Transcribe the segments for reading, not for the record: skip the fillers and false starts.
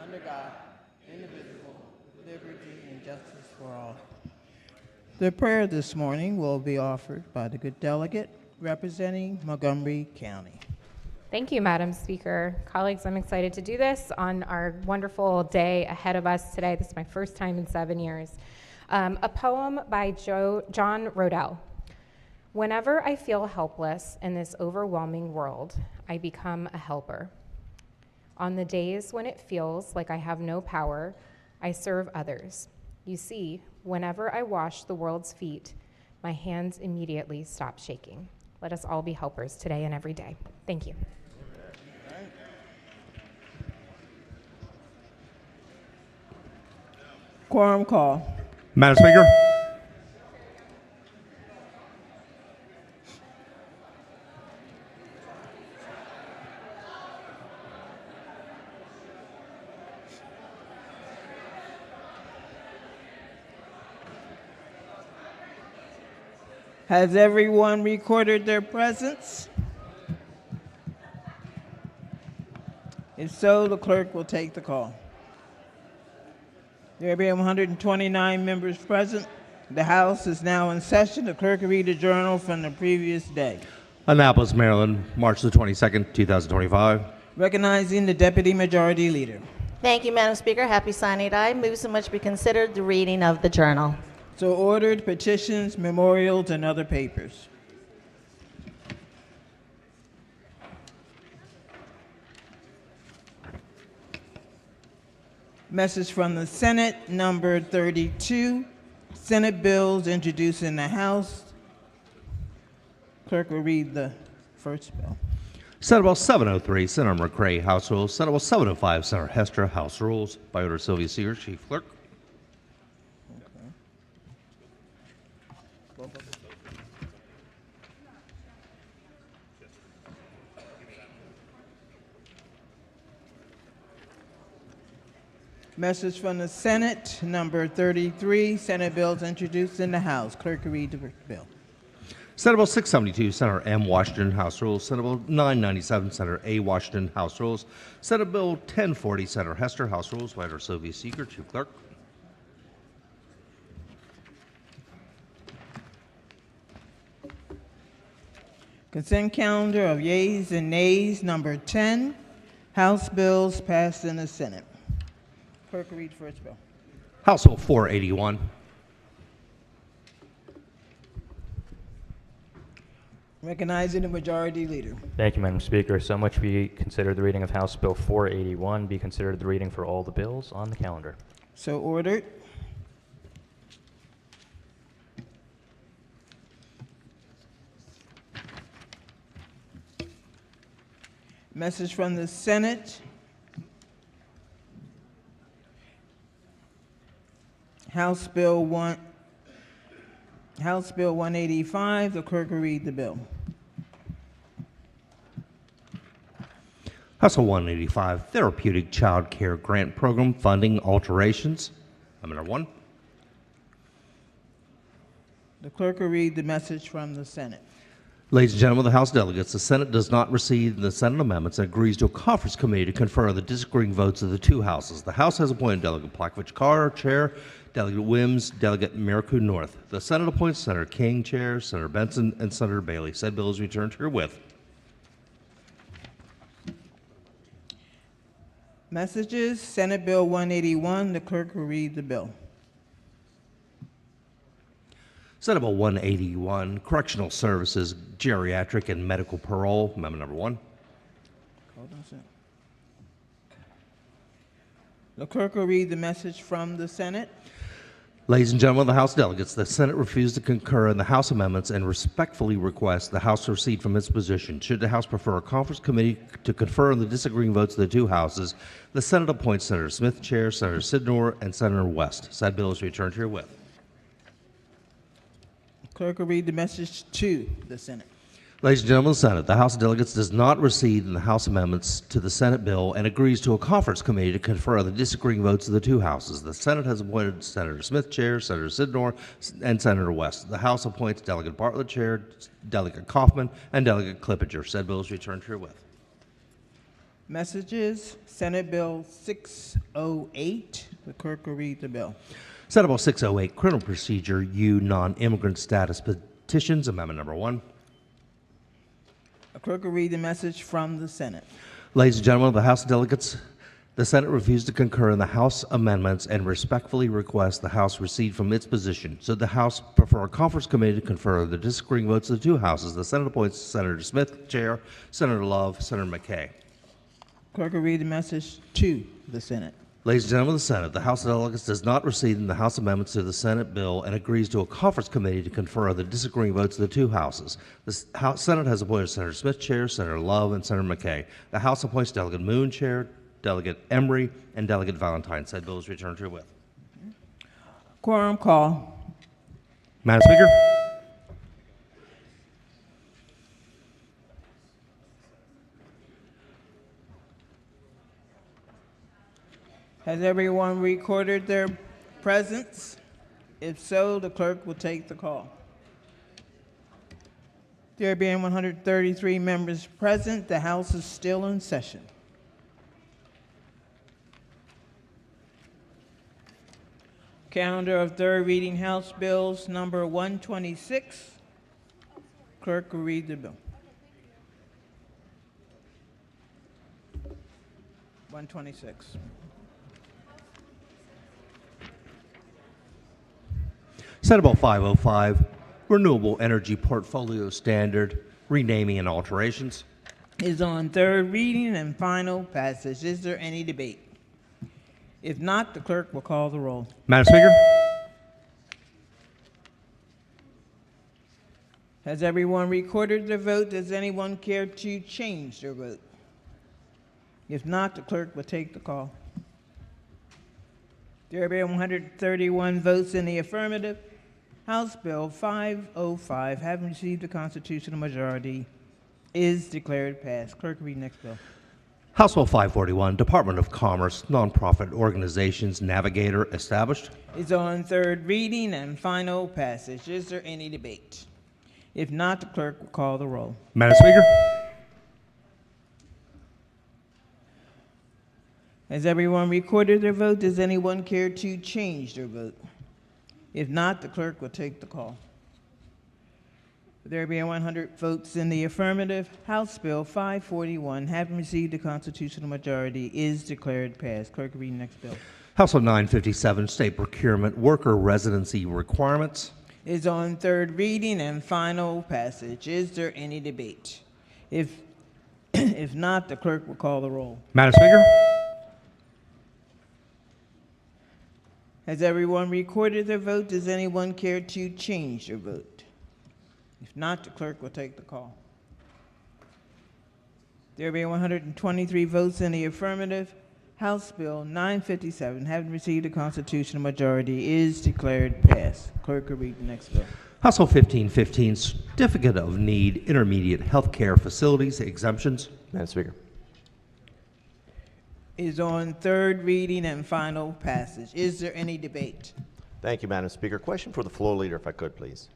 under God, indivisible, with liberty and justice for all. The prayer this morning will be offered by the good delegate representing Montgomery County. Thank you, Madam Speaker. Colleagues, I'm excited to do this on our wonderful day ahead of us today. This is my first time in 7 years. A poem by John Rodell. Whenever I feel helpless in this overwhelming world, I become a helper. On the days when it feels like I have no power, I serve others. You see, whenever I wash the world's feet, my hands immediately stop shaking. Let us all be helpers today and every day. Thank you. Quorum call. Madam Speaker. Has everyone recorded their presence? If so, the clerk will take the call. There being 129 members present, the House is now in session. The clerk will read the journal from the previous day. Annapolis, Maryland, March the 22nd, 2025. Recognizing the Deputy Majority Leader. Thank you, Madam Speaker. Happy signing day. Move so much be considered the reading of the journal. So ordered. Petitions, memorials, and other papers. Message from the Senate, number 32. Senate bills introduced in the House. Clerk will read the first bill. Senate Bill 703, Senator McCray, House Rules. Senate Bill 705, Senator Hester, House Rules. By order, Sylvia Seeger, Chief Clerk. Message from the Senate, number 33. Senate bills introduced in the House. Clerk will read the bill. Senate Bill 672, Senator M. Washington, House Rules. Senate Bill 997, Senator A. Washington, House Rules. Senate Bill 1040, Senator Hester, House Rules. By order, Sylvia Seeger, Chief Clerk. Consent calendar of yeas and nays, number 10. House bills passed in the Senate. Clerk will read the first bill. House Bill 481. Recognizing the Majority Leader. Thank you, Madam Speaker. So much be considered the reading of House Bill 481, be considered the reading for all the bills on the calendar. So ordered. Message from the Senate. House Bill 185. The clerk will read the bill. House Bill 185, Therapeutic Child Care Grant Program Funding Alterations. Amendment number 1. The clerk will read the message from the Senate. Ladies and gentlemen of the House delegates, the Senate does not receive the Senate amendments and agrees to a conference committee to confer the disagreeing votes of the two houses. The House has appointed Delegate Plakovich Carr, Chair, Delegate Wims, Delegate Miracle North. The Senate appoints Senator King, Chair, Senator Benson, and Senator Bailey. Said bill is returned herewith. Messages, Senate Bill 181. The clerk will read the bill. Senate Bill 181, Correctional Services, Geriatric and Medical Parole. Amendment number 1. Hold on a second. The clerk will read the message from the Senate. Ladies and gentlemen of the House delegates, the Senate refused to concur in the House amendments and respectfully requests the House to recede from its position. Should the House prefer a conference committee to confer on the disagreeing votes of the two houses, the Senate appoints Senator Smith, Chair, Senator Sidnor, and Senator West. Said bill is returned herewith. Clerk will read the message to the Senate. Ladies and gentlemen of the Senate, the House of Delegates does not recede in the House amendments to the Senate bill and agrees to a conference committee to confer on the disagreeing votes of the two houses. The Senate has appointed Senator Smith, Chair, Senator Sidnor, and Senator West. The House appoints Delegate Bartlett, Chair, Delegate Kaufman, and Delegate Klippinger. Said bill is returned herewith. Messages, Senate Bill 608. The clerk will read the bill. Senate Bill 608, Criminal Procedure U Non-Immigrant Status Petitions, Amendment Number 1. The clerk will read the message from the Senate. Ladies and gentlemen of the House of Delegates, the Senate refused to concur in the House amendments and respectfully requests the House recede from its position. So the House prefer a conference committee to confer the disagreeing votes of the two houses. The Senate appoints Senator Smith, Chair, Senator Love, Senator McKay. Clerk will read the message to the Senate. Ladies and gentlemen of the Senate, the House of Delegates does not recede in the House amendments to the Senate bill and agrees to a conference committee to confer the disagreeing votes of the two houses. The Senate has appointed Senator Smith, Chair, Senator Love, and Senator McKay. The House appoints Delegate Moon, Chair, Delegate Emery, and Delegate Valentine. Said bill is returned to your with. Quorum call. Madam Speaker. Has everyone recorded their presence? If so, the clerk will take the call. There being 133 members present, the House is still in session. Calendar of third reading House Bills number 126. Clerk will read the bill. 126. Senate Bill 505, Renewable Energy Portfolio Standard, renaming and alterations. Is on third reading and final passage. Is there any debate? If not, the clerk will call the roll. Madam Speaker. Has everyone recorded their vote? Does anyone care to change their vote? If not, the clerk will take the call. There being 131 votes in the affirmative, House Bill 505, having received a constitutional majority, is declared passed. Clerk, read next bill. House Bill 541, Department of Commerce, Nonprofit Organizations Navigator established. Is on third reading and final passage. Is there any debate? If not, the clerk will call the roll. Madam Speaker. Has everyone recorded their vote? Does anyone care to change their vote? If not, the clerk will take the call. There being 100 votes in the affirmative, House Bill 541, having received a constitutional majority, is declared passed. Clerk, read the next bill. House Bill 957, State Procurement Worker Residency Requirements. Is on third reading and final passage. Is there any debate? If not, the clerk will call the roll. Madam Speaker. Has everyone recorded their vote? Does anyone care to change their vote? If not, the clerk will take the call. There being 123 votes in the affirmative, House Bill 957, having received a constitutional majority, is declared passed. Clerk will read the next bill. House Bill 1515, Certificate of Need Intermediate Health Care Facilities exemptions. Madam Speaker. Is on third reading and final passage. Is there any debate? Thank you, Madam Speaker. Question for the floor leader, if I could, please.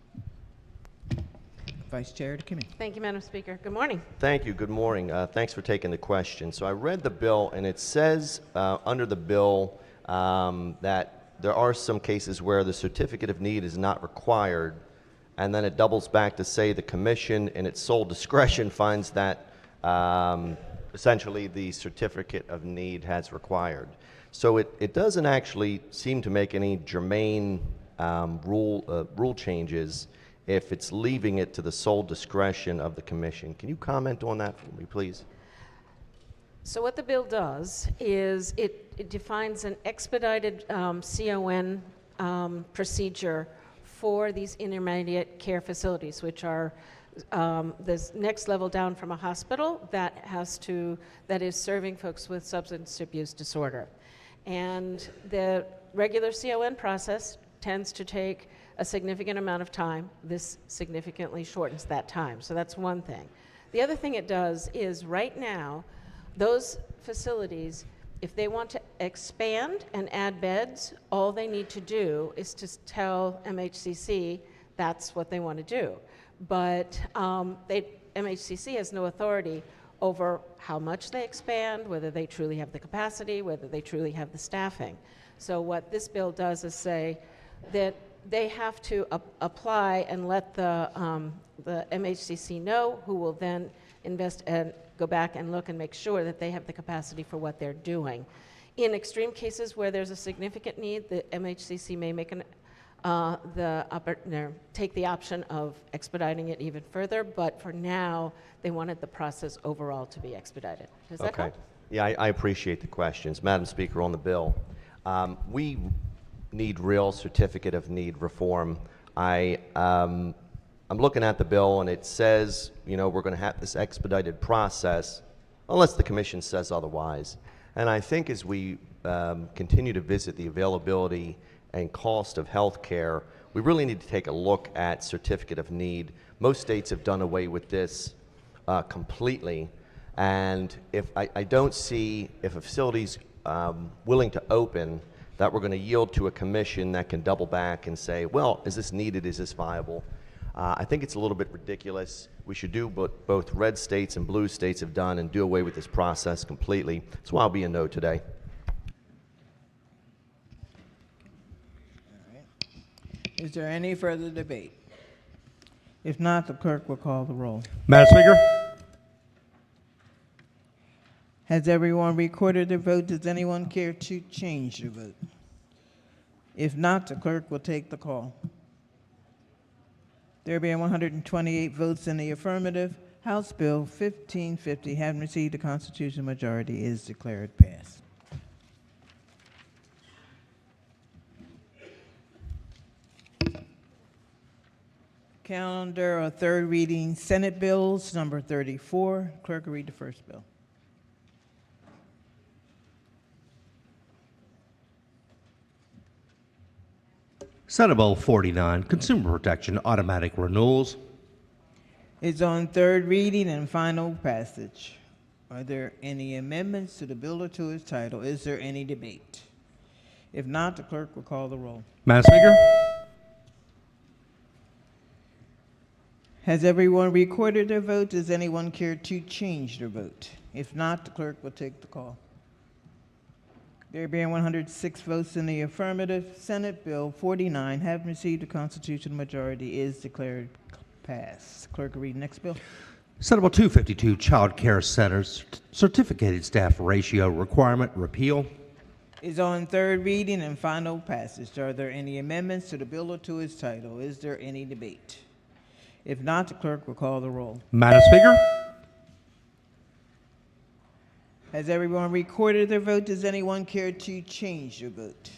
Vice Chair to committee. Thank you, Madam Speaker. Good morning. Thank you. Good morning. Thanks for taking the question. So I read the bill, and it says under the bill that there are some cases where the certificate of need is not required, and then it doubles back to say the commission, in its sole discretion, finds that essentially the certificate of need has required. So it doesn't actually seem to make any germane rule changes if it's leaving it to the sole discretion of the commission. Can you comment on that for me, please? So what the bill does is it defines an expedited CON procedure for these intermediate care facilities, which are this next level down from a hospital that is serving folks with substance abuse disorder. And the regular CON process tends to take a significant amount of time. This significantly shortens that time. So that's one thing. The other thing it does is right now, those facilities, if they want to expand and add beds, all they need to do is to tell MHCC that's what they want to do. But MHCC has no authority over how much they expand, whether they truly have the capacity, whether they truly have the staffing. So what this bill does is say that they have to apply and let the MHCC know, who will then invest and go back and look and make sure that they have the capacity for what they're doing. In extreme cases where there's a significant need, the MHCC may make take the option of expediting it even further, but for now, they wanted the process overall to be expedited. Does that help? Yeah, I appreciate the questions. Madam Speaker, on the bill, we need real certificate of need reform. I'm looking at the bill, and it says, you know, we're going to have this expedited process unless the commission says otherwise. And I think as we continue to visit the availability and cost of health care, we really need to take a look at certificate of need. Most states have done away with this completely. And if I don't see if a facility's willing to open, that we're going to yield to a commission that can double back and say, well, is this needed? Is this viable? I think it's a little bit ridiculous. We should do what both red states and blue states have done and do away with this process completely. That's why I'll be a no today. Is there any further debate? If not, the clerk will call the roll. Madam Speaker? Has everyone recorded their vote? Does anyone care to change their vote? If not, the clerk will take the call. There being 128 votes in the affirmative, House Bill 1550, having received a constitutional majority, is declared passed. Calendar of third reading Senate bills, number 34. Clerk will read the first bill. Senate Bill 49, Consumer Protection Automatic Renewals. It's on third reading and final passage. Are there any amendments to the bill or to its title? Is there any debate? If not, the clerk will call the roll. Madam Speaker? Has everyone recorded their vote? Does anyone care to change their vote? If not, the clerk will take the call. There being 106 votes in the affirmative, Senate Bill 49, having received a constitutional majority, is declared passed. Clerk will read the next bill. Senate Bill 252, Child Care Centers Certificated Staff Ratio Requirement Repeal. Is on third reading and final passage. Are there any amendments to the bill or to its title? Is there any debate? If not, the clerk will call the roll. Madam Speaker? Has everyone recorded their vote? Does anyone care to change their vote?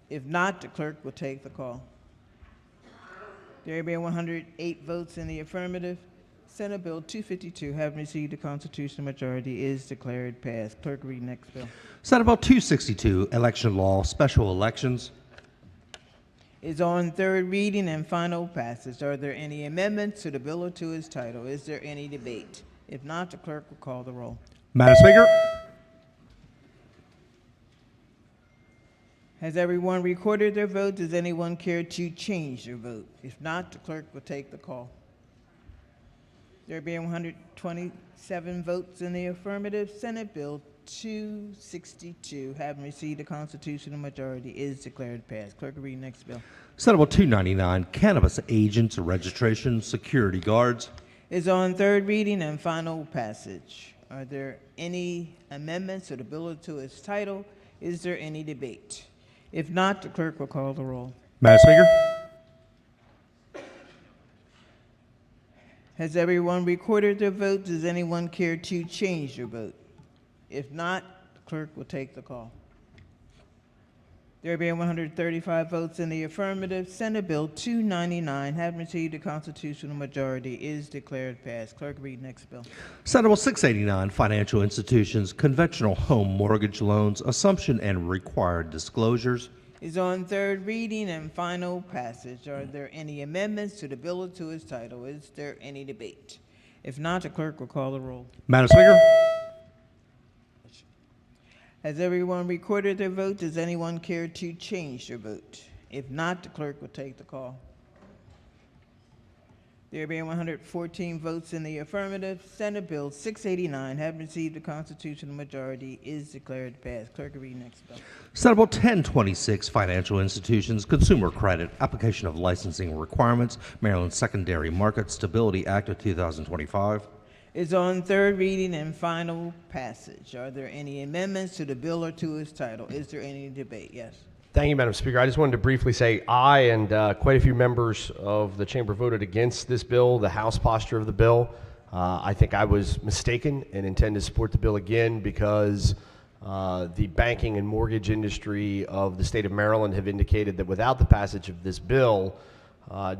If not, the clerk will take the call. There being 108 votes in the affirmative, Senate Bill 252, having received a constitutional majority, is declared passed. Clerk, read next bill. Senate Bill 262, Election Law, Special Elections. Is on third reading and final passage. Are there any amendments to the bill or to its title? Is there any debate? If not, the clerk will call the roll. Madam Speaker? Has everyone recorded their vote? Does anyone care to change their vote? If not, the clerk will take the call. There being 127 votes in the affirmative, Senate Bill 262, having received a constitutional majority, is declared passed. Clerk will read next bill. Senate Bill 299, Cannabis Agents Registration Security Guards. Is on third reading and final passage. Are there any amendments to the bill or to its title? Is there any debate? If not, the clerk will call the roll. Madam Speaker? Has everyone recorded their vote? Does anyone care to change their vote? If not, the clerk will take the call. There being 135 votes in the affirmative, Senate Bill 299, having received a constitutional majority, is declared passed. Clerk, read next bill. Senate Bill 689, Financial Institutions Conventional Home Mortgage Loans, Assumption and Required Disclosures. Is on third reading and final passage. Are there any amendments to the bill or to its title? Is there any debate? If not, the clerk will call the roll. Madam Speaker? Has everyone recorded their vote? Does anyone care to change their vote? If not, the clerk will take the call. There being 114 votes in the affirmative, Senate Bill 689, having received a constitutional majority, is declared passed. Clerk will read next bill. Senate Bill 1026, Financial Institutions, Consumer Credit, Application of Licensing Requirements, Maryland Secondary Market Stability Act of 2025. Is on third reading and final passage. Are there any amendments to the bill or to its title? Is there any debate? Yes. Thank you, Madam Speaker. I just wanted to briefly say I and quite a few members of the chamber voted against this bill, the House posture of the bill. I think I was mistaken and intend to support the bill again because the banking and mortgage industry of the state of Maryland have indicated that without the passage of this bill,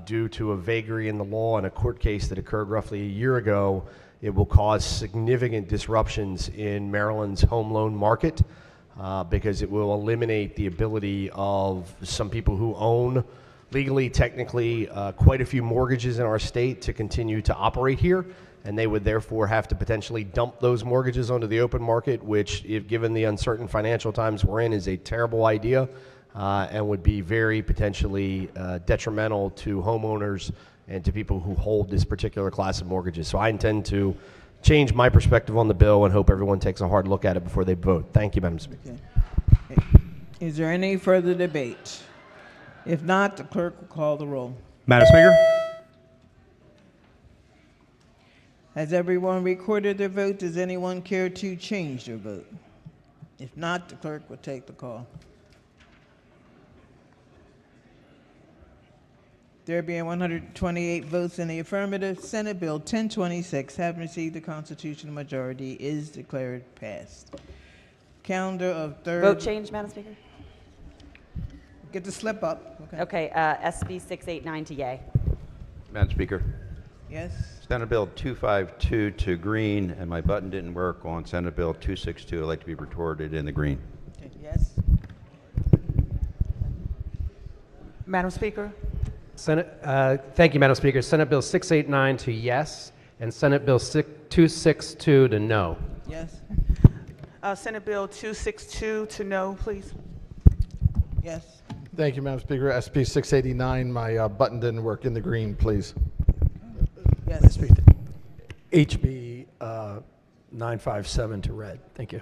due to a vagary in the law and a court case that occurred roughly a year ago, it will cause significant disruptions in Maryland's home loan market. Because it will eliminate the ability of some people who own legally, technically, quite a few mortgages in our state to continue to operate here, and they would therefore have to potentially dump those mortgages onto the open market, which, if given the uncertain financial times we're in, is a terrible idea and would be very potentially detrimental to homeowners and to people who hold this particular class of mortgages. So I intend to change my perspective on the bill and hope everyone takes a hard look at it before they vote. Thank you, Madam Speaker. Okay. Is there any further debate? If not, the clerk will call the roll. Madam Speaker? Has everyone recorded their vote? Does anyone care to change their vote? If not, the clerk will take the call. There being 128 votes in the affirmative, Senate Bill 1026, having received the constitutional majority, is declared passed. Calendar of third. Vote change, Madam Speaker? Get the slip up. Okay. Okay, SB 689 to yay. Madam Speaker, Yes. Senate Bill 252 to green, and my button didn't work on Senate Bill 262. I'd like to be recorded in the green. Okay. Yes. Madam Speaker? Thank you, Madam Speaker. Senate Bill 689 to yes, and Senate Bill 262 to no. Yes. Senate Bill 262 to no, please. Yes. Thank you, Madam Speaker. SB 689, my button didn't work in the green, please. Yes. HB 957 to red. Thank you.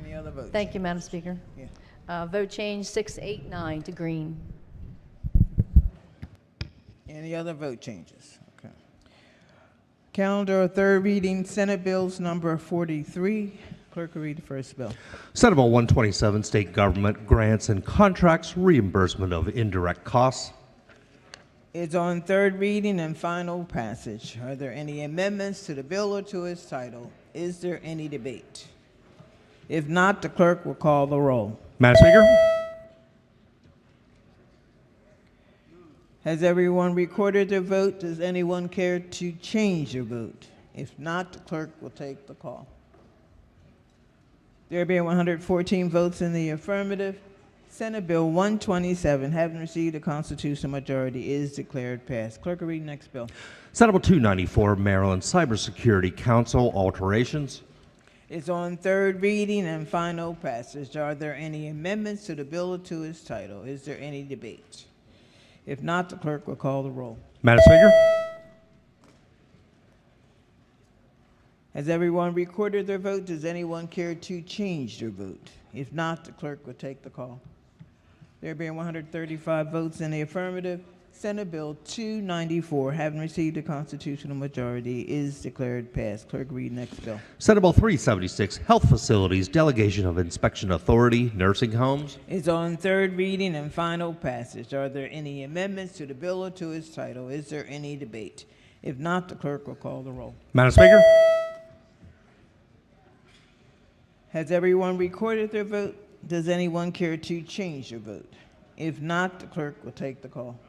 Any other votes? Thank you, Madam Speaker. Yeah. Vote change 689 to green. Any other vote changes? Okay. Calendar of third reading, Senate Bills number 43. Clerk will read the first bill. Senate Bill 127, State Government Grants and Contracts, Reimbursement of Indirect Costs. It's on third reading and final passage. Are there any amendments to the bill or to its title? Is there any debate? If not, the clerk will call the roll. Madam Speaker? Has everyone recorded their vote? Does anyone care to change their vote? If not, the clerk will take the call. There being 114 votes in the affirmative, Senate Bill 127, having received a constitutional majority, is declared passed. Clerk will read the next bill. Senate Bill 294, Maryland Cybersecurity Council alterations. It's on third reading and final passage. Are there any amendments to the bill or to its title? Is there any debate? If not, the clerk will call the roll. Madam Speaker? Has everyone recorded their vote? Does anyone care to change their vote? If not, the clerk will take the call. There being 135 votes in the affirmative, Senate Bill 294, having received a constitutional majority, is declared passed. Clerk, read next bill. Senate Bill 376, Health Facilities, Delegation of Inspection Authority, Nursing Homes. Is on third reading and final passage. Are there any amendments to the bill or to its title? Is there any debate? If not, the clerk will call the roll. Madam Speaker? Has everyone recorded their vote? Does anyone care to change their vote? If not, the clerk will take the call.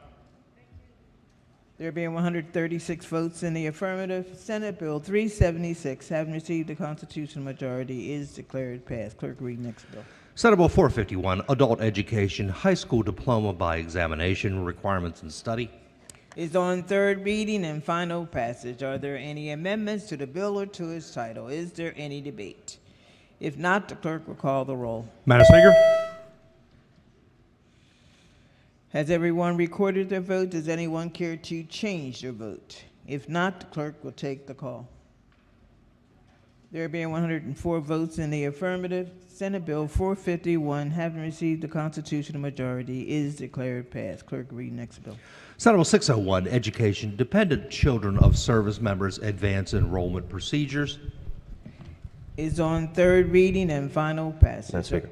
There being 136 votes in the affirmative, Senate Bill 376, having received a constitutional majority, is declared passed. Clerk, read next bill. Senate Bill 451, Adult Education, High School Diploma by Examination, Requirements and Study. Is on third reading and final passage. Are there any amendments to the bill or to its title? Is there any debate? If not, the clerk will call the roll. Madam Speaker? Has everyone recorded their vote? Does anyone care to change their vote? If not, the clerk will take the call. There being 104 votes in the affirmative, Senate Bill 451, having received the constitutional majority, is declared passed. Clerk, read next bill. Senate Bill 601, Education, Dependent Children of Service Members Advance Enrollment Procedures. Is on third reading and final passage. Madam Speaker.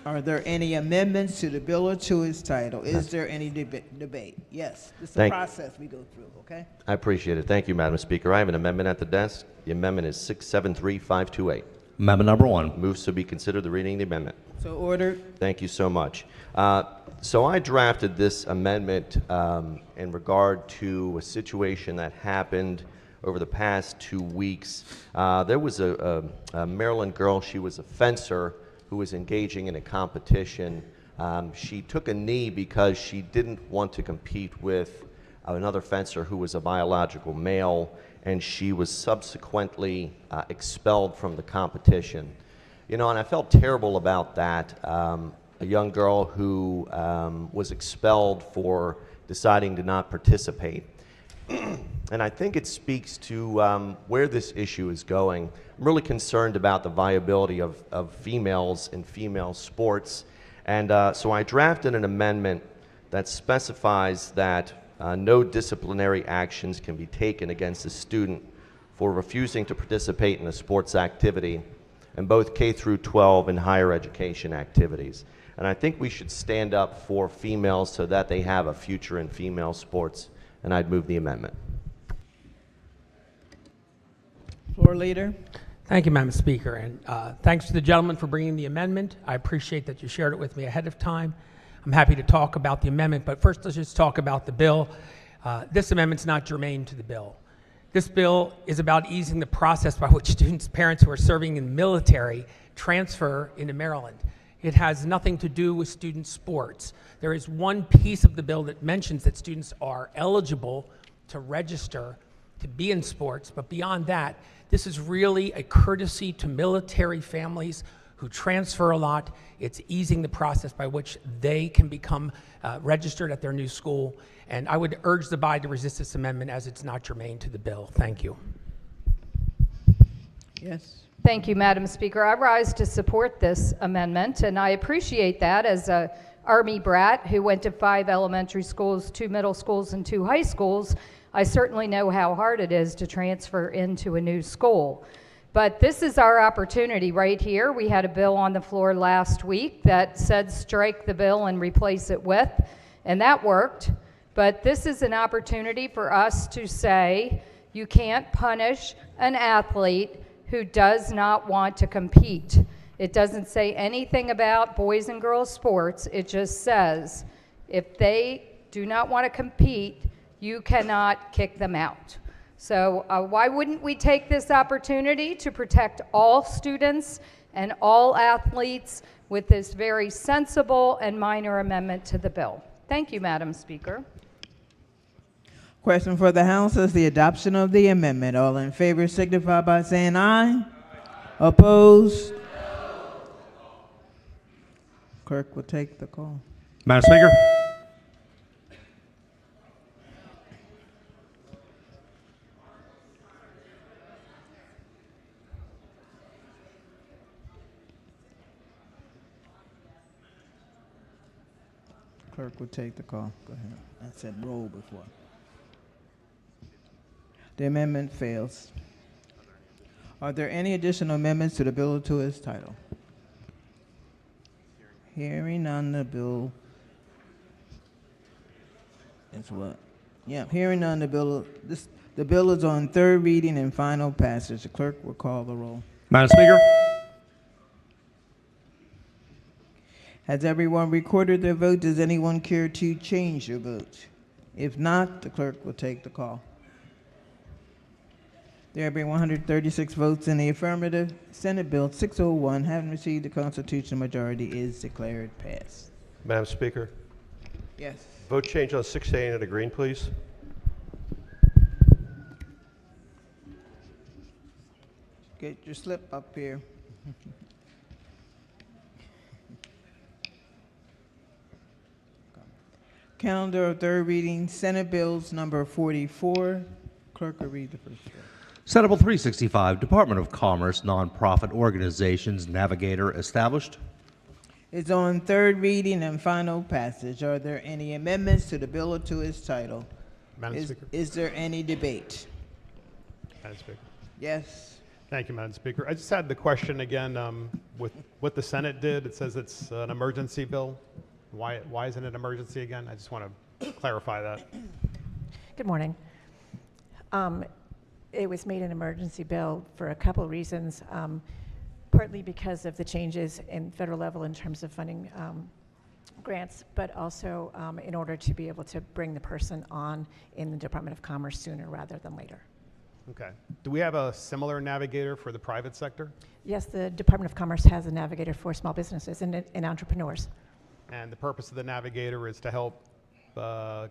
Are there any amendments to the bill or to its title? Is there any debate? Yes. This is the process we go through, okay? I appreciate it. Thank you, Madam Speaker. I have an amendment at the desk. The amendment is 673528. Amendment number 1. Moves to be considered the reading of the amendment. So ordered. Thank you so much. So I drafted this amendment in regard to a situation that happened over the past 2 weeks. There was a Maryland girl. She was a fencer who was engaging in a competition. She took a knee because she didn't want to compete with another fencer who was a biological male, and she was subsequently expelled from the competition. You know, and I felt terrible about that. A young girl who was expelled for deciding to not participate. And I think it speaks to where this issue is going. I'm really concerned about the viability of females in female sports. And so I drafted an amendment that specifies that no disciplinary actions can be taken against a student for refusing to participate in a sports activity in both K through 12 and higher education activities. And I think we should stand up for females so that they have a future in female sports. And I'd move the amendment. Floor leader. Thank you, Madam Speaker, and thanks to the gentleman for bringing the amendment. I appreciate that you shared it with me ahead of time. I'm happy to talk about the amendment, but first let's just talk about the bill. This amendment's not germane to the bill. This bill is about easing the process by which students' parents who are serving in the military transfer into Maryland. It has nothing to do with student sports. There is one piece of the bill that mentions that students are eligible to register to be in sports, but beyond that, this is really a courtesy to military families who transfer a lot. It's easing the process by which they can become registered at their new school. And I would urge the body to resist this amendment as it's not germane to the bill. Thank you. Yes. Thank you, Madam Speaker. I rise to support this amendment, and I appreciate that as a Army brat who went to 5 elementary schools, 2 middle schools, and 2 high schools. I certainly know how hard it is to transfer into a new school. But this is our opportunity right here. We had a bill on the floor last week that said strike the bill and replace it with, and that worked. But this is an opportunity for us to say you can't punish an athlete who does not want to compete. It doesn't say anything about boys and girls sports. It just says if they do not want to compete, you cannot kick them out. So why wouldn't we take this opportunity to protect all students and all athletes with this very sensible and minor amendment to the bill? Thank you, Madam Speaker. Question for the House is the adoption of the amendment. All in favor signify by saying aye. Opposed? Clerk will take the call. Madam Speaker. Clerk will take the call. Go ahead. I said roll before. The amendment fails. Are there any additional amendments to the bill or to its title? Hearing none, the bill is what? Yeah, hearing none, the bill is on third reading and final passage. The clerk will call the roll. Madam Speaker. Has everyone recorded their vote? Does anyone care to change their vote? If not, the clerk will take the call. There have been 136 votes in the affirmative. Senate Bill 601, having received the constitutional majority, is declared passed. Madam Speaker. Yes. Vote change on 6A into green, please. Get your slip up here. Calendar of third reading, Senate Bills number 44. Clerk will read the first bill. Senate Bill 365, Department of Commerce, Nonprofit Organizations, Navigator established. Is on third reading and final passage. Are there any amendments to the bill or to its title? Madam Speaker. Is there any debate? Madam Speaker. Yes. Thank you, Madam Speaker. I just had the question again with what the Senate did. It says it's an emergency bill. Why isn't it an emergency again? I just want to clarify that. Good morning. It was made an emergency bill for a couple reasons, partly because of the changes in federal level in terms of funding grants, but also in order to be able to bring the person on in the Department of Commerce sooner rather than later. Okay. Do we have a similar navigator for the private sector? Yes, the Department of Commerce has a navigator for small businesses and entrepreneurs. And the purpose of the navigator is to help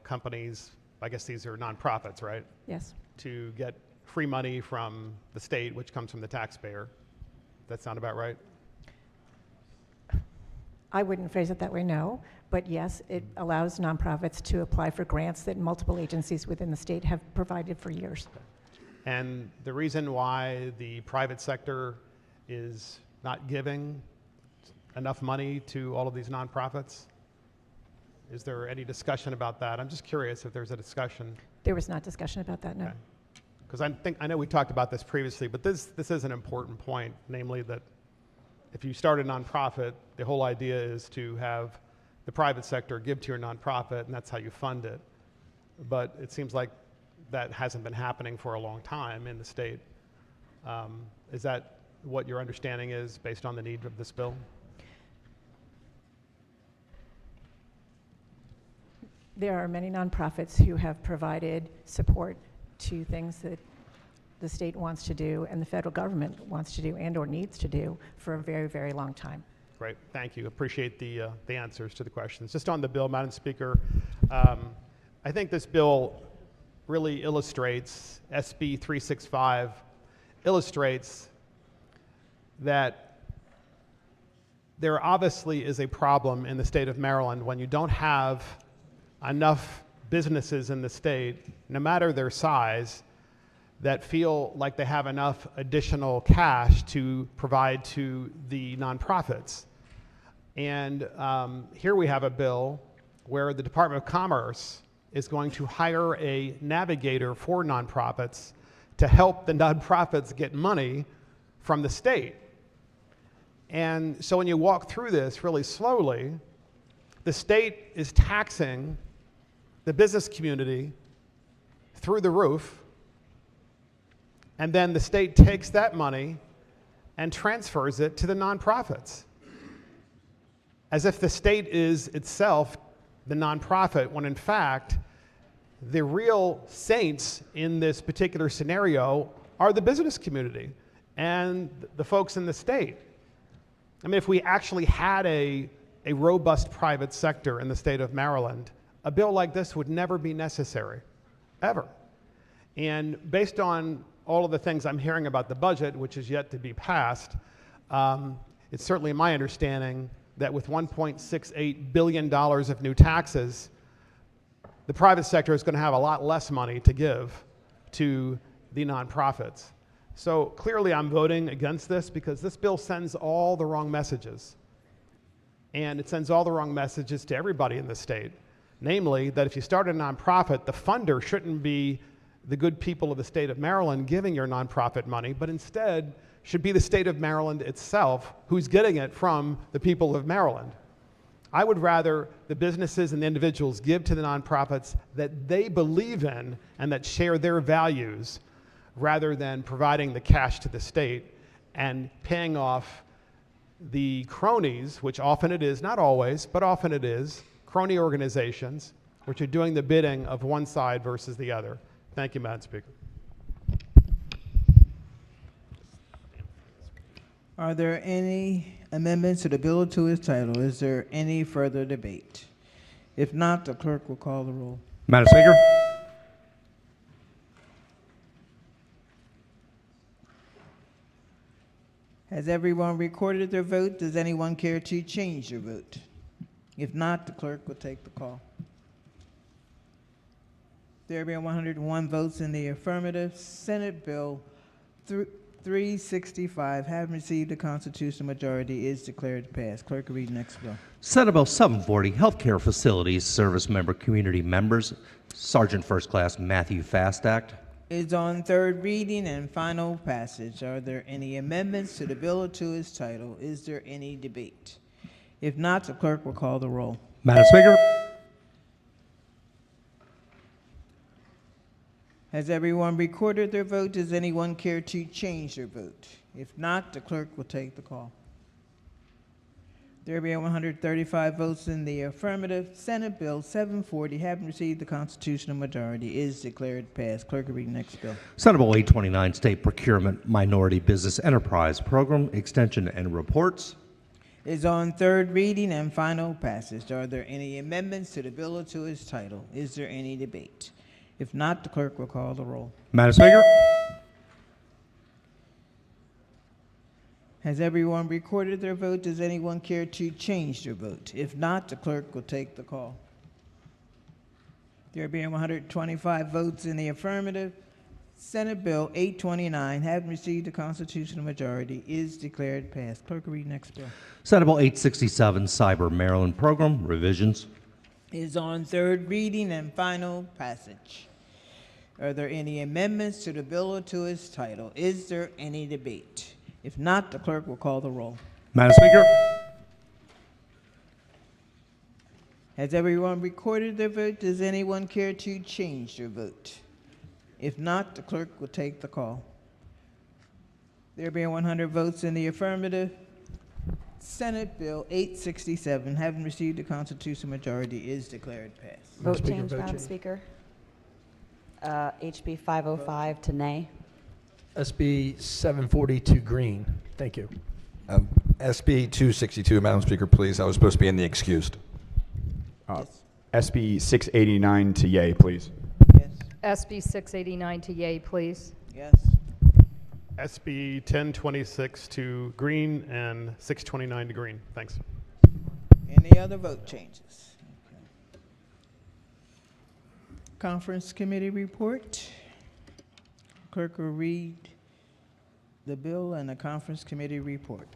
companies, I guess these are nonprofits, right? Yes. To get free money from the state, which comes from the taxpayer. That sound about right? I wouldn't phrase it that way, no. But yes, it allows nonprofits to apply for grants that multiple agencies within the state have provided for years. And the reason why the private sector is not giving enough money to all of these nonprofits? Is there any discussion about that? I'm just curious if there's a discussion. There was not discussion about that, no. Because I know we talked about this previously, but this is an important point, namely that if you start a nonprofit, the whole idea is to have the private sector give to your nonprofit, and that's how you fund it. But it seems like that hasn't been happening for a long time in the state. Is that what your understanding is based on the need of this bill? There are many nonprofits who have provided support to things that the state wants to do and the federal government wants to do and or needs to do for a very, very long time. Great, thank you. Appreciate the answers to the questions. Just on the bill, Madam Speaker, I think this bill really illustrates, SB 365 illustrates that there obviously is a problem in the state of Maryland when you don't have enough businesses in the state, no matter their size, that feel like they have enough additional cash to provide to the nonprofits. And here we have a bill where the Department of Commerce is going to hire a navigator for nonprofits to help the nonprofits get money from the state. And so when you walk through this really slowly, the state is taxing the business community through the roof, and then the state takes that money and transfers it to the nonprofits, as if the state is itself the nonprofit, when in fact, the real saints in this particular scenario are the business community and the folks in the state. I mean, if we actually had a robust private sector in the state of Maryland, a bill like this would never be necessary, ever. And based on all of the things I'm hearing about the budget, which is yet to be passed, it's certainly my understanding that with $1.68 billion of new taxes, the private sector is going to have a lot less money to give to the nonprofits. So clearly I'm voting against this because this bill sends all the wrong messages. And it sends all the wrong messages to everybody in the state. Namely, that if you start a nonprofit, the funder shouldn't be the good people of the state of Maryland giving your nonprofit money, but instead should be the state of Maryland itself who's getting it from the people of Maryland. I would rather the businesses and the individuals give to the nonprofits that they believe in and that share their values rather than providing the cash to the state and paying off the cronies, which often it is, not always, but often it is, crony organizations, which are doing the bidding of one side versus the other. Thank you, Madam Speaker. Are there any amendments to the bill or to its title? Is there any further debate? If not, the clerk will call the roll. Madam Speaker. Has everyone recorded their vote? Does anyone care to change their vote? If not, the clerk will take the call. There being 101 votes in the affirmative, Senate Bill 365, having received a constitutional majority, is declared passed. Clerk will read next bill. Senate Bill 740, Healthcare Facilities, Service Member Community Members, Sergeant First Class Matthew Fast Act. Is on third reading and final passage. Are there any amendments to the bill or to its title? Is there any debate? If not, the clerk will call the roll. Madam Speaker. Has everyone recorded their vote? Does anyone care to change their vote? If not, the clerk will take the call. There being 135 votes in the affirmative, Senate Bill 740, having received the constitutional majority, is declared passed. Clerk will read the next bill. Senate Bill 829, State Procurement Minority Business Enterprise Program, Extension and Reports. Is on third reading and final passage. Are there any amendments to the bill or to its title? Is there any debate? If not, the clerk will call the roll. Madam Speaker. Has everyone recorded their vote? Does anyone care to change their vote? If not, the clerk will take the call. There being 125 votes in the affirmative, Senate Bill 829, having received a constitutional majority, is declared passed. Clerk will read next bill. Senate Bill 867, Cyber Maryland Program, Revisions. Is on third reading and final passage. Are there any amendments to the bill or to its title? Is there any debate? If not, the clerk will call the roll. Madam Speaker. Has everyone recorded their vote? Does anyone care to change their vote? If not, the clerk will take the call. There being 100 votes in the affirmative, Senate Bill 867, having received a constitutional majority, is declared passed. Vote change, Madam Speaker. HB 505 to nay. SB 740 to green. Thank you. SB 262, Madam Speaker, please. I was supposed to be in the excused. SB 689 to yay, please. SB 689 to yay, please. Yes. SB 1026 to green and 629 to green. Thanks. Any other vote changes? Okay. Conference committee report. Clerk will read the bill and the conference committee report.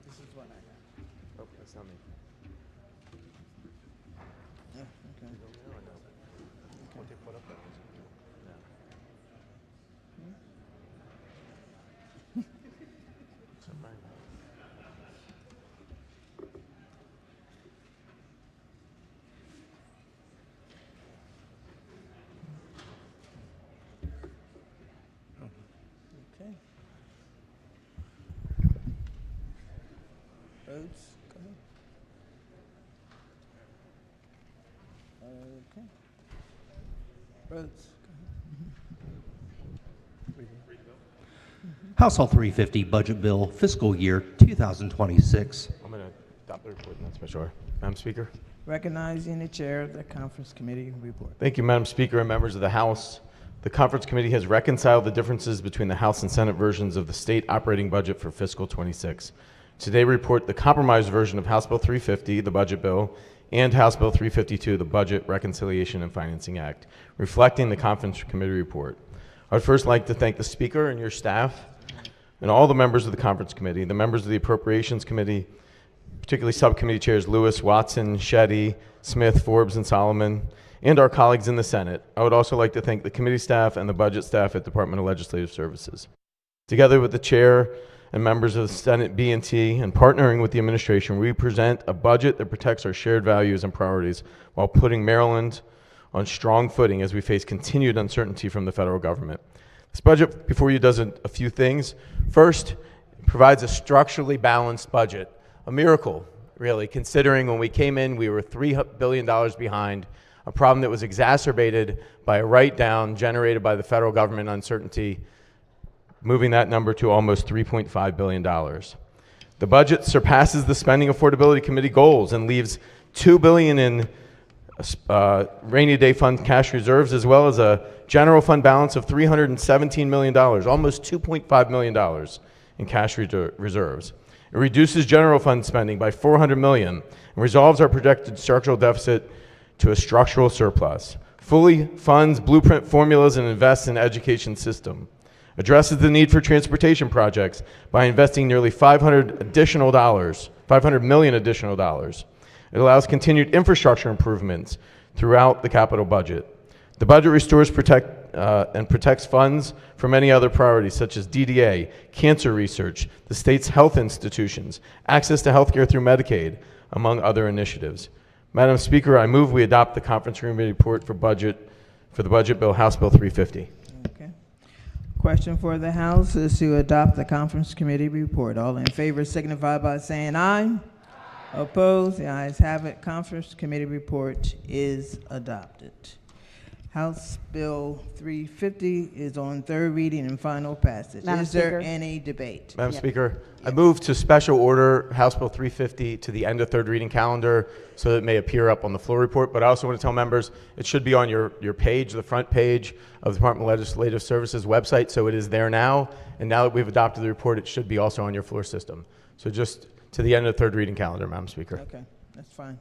This is what I got. Oh, that's not me. Yeah, okay. What they put up there? Okay. Votes. Go ahead. Okay. Votes. House Bill 350, Budget Bill, Fiscal Year 2026. I'm going to adopt the report and that's my sure. Madam Speaker. Recognizing the chair of the conference committee report. Thank you, Madam Speaker and members of the House. The Conference Committee has reconciled the differences between the House and Senate versions of the state operating budget for fiscal 26. Today we report the compromised version of House Bill 350, the Budget Bill, and House Bill 352, the Budget Reconciliation and Financing Act, reflecting the Conference Committee report. I would first like to thank the Speaker and your staff and all the members of the Conference Committee, the members of the Appropriations Committee, particularly Subcommittee Chairs Lewis, Watson, Shetty, Smith, Forbes, and Solomon, and our colleagues in the Senate. I would also like to thank the committee staff and the budget staff at Department of Legislative Services. Together with the chair and members of the Senate B&T and partnering with the administration, we present a budget that protects our shared values and priorities while putting Maryland on strong footing as we face continued uncertainty from the federal government. This budget before you does a few things. First, it provides a structurally balanced budget, a miracle, really, considering when we came in, we were $3 billion behind, a problem that was exacerbated by a write-down generated by the federal government uncertainty, moving that number to almost $3.5 billion. The budget surpasses the Spending Affordability Committee goals and leaves $2 billion in rainy day fund cash reserves, as well as a general fund balance of $317 million, almost $2.5 million in cash reserves. It reduces general fund spending by $400 million and resolves our projected structural deficit to a structural surplus. Fully funds blueprint formulas and invests in education system. Addresses the need for transportation projects by investing nearly $500 million additional dollars. It allows continued infrastructure improvements throughout the capital budget. The budget restores and protects funds for many other priorities such as DDA, cancer research, the state's health institutions, access to health care through Medicaid, among other initiatives. Madam Speaker, I move we adopt the conference committee report for the budget bill, House Bill 350. Okay. Question for the House is to adopt the conference committee report. All in favor signify by saying aye. Opposed? The ayes have it. Conference committee report is adopted. House Bill 350 is on third reading and final passage. Madam Is there Speaker. any debate? Madam Speaker, I move to special order House Bill 350 to the end of third reading calendar so that it may appear up on the floor report. But I also want to tell members it should be on your page, the front page of the Department of Legislative Services website. So it is there now. And now that we've adopted the report, it should be also on your floor system. So just to the end of the third reading calendar, Madam Speaker. Okay, that's fine.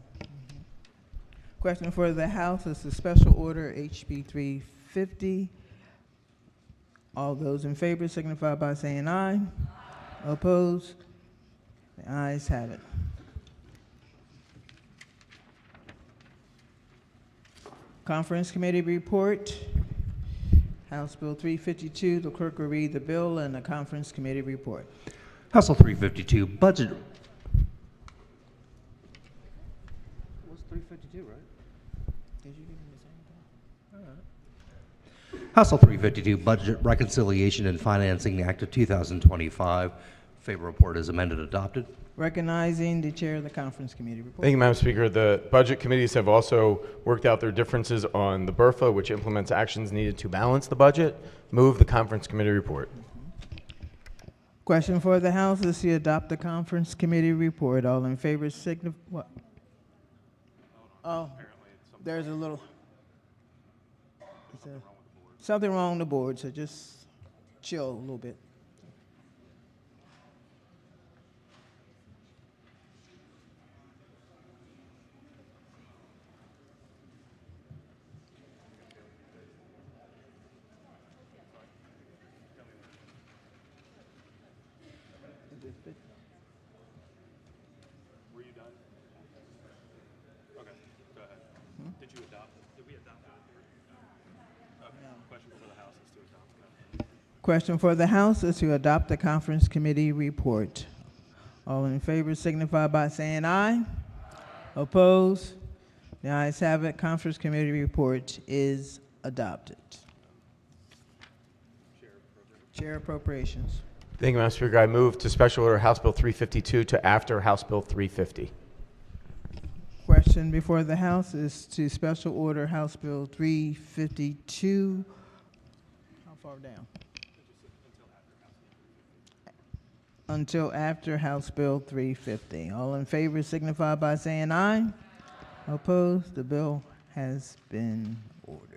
Question for the House is the special order HB 350. All those in favor signify by saying aye. Opposed? The ayes have it. Conference committee report. House Bill 352. The clerk will read the bill and the conference committee report. House Bill 352, budget. Was 352, right? Did you give me the same time? All right. House Bill 352, Budget Reconciliation and Financing Act of 2025. Favor report is amended, adopted. Recognizing the chair of the conference committee report. Thank you, Madam Speaker. The budget committees have also worked out their differences on the BRFA, which implements actions needed to balance the budget. Move the conference committee report. Question for the House is to adopt the conference committee report. All in favor signify. What? Oh, there's a little. Something wrong with the board, so just chill a little bit. Were you done? Okay, go ahead. Did we adopt it? Question for the House is to adopt it. Question for the House is to adopt the conference committee report. All in favor signify by saying aye. Opposed? The ayes have it. Conference committee report is adopted. Chair appropriations. Thank you, Madam Speaker. I move to special order House Bill 352 to after House Bill 350. Question before the House is to special order House Bill 352. How far down? Until after House Bill 350. All in favor signify by saying aye. Opposed? The bill has been ordered.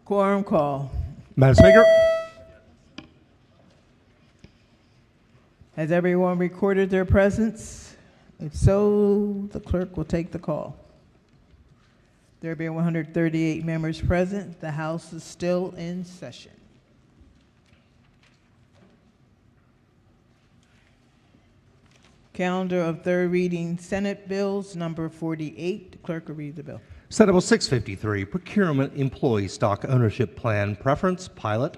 Quorum call. Madam Speaker. Has everyone recorded their presence? If so, the clerk will take the call. There being 138 members present, the House is still in session. Calendar of third reading Senate bills, number 48. The clerk will read the bill. Senate Bill 653, Procurement Employee Stock Ownership Plan Preference Pilot.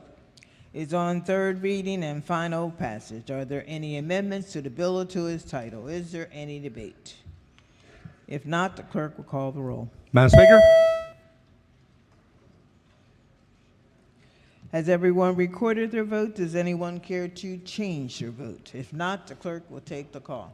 Is on third reading and final passage. Are there any amendments to the bill or to its title? Is there any debate? If not, the clerk will call the roll. Madam Speaker. Has everyone recorded their vote? Does anyone care to change their vote? If not, the clerk will take the call.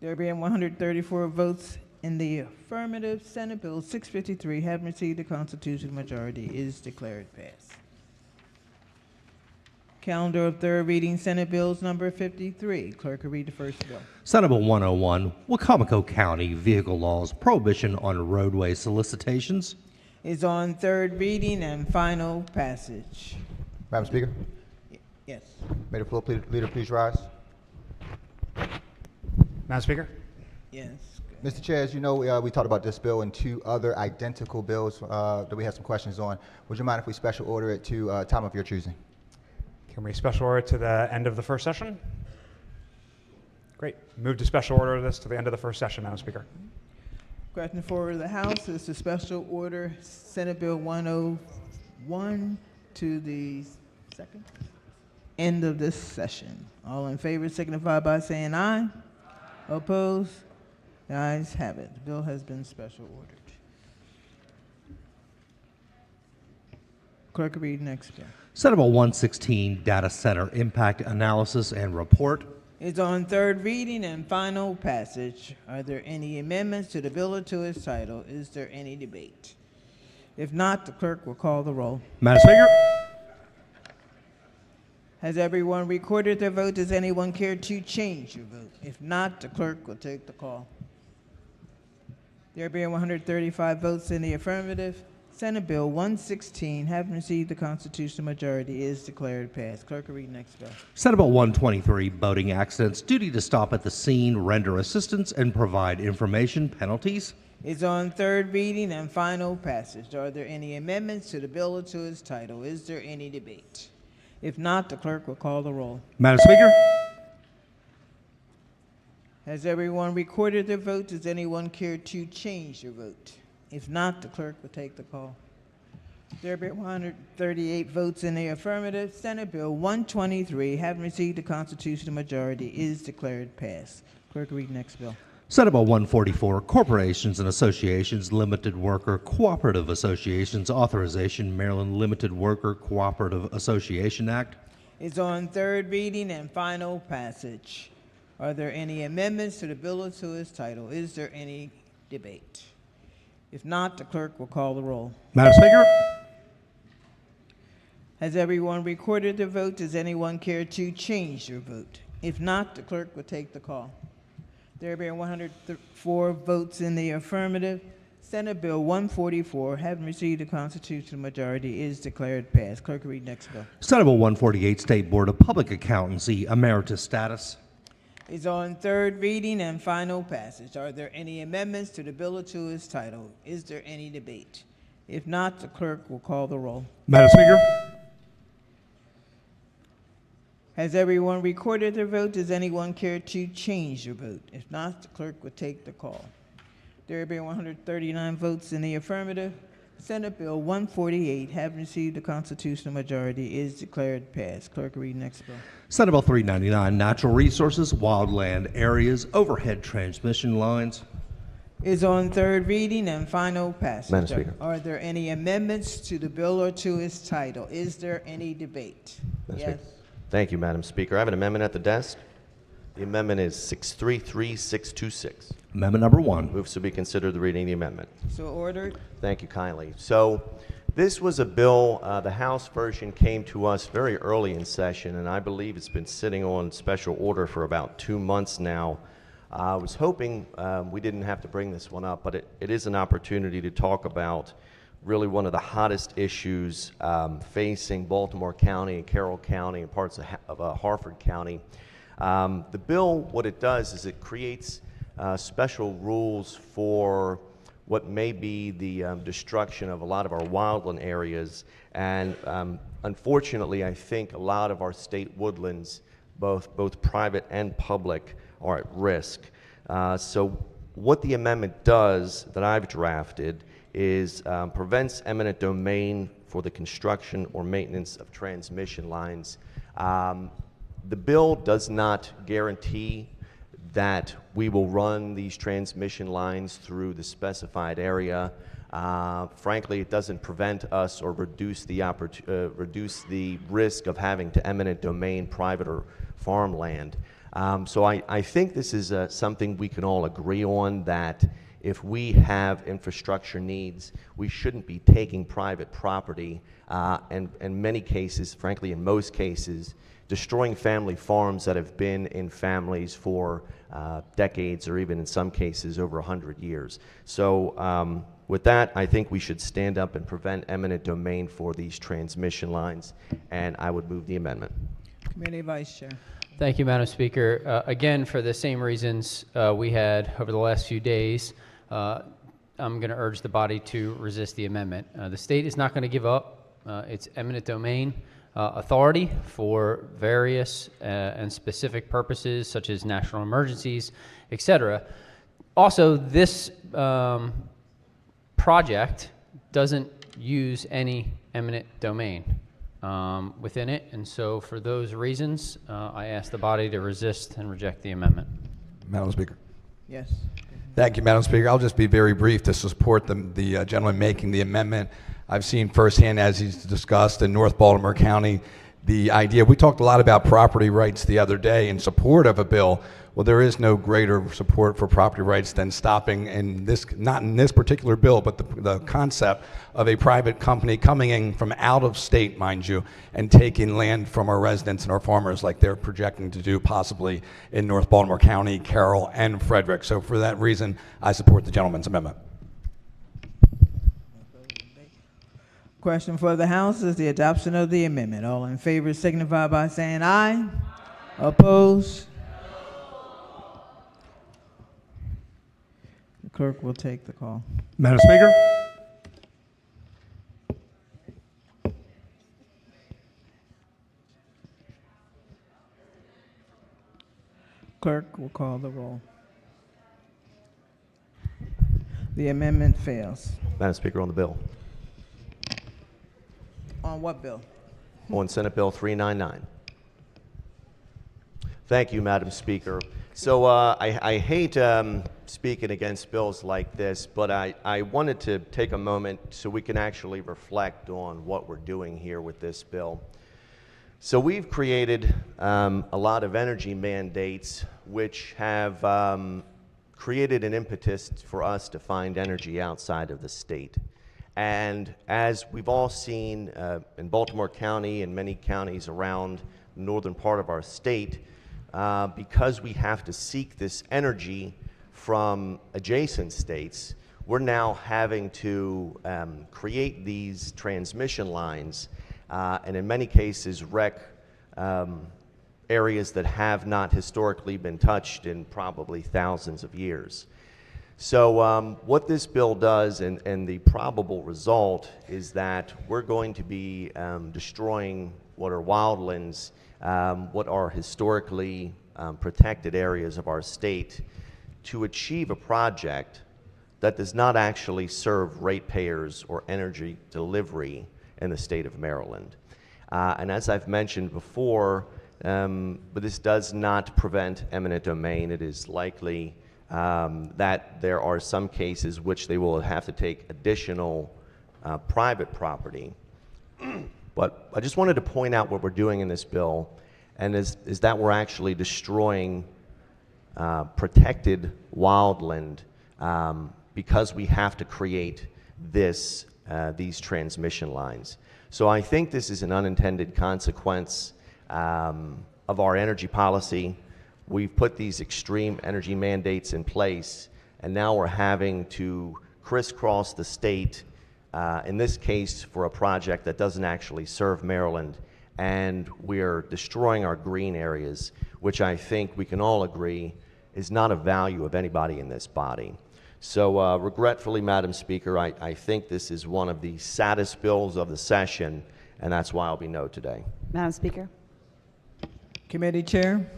There being 134 votes in the affirmative. Senate Bill 653, having received a constitutional majority, is declared passed. Calendar of third reading, Senate Bills number 53. Clerk will read the first bill. Senate Bill 101, Wacomico County Vehicle Laws, Prohibition on Roadway Solicitations. Is on third reading and final passage. Madam Speaker, Yes. may the floor leader please rise. Madam Speaker? Yes. Mr. Chair, as you know, we talked about this bill and two other identical bills that we have some questions on. Would you mind if we special order it to time of your choosing? Can we special order to the end of the first session? Great. Move to special order this to the end of the first session, Madam Speaker. Question for the House is to special order Senate Bill 101 to the second end of this session. All in favor signify by saying aye. Opposed? The ayes have it. The bill has been special ordered. Clerk will read next bill. Senate Bill 116, Data Center Impact Analysis and Report. Is on third reading and final passage. Are there any amendments to the bill or to its title? Is there any debate? If not, the clerk will call the roll. Madam Speaker? Has everyone recorded their vote? Does anyone care to change your vote? If not, the clerk will take the call. There being 135 votes in the affirmative, Senate Bill 116, having received the constitutional majority, is declared passed. Clerk will read next bill. Senate Bill 123, Boating Accidents, Duty to Stop at the Scene, Render Assistance, and Provide Information, Penalties. Is on third reading and final passage. Are there any amendments to the bill or to its title? Is there any debate? If not, the clerk will call the roll. Madam Speaker? Has everyone recorded their vote? Does anyone care to change your vote? If not, the clerk will take the call. There be 138 votes in the affirmative. Senate Bill 123, having received the constitutional majority, is declared passed. Clerk will read next bill. Senate Bill 144, Corporations and Associations Limited Worker Cooperative Associations Authorization, Maryland Limited Worker Cooperative Association Act. Is on third reading and final passage. Are there any amendments to the bill or to its title? Is there any debate? If not, the clerk will call the roll. Madam Speaker? Has everyone recorded their vote? Does anyone care to change their vote? If not, the clerk will take the call. There being 104 votes in the affirmative, Senate Bill 144, having received a constitutional majority, is declared passed. Clerk will read next bill. Senate Bill 148, State Board of Public Accountancy Emeritus Status. Is on third reading and final passage. Are there any amendments to the bill or to its title? Is there any debate? If not, the clerk will call the roll. Madam Speaker? Has everyone recorded their vote? Does anyone care to change their vote? If not, the clerk will take the call. There have been 139 votes in the affirmative. Senate Bill 148, having received a constitutional majority, is declared passed. Clerk will read next bill. Senate Bill 399, Natural Resources, Wildland Areas, Overhead Transmission Lines. Is on third reading and final passage. Madam Speaker. Are there any amendments to the bill or to its title? Is there any debate? Madam Yes. Speaker. Thank you, Madam Speaker. I have an amendment at the desk. The amendment is 633626. Amendment number 1. Moves to be considered the reading of the amendment. So ordered. Thank you kindly. So this was a bill, the House version came to us very early in session, and I believe it's been sitting on special order for about 2 months now. I was hoping we didn't have to bring this one up, but it is an opportunity to talk about really one of the hottest issues facing Baltimore County and Carroll County and parts of Harford County. The bill, what it does is it creates special rules for what may be the destruction of a lot of our wildland areas. And unfortunately, I think a lot of our state woodlands, both private and public, are at risk. So what the amendment does that I've drafted is prevents eminent domain for the construction or maintenance of transmission lines. The bill does not guarantee that we will run these transmission lines through the specified area. Frankly, it doesn't prevent us or reduce the risk of having to eminent domain private or farmland. So I think this is something we can all agree on, that if we have infrastructure needs, we shouldn't be taking private property and in many cases, frankly in most cases, destroying family farms that have been in families for decades or even in some cases over 100 years. So with that, I think we should stand up and prevent eminent domain for these transmission lines, and I would move the amendment. Committee Vice Chair. Thank you, Madam Speaker. Again, for the same reasons we had over the last few days, I'm going to urge the body to resist the amendment. The state is not going to give up its eminent domain authority for various and specific purposes, such as national emergencies, etc. Also, this project doesn't use any eminent domain within it, and so for those reasons, I ask the body to resist and reject the amendment. Madam Speaker. Yes. Thank you, Madam Speaker. I'll just be very brief to support the gentleman making the amendment. I've seen firsthand, as he's discussed, in North Baltimore County, the idea, we talked a lot about property rights the other day in support of a bill. Well, there is no greater support for property rights than stopping in this, not in this particular bill, but the concept of a private company coming in from out of state, mind you, and taking land from our residents and our farmers like they're projecting to do possibly in North Baltimore County, Carroll, and Frederick. So for that reason, I support the gentleman's amendment. Question for the House is the adoption of the amendment. All in favor signify by saying aye. Opposed? The clerk will take the call. Madam Speaker. Clerk will call the roll. The amendment fails. Madam Speaker, on the bill. On what bill? On Senate Bill 399. Thank you, Madam Speaker. So I hate speaking against bills like this, but I wanted to take a moment so we can actually reflect on what we're doing here with this bill. So we've created a lot of energy mandates which have created an impetus for us to find energy outside of the state. And as we've all seen in Baltimore County and many counties around the northern part of our state, because we have to seek this energy from adjacent states, we're now having to create these transmission lines and in many cases wreck areas that have not historically been touched in probably thousands of years. So what this bill does, and the probable result, is that we're going to be destroying what are wildlands, what are historically protected areas of our state, to achieve a project that does not actually serve ratepayers or energy delivery in the state of Maryland. And as I've mentioned before, but this does not prevent eminent domain. It is likely that there are some cases which they will have to take additional private property. But I just wanted to point out what we're doing in this bill, and is that we're actually destroying protected wildland because we have to create these transmission lines. So I think this is an unintended consequence of our energy policy. We've put these extreme energy mandates in place, and now we're having to crisscross the state, in this case for a project that doesn't actually serve Maryland, and we're destroying our green areas, which I think we can all agree is not a value of anybody in this body. So regretfully, Madam Speaker, I think this is one of the saddest bills of the session, and that's why I'll be no today. Madam Speaker. Committee Chair.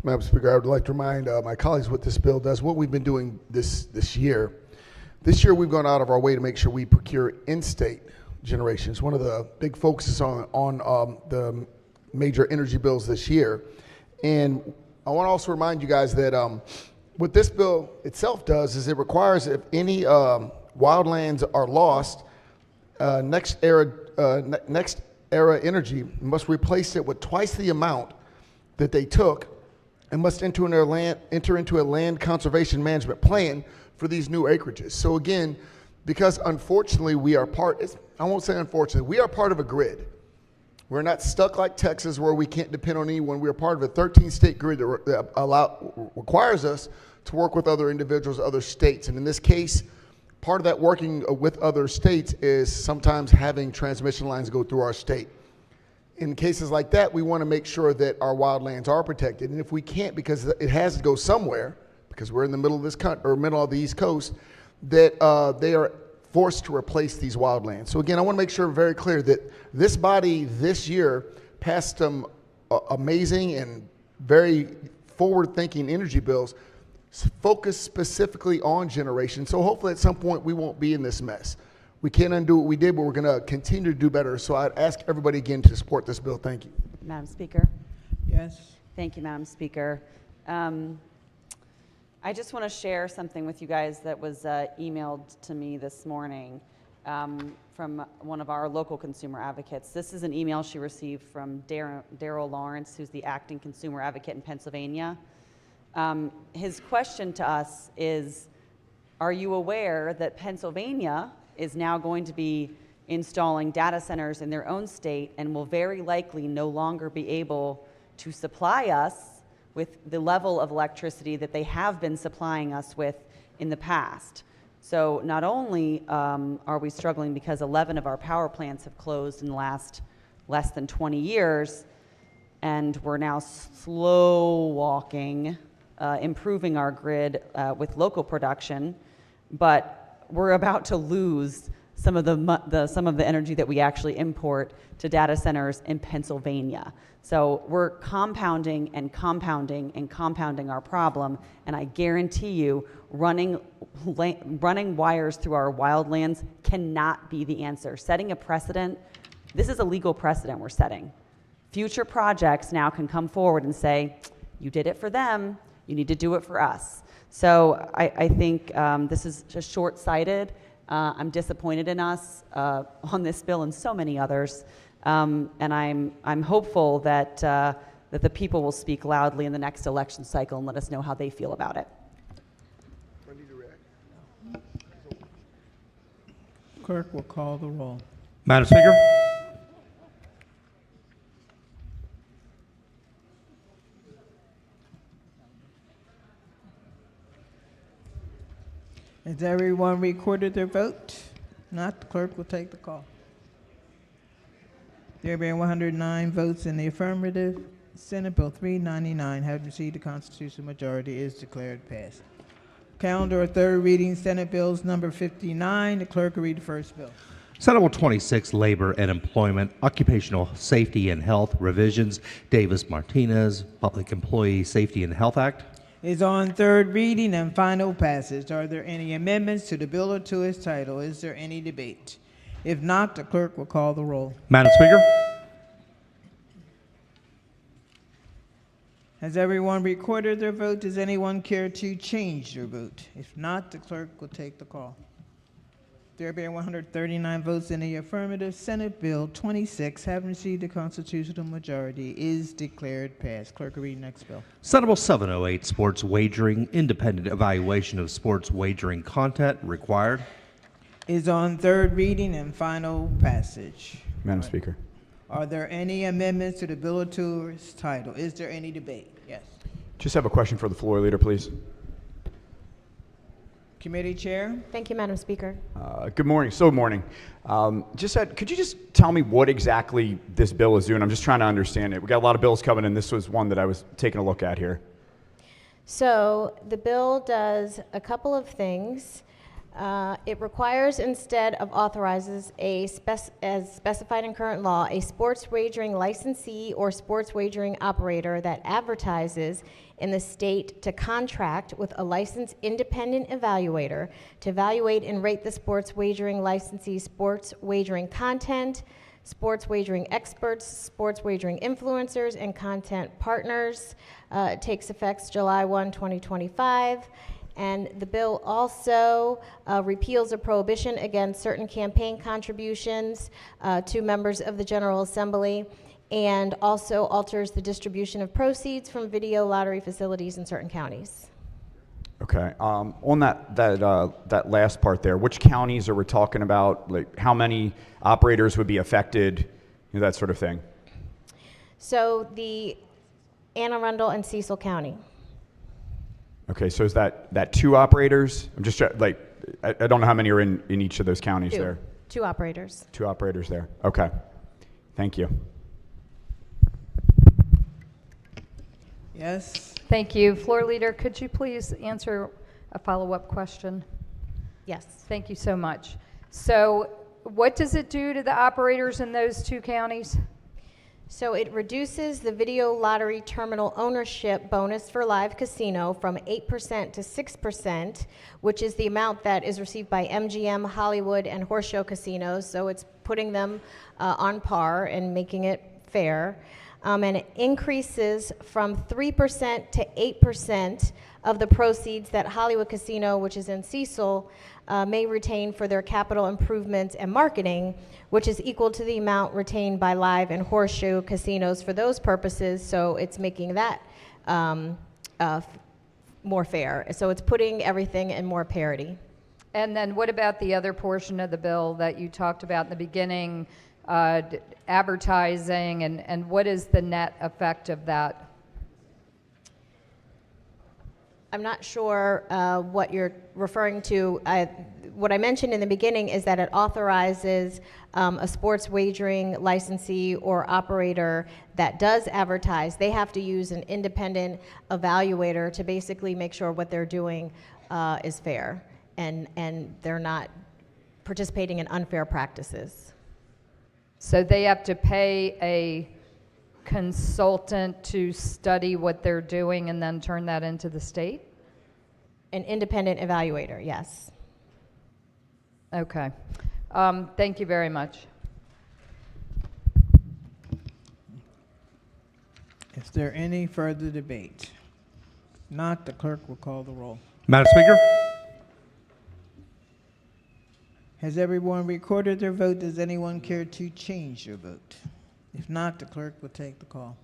Madam Speaker, I would like to remind my colleagues what this bill does, what we've been doing this year. This year we've gone out of our way to make sure we procure in-state generation. It's one of the big focuses on the major energy bills this year. And I want to also remind you guys that what this bill itself does is it requires if any wildlands are lost, Next Era Energy must replace it with twice the amount that they took and must enter into a land conservation management plan for these new acreages. So again, because unfortunately we are I won't say unfortunately, we are part of a grid. We're not stuck like Texas where we can't depend on anyone. We are part of a 13-state grid that requires us to work with other individuals, other states. And in this case, part of that working with other states is sometimes having transmission lines go through our state. In cases like that, we want to make sure that our wildlands are protected. And if we can't, because it has to go somewhere, because we're in the middle of this country, or middle of the East Coast, that they are forced to replace these wildlands. So again, I want to make sure very clear that this body this year passed some amazing and very forward-thinking energy bills focused specifically on generation. So hopefully at some point we won't be in this mess. We can't undo what we did, but we're going to continue to do better. So I'd ask everybody again to support this bill. Thank you. Madam Speaker. Yes. Thank you, Madam Speaker. I just want to share something with you guys that was emailed to me this morning from one of our local consumer advocates. This is an email she received from Daryl Lawrence, who's the acting consumer advocate in Pennsylvania. His question to us is, are you aware that Pennsylvania is now going to be installing data centers in their own state and will very likely no longer be able to supply us with the level of electricity that they have been supplying us with in the past? So not only are we struggling because 11 of our power plants have closed in the last less than 20 years, and we're now slow walking, improving our grid with local production, but we're about to lose some of the energy that we actually import to data centers in Pennsylvania. So we're compounding and compounding and compounding our problem, and I guarantee you running wires through our wildlands cannot be the answer. Setting a precedent, this is a legal precedent we're setting. Future projects now can come forward and say, you did it for them, you need to do it for us. So I think this is just short-sighted. I'm disappointed in us on this bill and so many others, and I'm hopeful that that the people will speak loudly in the next election cycle and let us know how they feel about it. Clerk will call the roll. Madam Speaker. Has everyone recorded their vote? Not, the clerk will take the call. There being 109 votes in the affirmative, Senate Bill 399, having received a constitutional majority, is declared passed. Calendar of third reading, Senate Bills number 59. The clerk will read the first bill. Senate Bill 26, Labor and Employment, Occupational Safety and Health Revisions, Davis-Martinez, Public Employee Safety and Health Act. Is on third reading and final passage. Are there any amendments to the bill or to its title? Is there any debate? If not, the clerk will call the roll. Madam Speaker. Has everyone recorded their vote? Does anyone care to change their vote? If not, the clerk will take the call. There being 139 votes in the affirmative, Senate Bill 26, having received a constitutional majority, is declared passed. Clerk will read next bill. Senate Bill 708, Sports Wagering, Independent Evaluation of Sports Wagering Content Required. Is on third reading and final passage. Madam Speaker. Are there any amendments to the bill or to its title? Is there any debate? Yes. Just have a question for the floor leader, please. Committee Chair. Thank you, Madam Speaker. Good morning. Could you just tell me what exactly this bill is doing? I'm just trying to understand it. We got a lot of bills coming, and this was one that I was taking a look at here. So the bill does a couple of things. It requires, instead of authorizes, as specified in current law, a sports wagering licensee or sports wagering operator that advertises in the state to contract with a licensed independent evaluator to evaluate and rate the sports wagering licensee's sports wagering content, sports wagering experts, sports wagering influencers, and content partners. It takes effect July 1, 2025. And the bill also repeals a prohibition against certain campaign contributions to members of the General Assembly, and also alters the distribution of proceeds from video lottery facilities in certain counties. Okay. On that last part there, which counties are we talking about? Like, how many operators would be affected? That sort of thing. So the Anne Arundel and Cecil County. Okay. So is that 2 operators? I'm just like, I don't know how many are in each of those counties there. 2 operators. 2 operators there. Okay. Thank you. Yes. Thank you. Floor Leader, could you please answer a follow-up question? Yes. Thank you so much. So what does it do to the operators in those 2 counties? So it reduces the video lottery terminal ownership bonus for live casino from 8% to 6%, which is the amount that is received by MGM, Hollywood, and Horse Show casinos. So it's putting them on par and making it fair. And it increases from 3% to 8% of the proceeds that Hollywood Casino, which is in Cecil, may retain for their capital improvements and marketing, which is equal to the amount retained by live and horseshoe casinos for those purposes. So it's making that more fair. So it's putting everything in more parity. And then what about the other portion of the bill that you talked about in the beginning, advertising, and what is the net effect of that? I'm not sure what you're referring to. What I mentioned in the beginning is that it authorizes a sports wagering licensee or operator that does advertise. They have to use an independent evaluator to basically make sure what they're doing is fair and they're not participating in unfair practices. So they have to pay a consultant to study what they're doing and then turn that into the state? An independent evaluator, yes. Okay. Thank you very much. Is there any further debate? Not, the clerk will call the roll. Madam Speaker? Has everyone recorded their vote? Does anyone care to change their vote? If not, the clerk will take the call.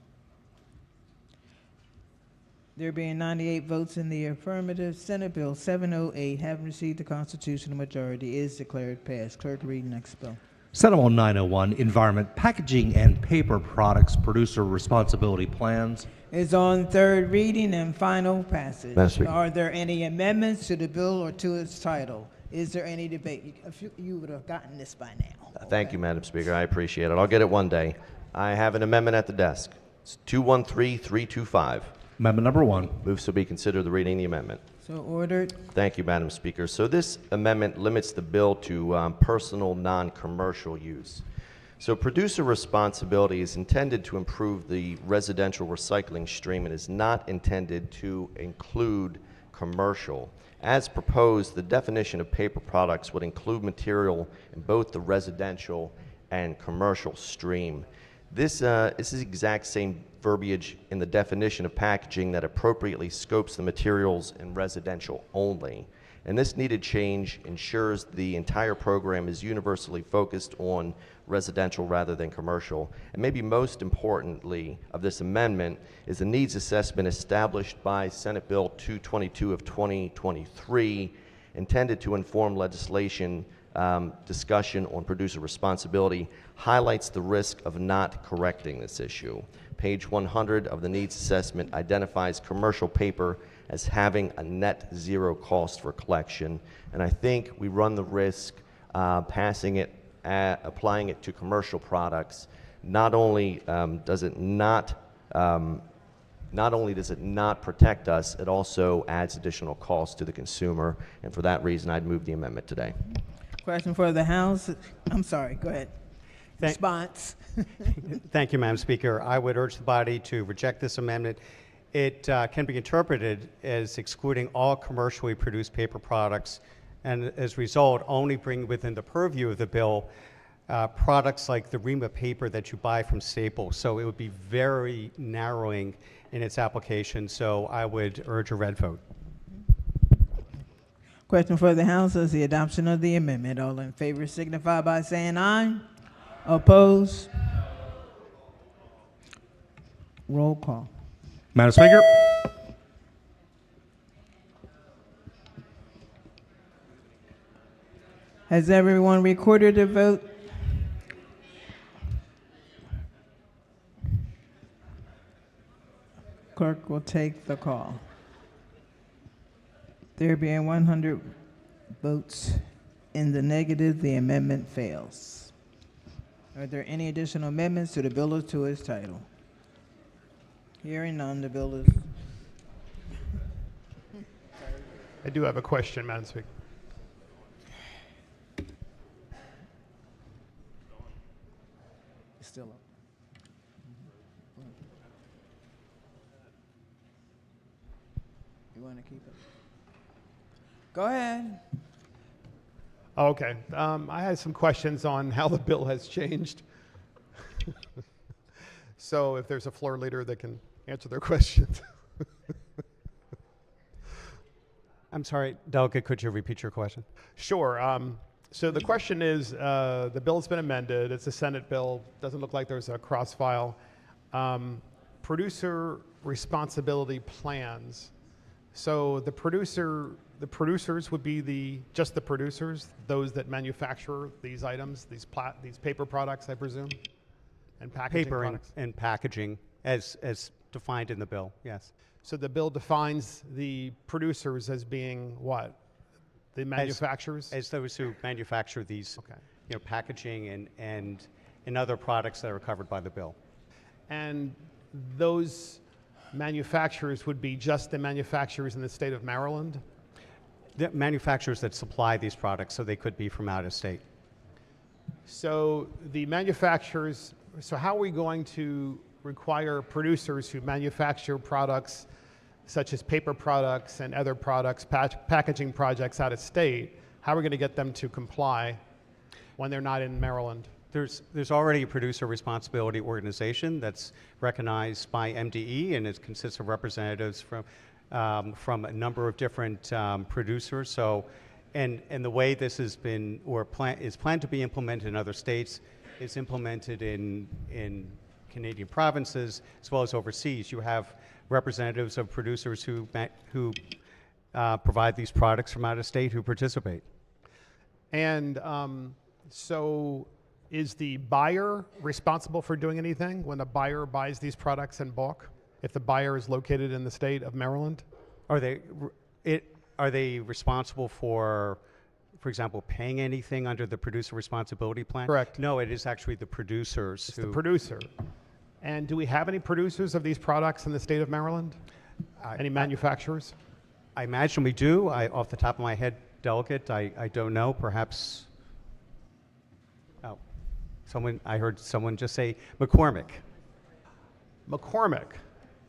There being 98 votes in the affirmative, Senate Bill 708, having received the constitutional majority, is declared passed. Clerk, read next bill. Senate Bill 901, Environment, Packaging, and Paper Products Producer Responsibility Plans. Is on third reading and final passage. Madam Speaker. Are there any amendments to the bill or to its title? Is there any debate? You would have gotten this by now. Thank you, Madam Speaker. I appreciate it. I'll get it one day. I have an amendment at the desk. It's 213325. Amendment number 1. Moves to be considered the reading of the amendment. So ordered. Thank you, Madam Speaker. So this amendment limits the bill to personal non-commercial use. So producer responsibility is intended to improve the residential recycling stream and is not intended to include commercial. As proposed, the definition of paper products would include material in both the residential and commercial stream. This is the exact same verbiage in the definition of packaging that appropriately scopes the materials in residential only. And this needed change ensures the entire program is universally focused on residential rather than commercial. And maybe most importantly of this amendment is the needs assessment established by Senate Bill 222 of 2023, intended to inform legislation discussion on producer responsibility, highlights the risk of not correcting this issue. Page 100 of the needs assessment identifies commercial paper as having a net zero cost for collection, and I think we run the risk applying it to commercial products. Not only does it not protect us, it also adds additional costs to the consumer, and for that reason, I'd move the amendment today. Question for the House. I'm sorry, go ahead. Response. Thank you, Madam Speaker. I would urge the body to reject this amendment. It can be interpreted as excluding all commercially produced paper products, and as a result, only bring within the purview of the bill products like the ream of paper that you buy from Staples. So it would be very narrowing in its application. So I would urge a red vote. Question for the House is the adoption of the amendment. All in favor signify by saying aye. Oppose? Roll call. Madam Speaker? Has everyone recorded their vote? Clerk will take the call. There being 100 votes in the negative, the amendment fails. Are there any additional amendments to the bill or to its title? Hearing none, the bill is... I do have a question, Madam Speaker. It's still up. You want to keep it? Go ahead. Okay. I had some questions on how the bill has changed. So if there's a floor leader that can answer their questions. I'm sorry, Delegate, could you repeat your question? Sure. So the question is, the bill's been amended. It's a Senate bill. Doesn't look like there's a cross-file. Producer responsibility plans. So the producers would be just the producers, those that manufacture these items, these paper products, I presume, and packaging Paper products. and packaging as defined in the bill, yes. So the bill defines the producers as being what? The manufacturers? As those who manufacture these, packaging and other products that are covered by the bill. And those manufacturers would be just the manufacturers in the state of Maryland? The manufacturers that supply these products, so they could be from out of state. So the manufacturers, so how are we going to require producers who manufacture products such as paper products and other products, packaging projects out of state, how are we going to get them to comply when they're not in Maryland? There's already a producer responsibility organization that's recognized by MDE, and it consists of representatives from a number of different producers. So, and the way this has been is planned to be implemented in other states, is implemented in Canadian provinces as well as overseas. You have representatives of producers who provide these products from out of state who participate. And so is the buyer responsible for doing anything when a buyer buys these products in bulk? If the buyer is located in the state of Maryland? Are they responsible for example, paying anything under the producer responsibility plan? Correct. No, it is actually the producers. It's the producer. And do we have any producers of these products in the state of Maryland? Any manufacturers? I imagine we do. Off the top of my head, Delegate, I don't know. Perhaps. Oh, I heard someone just say McCormick. McCormick.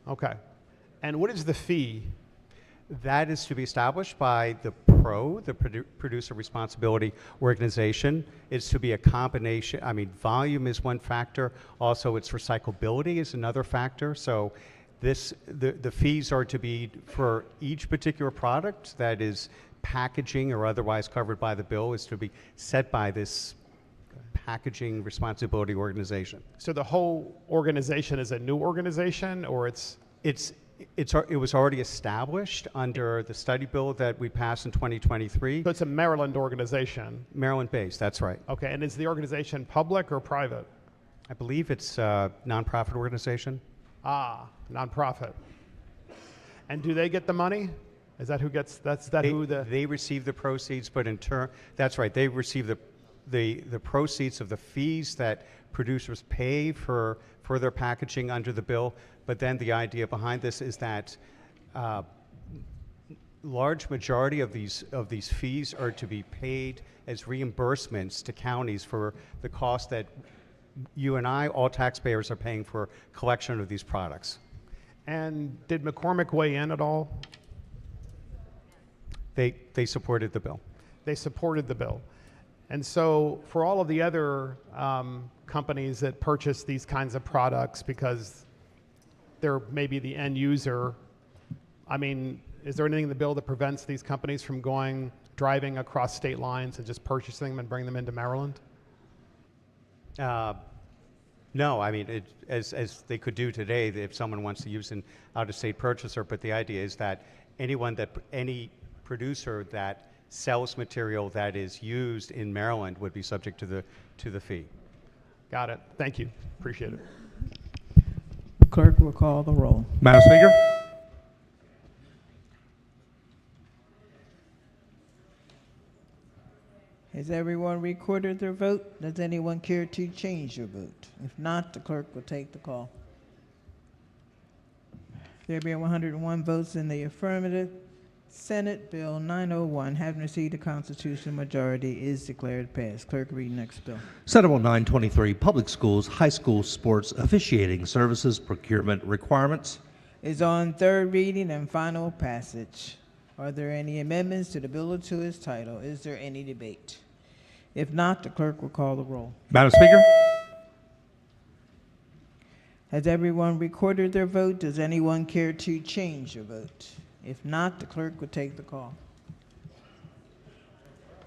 Okay. And what is the fee? That is to be established by the Producer Responsibility Organization. It's to be a combination. I mean, volume is one factor. Also, its recyclability is another factor. So the fees are to be for each particular product that is packaging or otherwise covered by the bill is to be set by this Packaging Responsibility Organization. So the whole organization is a new organization, or it was already established under the study bill that we passed in 2023. So it's a Maryland organization? Maryland-based, that's right. Okay, and is the organization public or private? I believe it's a nonprofit organization. Ah, nonprofit. And do they get the money? Is that who gets, They receive the proceeds, but in turn, that's right, they receive the proceeds of the fees that producers pay for their packaging under the bill. But then the idea behind this is that large majority of these fees are to be paid as reimbursements to counties for the cost that you and I, all taxpayers, are paying for collection of these products. And did McCormick weigh in at all? They supported the bill. They supported the bill. And so for all of the other companies that purchase these kinds of products because they're maybe the end user, I mean, is there anything in the bill that prevents these companies from driving across state lines and just purchasing them and bring them into Maryland? No, I mean, as they could do today if someone wants to use an out-of-state purchaser, but the idea is that any producer that sales material that is used in Maryland would be subject to the fee. Got it. Thank you. Appreciate it. Clerk will call the roll. Madam Speaker? Has everyone recorded their vote? Does anyone care to change your vote? If not, the clerk will take the call. There being 101 votes in the affirmative, Senate Bill 901, having received a constitutional majority, is declared passed. Clerk, read next bill. Senate Bill 923, Public Schools, High School Sports Officiating Services Procurement Requirements. Is on third reading and final passage. Are there any amendments to the bill or to its title? Is there any debate? If not, the clerk will call the roll. Madam Speaker? Has everyone recorded their vote? Does anyone care to change your vote? If not, the clerk will take the call.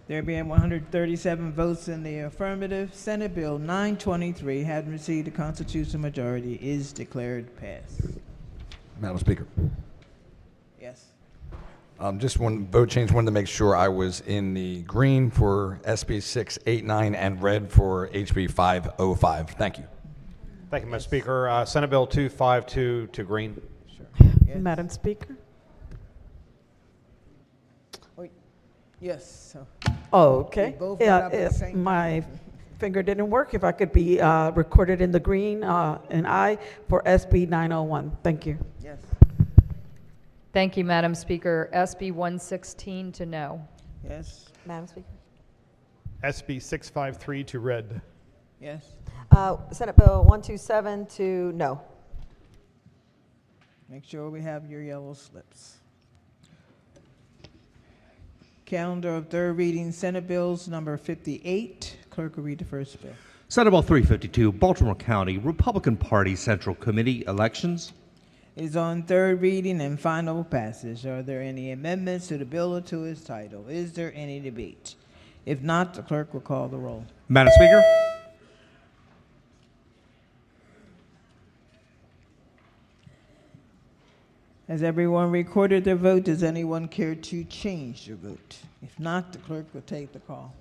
There being 137 votes in the affirmative, Senate Bill 923, having received a constitutional majority, is declared passed. Madam Speaker. Yes. Just one vote change. Wanted to make sure I was in the green for SB 689 and red for HB 505. Thank you. Thank you, Mr. Speaker. Senate Bill 252 to green. Yes. Madam Speaker. Yes. So Oh, okay. we both got up at the If same my finger didn't work, if I could be recorded in the green, and I for SB 901. Thank you. Yes. Thank you, Madam Speaker. SB 116 to no. Yes. Madam Speaker. SB 653 to red. Yes. Senate Bill 127 to no. Make sure we have your yellow slips. Calendar of third reading, Senate Bills number 58. Clerk will read the first bill. Senate Bill 352, Baltimore County Republican Party Central Committee Elections. Is on third reading and final passage. Are there any amendments to the bill or to its title? Is there any debate? If not, the clerk will call the roll. Madam Speaker? Has everyone recorded their vote? Does anyone care to change their vote? If not, the clerk will take the call.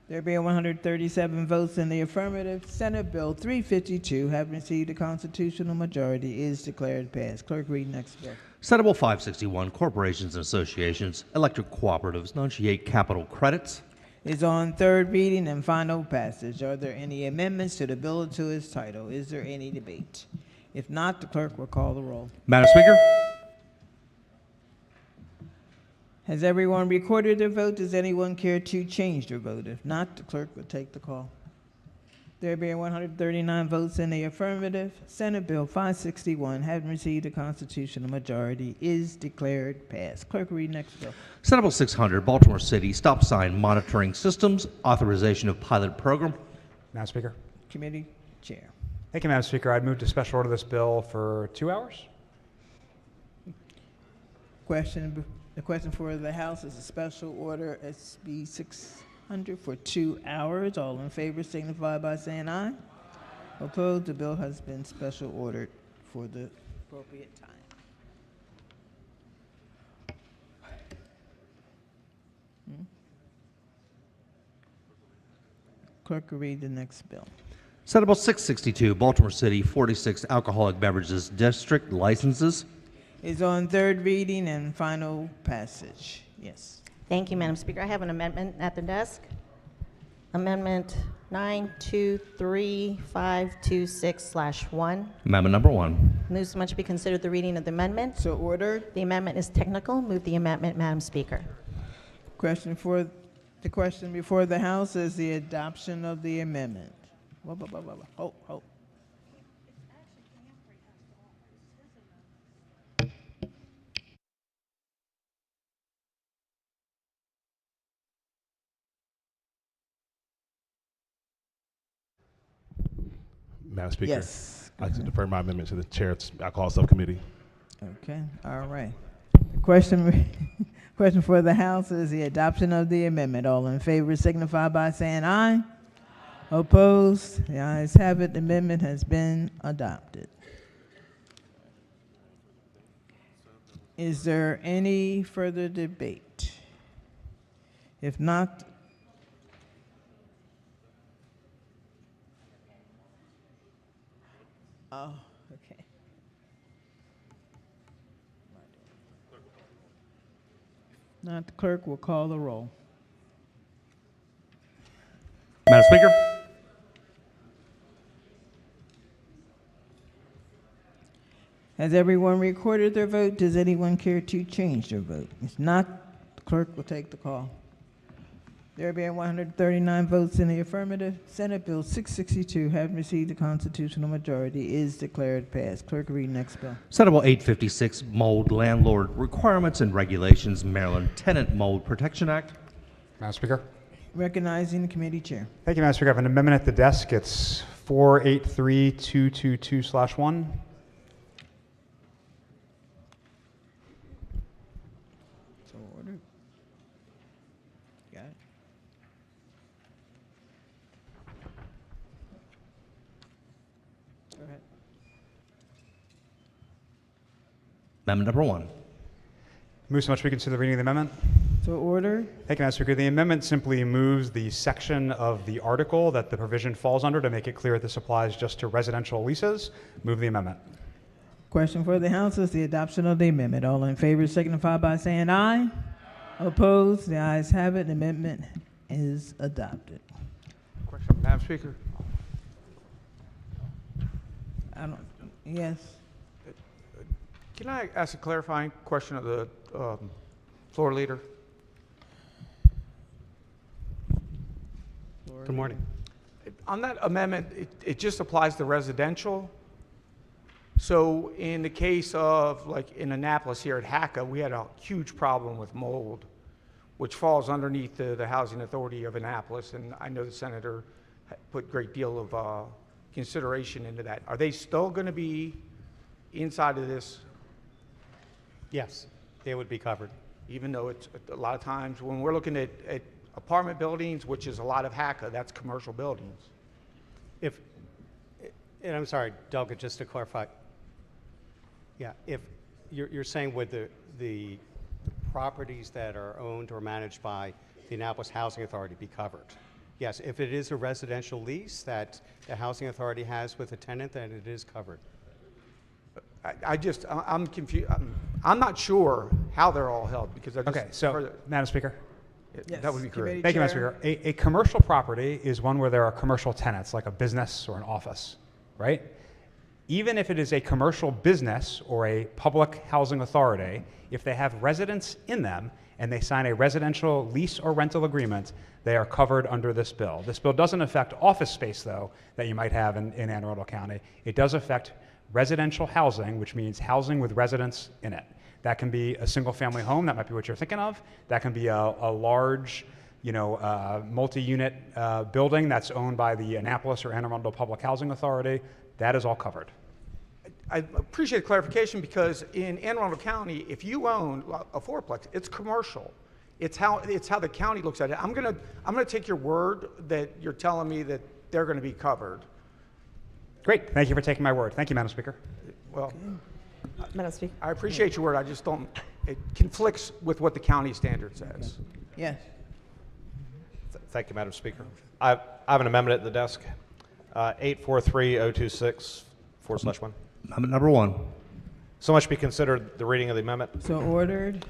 There being 137 votes in the affirmative, Senate Bill 352, having received a constitutional majority, is declared passed. Clerk, read next bill. Senate Bill 561, Corporations and Associations, Electric Cooperatives, Enunciate Capital Credits. Is on third reading and final passage. Are there any amendments to the bill or to its title? Is there any debate? If not, the clerk will call the roll. Madam Speaker? Has everyone recorded their vote? Does anyone care to change their vote? If not, the clerk will take the call. There being 139 votes in the affirmative, Senate Bill 561, having received a constitutional majority, is declared passed. Clerk, read next bill. Senate Bill 600, Baltimore City Stop Sign Monitoring Systems, Authorization of Pilot Program. Madam Speaker. Committee Chair. Thank you, Madam Speaker. I'd move to special order this bill for 2 hours. The question for the House is a special order SB 600 for 2 hours. All in favor signify by saying aye. Opposed, the bill has been special ordered for the appropriate time. Clerk will read the next bill. Senate Bill 662, Baltimore City 46 Alcoholic Beverages District Licenses. Is on third reading and final passage. Yes. Thank you, Madam Speaker. I have an amendment at the desk. Amendment 923526/1. Amendment number 1. Moves much be considered the reading of the amendment. So ordered. The amendment is technical. Move the amendment, Madam Speaker. The question before the House is the adoption of the amendment. Hold. Madam Speaker. Yes. I'd like to defer my amendment to the Chair of the Alcohol Subcommittee. Okay, all right. Question for the House is the adoption of the amendment. All in favor signify by saying aye. Opposed? The ayes have it. The amendment has been adopted. Is there any further debate? If not, oh, okay. Not the clerk will call the roll. Madam Speaker? Has everyone recorded their vote? Does anyone care to change their vote? If not, the clerk will take the call. There being 139 votes in the affirmative, Senate Bill 662, having received the constitutional majority, is declared passed. Clerk, read next bill. Senate Bill 856, Mold Landlord Requirements and Regulations, Maryland Tenant Mold Protection Act. Madam Speaker. Recognizing the committee chair. Thank you, Madam Speaker. I have an amendment at the desk. It's 483222/1. So ordered. Got it. Go ahead. Amendment number 1. Move so much we consider the reading of the amendment. So ordered. Thank you, Madam Speaker. The amendment simply moves the section of the article that the provision falls under to make it clear that this applies just to residential leases. Move the amendment. Question for the House is the adoption of the amendment. All in favor signify by saying aye. Opposed? The ayes have it. The amendment is adopted. Question, Madam Speaker. I don't, yes. Can I ask a clarifying question of the floor leader? Good morning. On that amendment, it just applies to residential. So in the case of, like in Annapolis here at HACA, we had a huge problem with mold, which falls underneath the Housing Authority of Annapolis, and I know the senator put a great deal of consideration into that. Are they still going to be inside of this? Yes, they would be covered. Even though it's a lot of times when we're looking at apartment buildings, which is a lot of HACA, that's commercial buildings. And I'm sorry, Doug, just to clarify. Yeah, if you're saying would the properties that are owned or managed by the Annapolis Housing Authority be covered? Yes, if it is a residential lease that the Housing Authority has with a tenant, then it is covered. I'm confused. I'm not sure how they're all held because I just Okay, so, Madam Speaker. Yes. That would be Committee correct. Thank you, Madam Chair. Speaker. A commercial property is one where there are commercial tenants, like a business or an office, right? Even if it is a commercial business or a public housing authority, if they have residents in them and they sign a residential lease or rental agreement, they are covered under this bill. This bill doesn't affect office space, though, that you might have in Anne Arundel County. It does affect residential housing, which means housing with residents in it. That can be a single-family home. That might be what you're thinking of. That can be a large, multi-unit building that's owned by the Annapolis or Anne Arundel Public Housing Authority. That is all covered. I appreciate the clarification because in Anne Arundel County, if you own a fourplex, it's commercial. It's how the county looks at it. I'm gonna take your word that you're telling me that they're going to be covered. Great. Thank you for taking my word. Thank you, Madam Speaker. Well, Madam Speaker. I appreciate your word. I just don't. It conflicts with what the county standard says. Yes. Thank you, Madam Speaker. I have an amendment at the desk, 843-026/1. Amendment number 1. So much be considered the reading of the amendment. So ordered.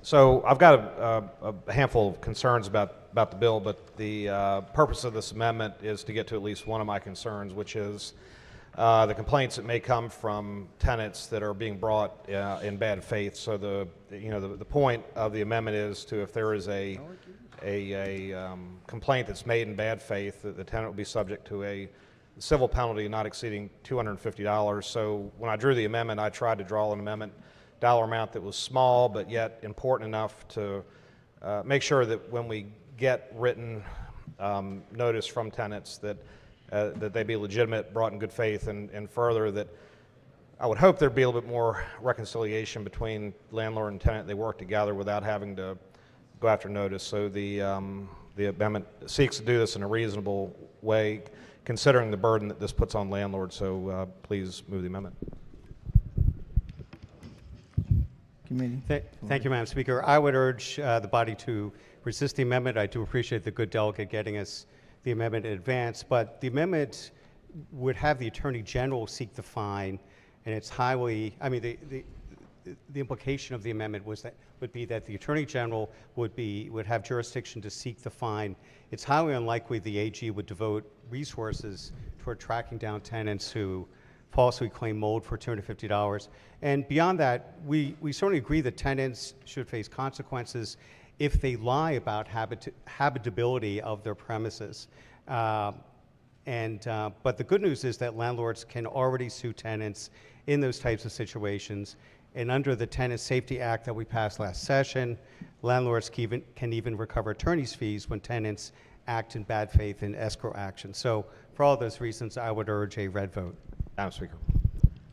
So I've got a handful of concerns about the bill, but the purpose of this amendment is to get to at least one of my concerns, which is the complaints that may come from tenants that are being brought in bad faith. So the point of the amendment is to, if there is a complaint that's made in bad faith, that the tenant will be subject to a civil penalty not exceeding $250. So when I drew the amendment, I tried to draw an amendment dollar amount that was small but yet important enough to make sure that when we get written notice from tenants that they be legitimate, brought in good faith, and further that I would hope there'd be a little bit more reconciliation between landlord and tenant. They work together without having to go after notice. So the amendment seeks to do this in a reasonable way, considering the burden that this puts on landlords. So please move the amendment. Committee. Thank you, Madam Speaker. I would urge the body to resist the amendment. I do appreciate the good delegate getting us the amendment in advance, but the amendment would have the Attorney General seek the fine, and it's highly, I mean, the implication of the amendment would be that the Attorney General would have jurisdiction to seek the fine. It's highly unlikely the AG would devote resources toward tracking down tenants who falsely claim mold for $250. And beyond that, we certainly agree that tenants should face consequences if they lie about habitability of their premises. But the good news is that landlords can already sue tenants in those types of situations. And under the Tenant Safety Act that we passed last session, landlords can even recover attorney's fees when tenants act in bad faith in escrow action. So for all those reasons, I would urge a red vote. Madam Speaker.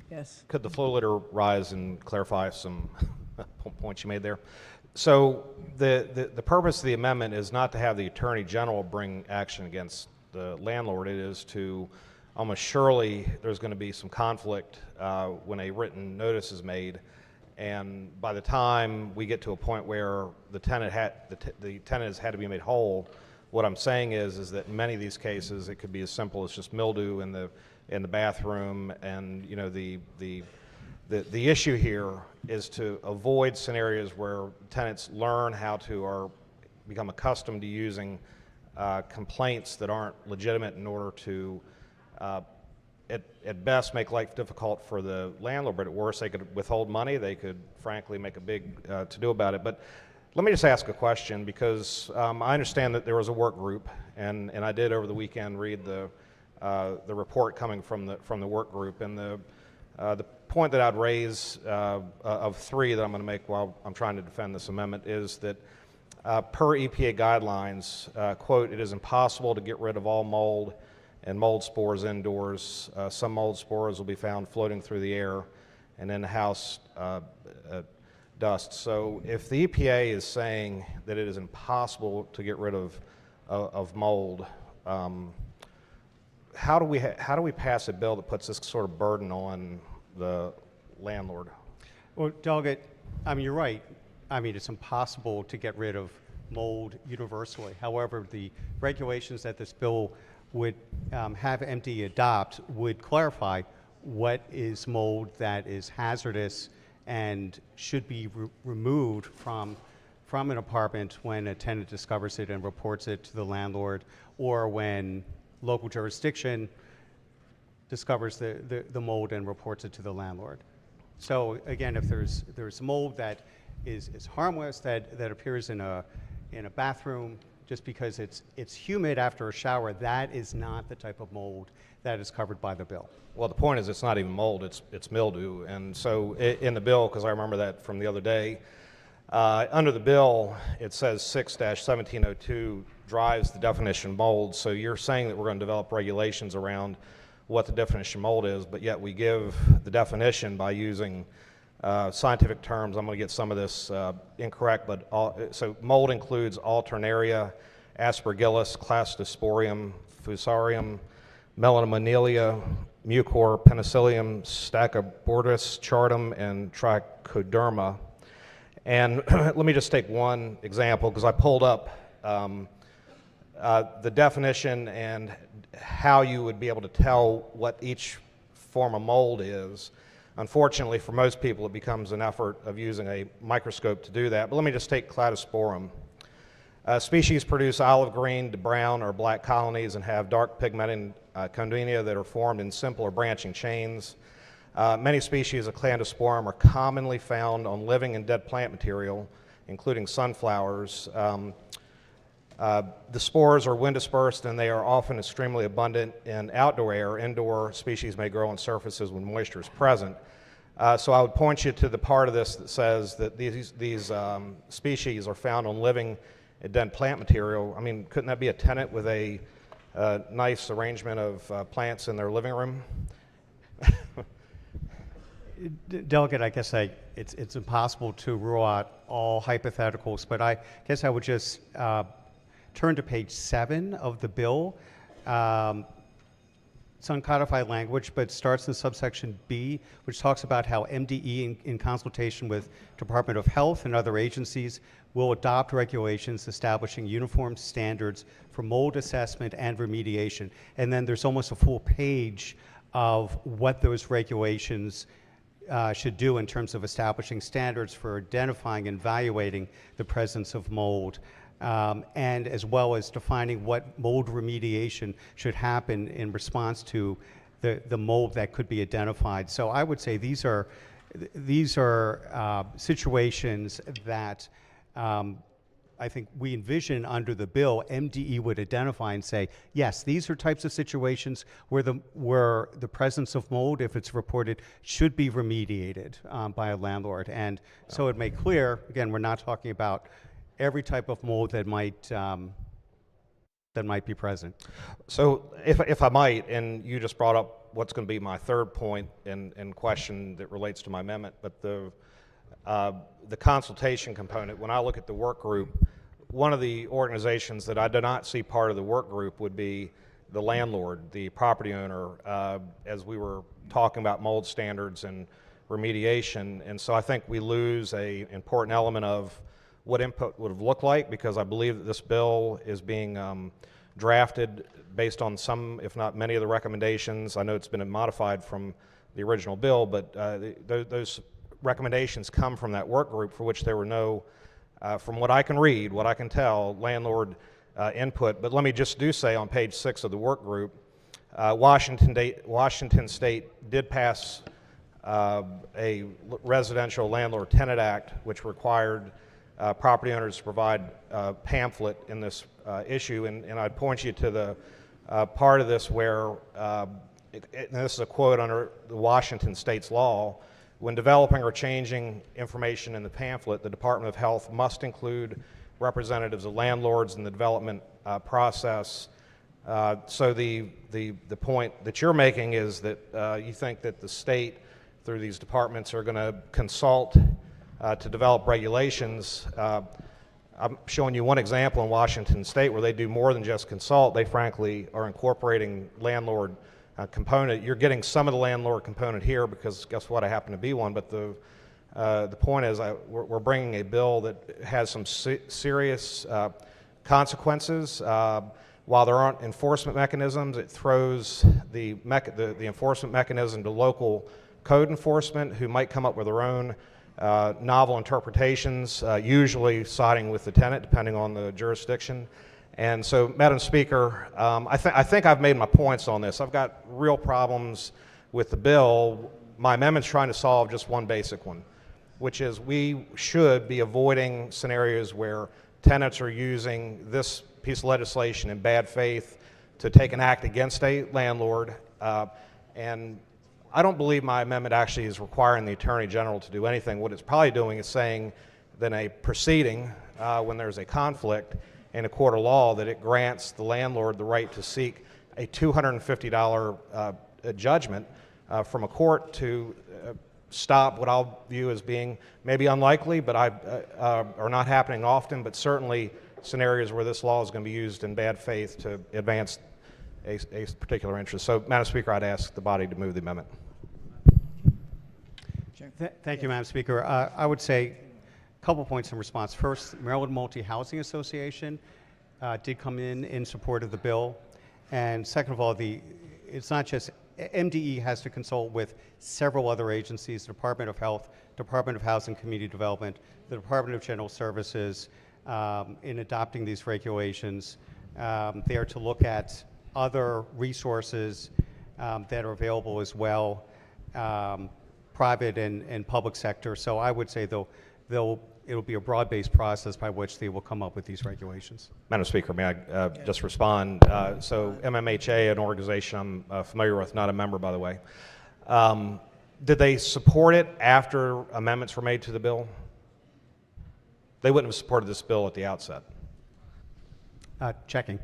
Yes. Could the floor leader rise and clarify some points you made there? So the purpose of the amendment is not to have the Attorney General bring action against the landlord. It is to almost surely there's going to be some conflict when a written notice is made, and by the time we get to a point where the tenant has had to be made whole, what I'm saying is that in many of these cases it could be as simple as just mildew in the bathroom, and you know the issue here is to avoid scenarios where tenants learn how to or become accustomed to using complaints that aren't legitimate in order to at best make life difficult for the landlord, but at worst they could withhold money. They could frankly make a big to-do about it. But let me just ask a question, because I understand that there was a work group, and I did over the weekend read the report coming from the work group, and the point that I'd raise of three that I'm going to make while I'm trying to defend this amendment is that per EPA guidelines, quote, it is impossible to get rid of all mold and mold spores indoors. Some mold spores will be found floating through the air and in the house dust. So if the EPA is saying that it is impossible to get rid of mold, how do we pass a bill that puts this sort of burden on the landlord? Well, Delegate, I mean, you're right. I mean, it's impossible to get rid of mold universally. However, the regulations that this bill would have MD adopt would clarify what is mold that is hazardous and should be removed from an apartment when a tenant discovers it and reports it to the landlord, or when local jurisdiction discovers the mold and reports it to the landlord. So again, if there's mold that is harmless, that appears in a bathroom just because it's humid after a shower, that is not the type of mold that is covered by the bill. Well, the point is it's not even mold, it's mildew. And so in the bill, because I remember that from the other day, under the bill, it says 6-1702 drives the definition of mold. So you're saying that we're going to develop regulations around what the definition of mold is, but yet we give the definition by using scientific terms. I'm going to get some of this incorrect, but so mold includes Alternaria, Aspergillus, Clastosporium, Fusarium, Melanomonalia, Mucor, Penicillium, Stachybotrys, Chartum, and Trichoderma. And let me just take one example, because I pulled up the definition and how you would be able to tell what each form of mold is. Unfortunately, for most people, it becomes an effort of using a microscope to do that. But let me just take Cladosporum. Species produce olive green to brown or black colonies and have dark pigmented condynia that are formed in simple or branching chains. Many species of Cladosporum are commonly found on living and dead plant material, including sunflowers. The spores are wind dispersed, and they are often extremely abundant in outdoor air. Indoor species may grow on surfaces when moisture is present. So I would point you to the part of this that says that these species are found on living and dead plant material. I mean, couldn't that be a tenant with a nice arrangement of plants in their living room? Delegate, I guess it's impossible to rule out all hypotheticals, but I guess I would just turn to page 7 of the bill. It's uncodified language, but starts in subsection B, which talks about how MDE, in consultation with Department of Health and other agencies, will adopt regulations establishing uniform standards for mold assessment and remediation. And then there's almost a full page of what those regulations should do in terms of establishing standards for identifying and evaluating the presence of mold. And as well as defining what mold remediation should happen in response to the mold that could be identified. So I would say these are situations that I think we envision under the bill, MDE would identify and say, yes, these are types of situations where the presence of mold, if it's reported, should be remediated by a landlord. And so it made clear, again, we're not talking about every type of mold that might be present. So if I might, and you just brought up what's going to be my third point in question that relates to my amendment, but the consultation component, when I look at the work group, one of the organizations that I do not see part of the work group would be the landlord, the property owner, as we were talking about mold standards and remediation. And so I think we lose an important element of what input would have looked like, because I believe that this bill is being drafted based on some, if not many, of the recommendations. I know it's been modified from the original bill, but those recommendations come from that work group, for which there were no, from what I can read, what I can tell, landlord input. But let me just say on page 6 of the work group, Washington State did pass a residential landlord tenant act, which required property owners to provide a pamphlet in this issue, and I'd point you to the part of this where, and this is a quote under the Washington State's law, when developing or changing information in the pamphlet, the Department of Health must include representatives of landlords in the development process. So the point that you're making is that you think that the state, through these departments, are going to consult to develop regulations. I'm showing you one example in Washington State where they do more than just consult. They frankly are incorporating landlord component. You're getting some of the landlord component here because guess what? I happen to be one. But the point is we're bringing a bill that has some serious consequences. While there aren't enforcement mechanisms, it throws the enforcement mechanism to local code enforcement, who might come up with their own novel interpretations, usually siding with the tenant, depending on the jurisdiction. And so, Madam Speaker, I think I've made my points on this. I've got real problems with the bill. My amendment's trying to solve just one basic one, which is we should be avoiding scenarios where tenants are using this piece of legislation in bad faith to take an act against a landlord. And I don't believe my amendment actually is requiring the Attorney General to do anything. What it's probably doing is saying that a proceeding, when there's a conflict in a court of law, that it grants the landlord the right to seek a $250 judgment from a court to stop what I'll view as being maybe unlikely, but are not happening often, but certainly scenarios where this law is going to be used in bad faith to advance a particular interest. So, Madam Speaker, I'd ask the body to move the amendment. Thank you, Madam Speaker. I would say a couple points in response. First, Maryland Multi-Housing Association did come in support of the bill. And second of all, it's not just, MDE has to consult with several other agencies, the Department of Health, Department of Housing and Community Development, the Department of General Services, in adopting these regulations. They are to look at other resources that are available as well, private and public sector. So I would say it'll be a broad-based process by which they will come up with these regulations. Madam Speaker, may I just respond? So MMHA, an organization I'm familiar with, not a member, by the way, did they support it after amendments were made to the bill? They wouldn't have supported this bill at the outset. Checking.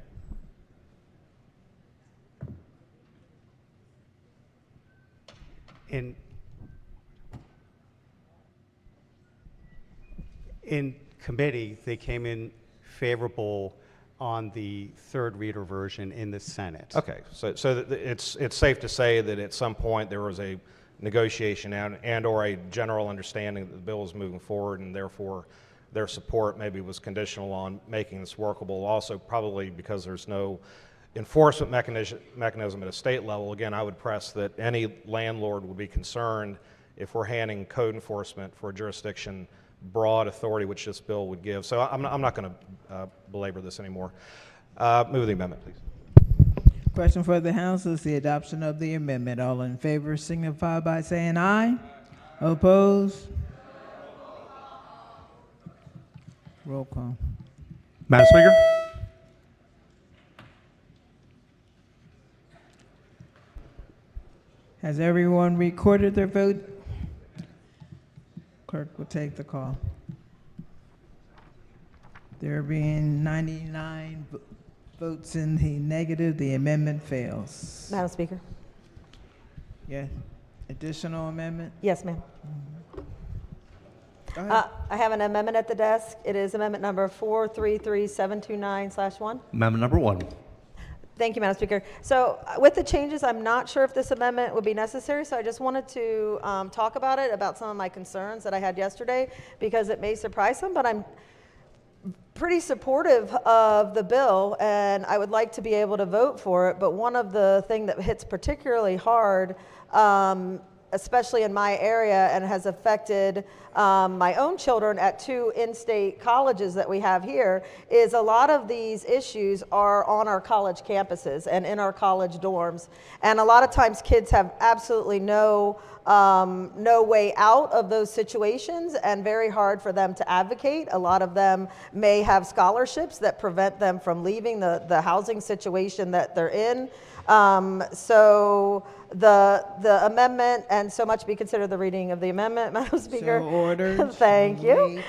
In committee, they came in favorable on the third reader version in the Senate. Okay, so it's safe to say that at some point there was a negotiation and or a general understanding that the bill is moving forward, and therefore their support maybe was conditional on making this workable. Also, probably because there's no enforcement mechanism at a state level. Again, I would press that any landlord would be concerned if we're handing code enforcement for a jurisdiction broad authority, which this bill would give. So I'm not going to belabor this anymore. Move the amendment, please. Question for the House is the adoption of the amendment. All in favor signify by saying aye. Opposed? Roll call. Madam Speaker? Has everyone recorded their vote? Clerk will take the call. There being 99 votes in the negative, the amendment fails. Madam Speaker? Yes. Additional amendment? Yes, ma'am. Go ahead. I have an amendment at the desk. It is amendment number 433729/1. Amendment number 1. Thank you, Madam Speaker. So with the changes, I'm not sure if this amendment would be necessary, so I just wanted to talk about it, about some of my concerns that I had yesterday, because it may surprise some, but I'm pretty supportive of the bill, and I would like to be able to vote for it. But one of the things that hits particularly hard, especially in my area, and has affected my own children at 2 in-state colleges that we have here, is a lot of these issues are on our college campuses and in our college dorms. And a lot of times kids have absolutely no way out of those situations, and very hard for them to advocate. A lot of them may have scholarships that prevent them from leaving the housing situation that they're in. So the amendment, and so much be considered the reading of the amendment, Madam Speaker. So ordered. Thank you.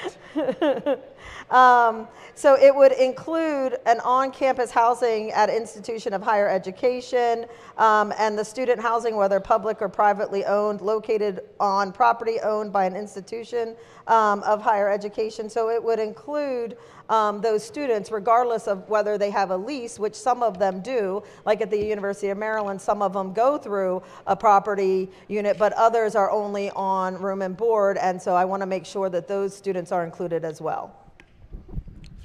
So it would include an on-campus housing at institution of higher education, and the student housing, whether public or privately owned, located on property owned by an institution of higher education. So it would include those students, regardless of whether they have a lease, which some of them do, like at the University of Maryland, some of them go through a property unit, but others are only on room and board, and so I want to make sure that those students are included as well.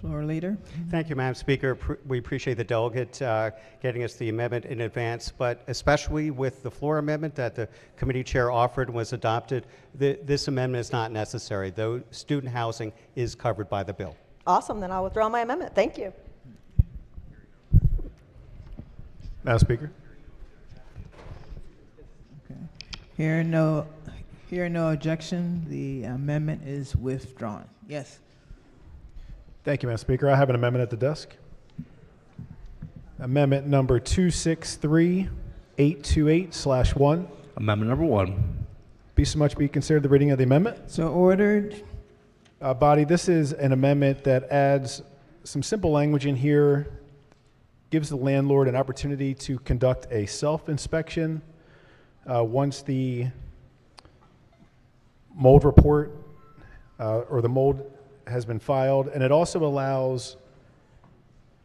Floor leader. Thank you, Madam Speaker. We appreciate the delegate getting us the amendment in advance, but especially with the floor amendment that the committee chair offered and was adopted, this amendment is not necessary, though student housing is covered by the bill. Awesome, then I'll withdraw my amendment. Thank you. Madam Speaker? Okay. Hearing no objection, the amendment is withdrawn. Yes. Thank you, Madam Speaker. I have an amendment at the desk. Amendment number 263828/1. Amendment number 1. Be so much be considered the reading of the amendment. So ordered. Body, this is an amendment that adds some simple language in here, gives the landlord an opportunity to conduct a self-inspection once the mold report or the mold has been filed, and it also allows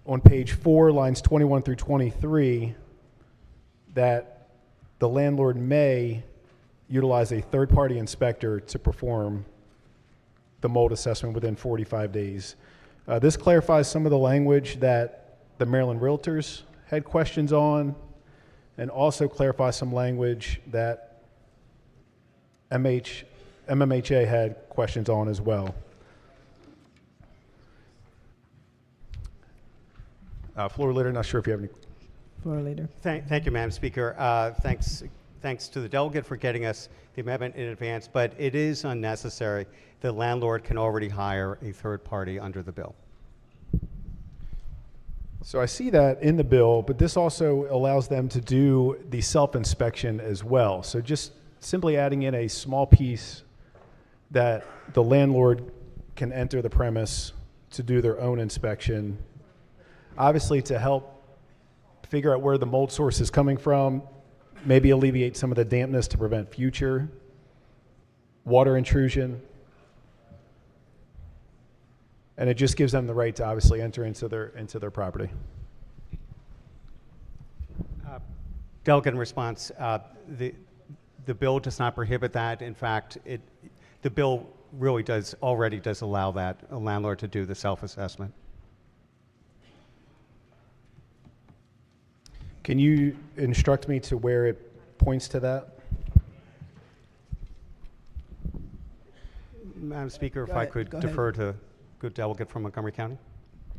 on page 4, lines 21 through 23, that the landlord may utilize a third-party inspector to perform the mold assessment within 45 days. This clarifies some of the language that the Maryland Realtors had questions on, and also clarifies some language that MMHA had questions on as well. Floor leader, not sure if you have any. Floor leader. Thank you, Madam Speaker. Thanks to the delegate for getting us the amendment in advance, but it is unnecessary. The landlord can already hire a third party under the bill. So I see that in the bill, but this also allows them to do the self-inspection as well. So just simply adding in a small piece that the landlord can enter the premise to do their own inspection, obviously to help figure out where the mold source is coming from, maybe alleviate some of the dampness to prevent future water intrusion. and it just gives them the right to obviously enter into their property. Delegate, in response, the bill does not prohibit that. In fact, the bill really already does allow that, a landlord to do the self-assessment. Can you instruct me to where it points to that? Madam Speaker, if Go I ahead, could go ahead. defer to good delegate from Montgomery County.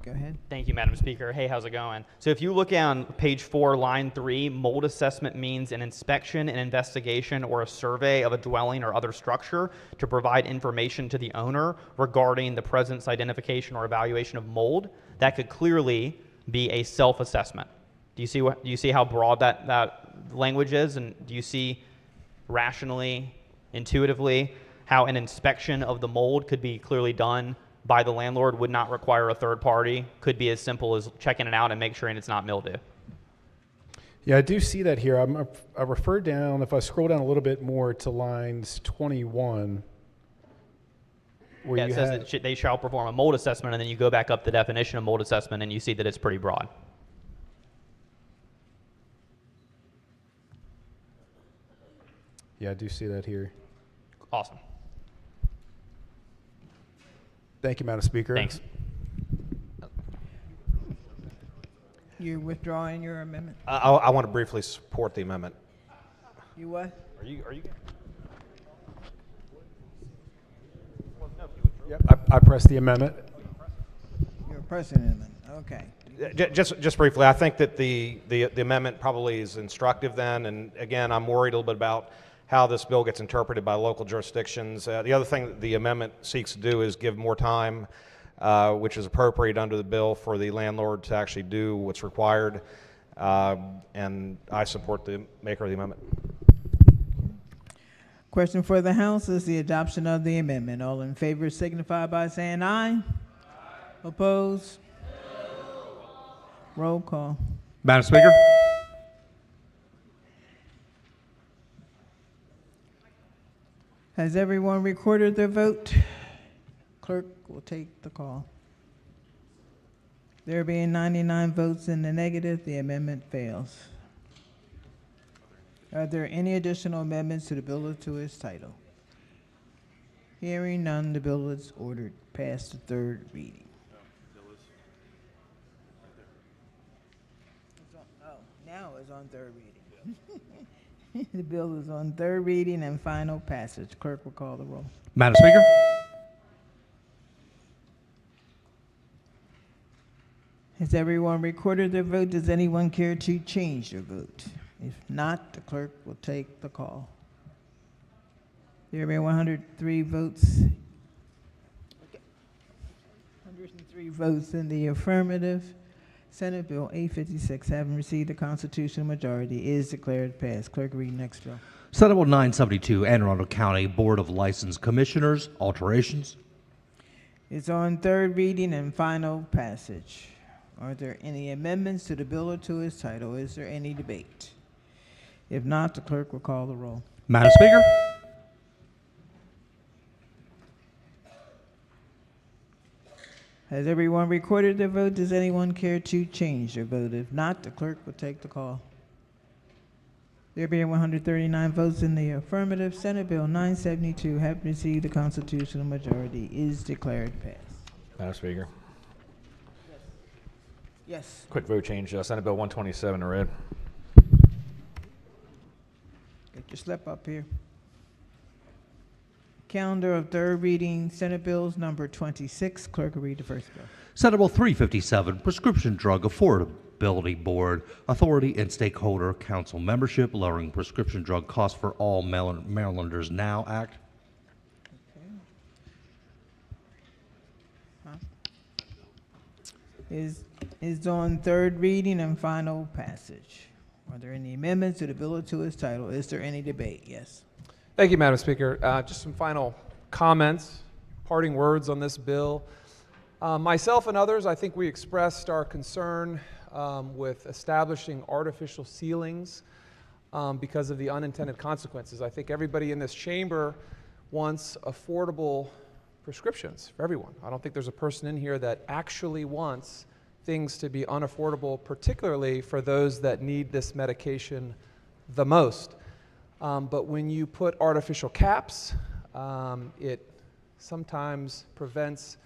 Go ahead. Thank you, Madam Speaker. Hey, how's it going? So if you look on page 4, line 3, mold assessment means an inspection, an investigation, or a survey of a dwelling or other structure to provide information to the owner regarding the presence, identification, or evaluation of mold. That could clearly be a self-assessment. Do you see how broad that language is? And do you see rationally, intuitively, how an inspection of the mold could be clearly done by the landlord, would not require a third party, could be as simple as checking it out and make sure it's not mildew? Yeah, I do see that here. I refer down, if I scroll down a little bit more to lines 21, where Yeah, you it says have, that they shall perform a mold assessment, and then you go back up the definition of mold assessment, and you see that it's pretty broad. yeah, I do see that here. Awesome. Thank you, Madam Speaker. Thanks. You're withdrawing your amendment? I want to briefly support the amendment. You what? Are you? Yep, I pressed the amendment. You're pressing the amendment. Okay. Just briefly, I think that the amendment probably is instructive then, and again, I'm worried a little bit about how this bill gets interpreted by local jurisdictions. The other thing that the amendment seeks to do is give more time, which is appropriate under the bill, for the landlord to actually do what's required, and I support the maker of the amendment. Question for the House is the adoption of the amendment. All in favor signify by saying aye. Aye. Oppose? No. Roll call. Madam Speaker? Has everyone recorded their vote? Clerk will take the call. There being 99 votes in the negative, the amendment fails. Are there any additional amendments to the bill or to its title? Hearing none, the bill is ordered past the third reading. Now it's on third reading. The bill is on third reading and final passage. Clerk will call the roll. Madam Speaker? Has everyone recorded their vote? Does anyone care to change their vote? If not, the clerk will take the call. There being 103 votes. 103 votes in the affirmative. Senate Bill 856, having received a constitutional majority, is declared passed. Clerk, read next bill. Senate Bill 972, Anne Arundel County Board of License Commissioners, alterations. It's on third reading and final passage. Are there any amendments to the bill or to its title? Is there any debate? If not, the clerk will call the roll. Madam Speaker? Has everyone recorded their vote? Does anyone care to change their vote? If not, the clerk will take the call. There being 139 votes in the affirmative, Senate Bill 972, having received a constitutional majority, is declared passed. Madam Speaker. Yes. Quick vote change, Senate Bill 127 in red. Get your slip up here. Calendar of third reading, Senate Bills number 26. Clerk will read the first bill. Senate Bill 357, Prescription Drug Affordability Board, Authority and Stakeholder Council Membership, Lowering Prescription Drug Costs for All Marylanders Now Act. Is on third reading and final passage. Are there any amendments to the bill or to its title? Is there any debate? Yes. Thank you, Madam Speaker. Just some final comments, parting words on this bill. Myself and others, I think we expressed our concern with establishing artificial ceilings because of the unintended consequences. I think everybody in this chamber wants affordable prescriptions for everyone. I don't think there's a person in here that actually wants things to be unaffordable, particularly for those that need this medication the most. But when you put artificial caps, it sometimes prevents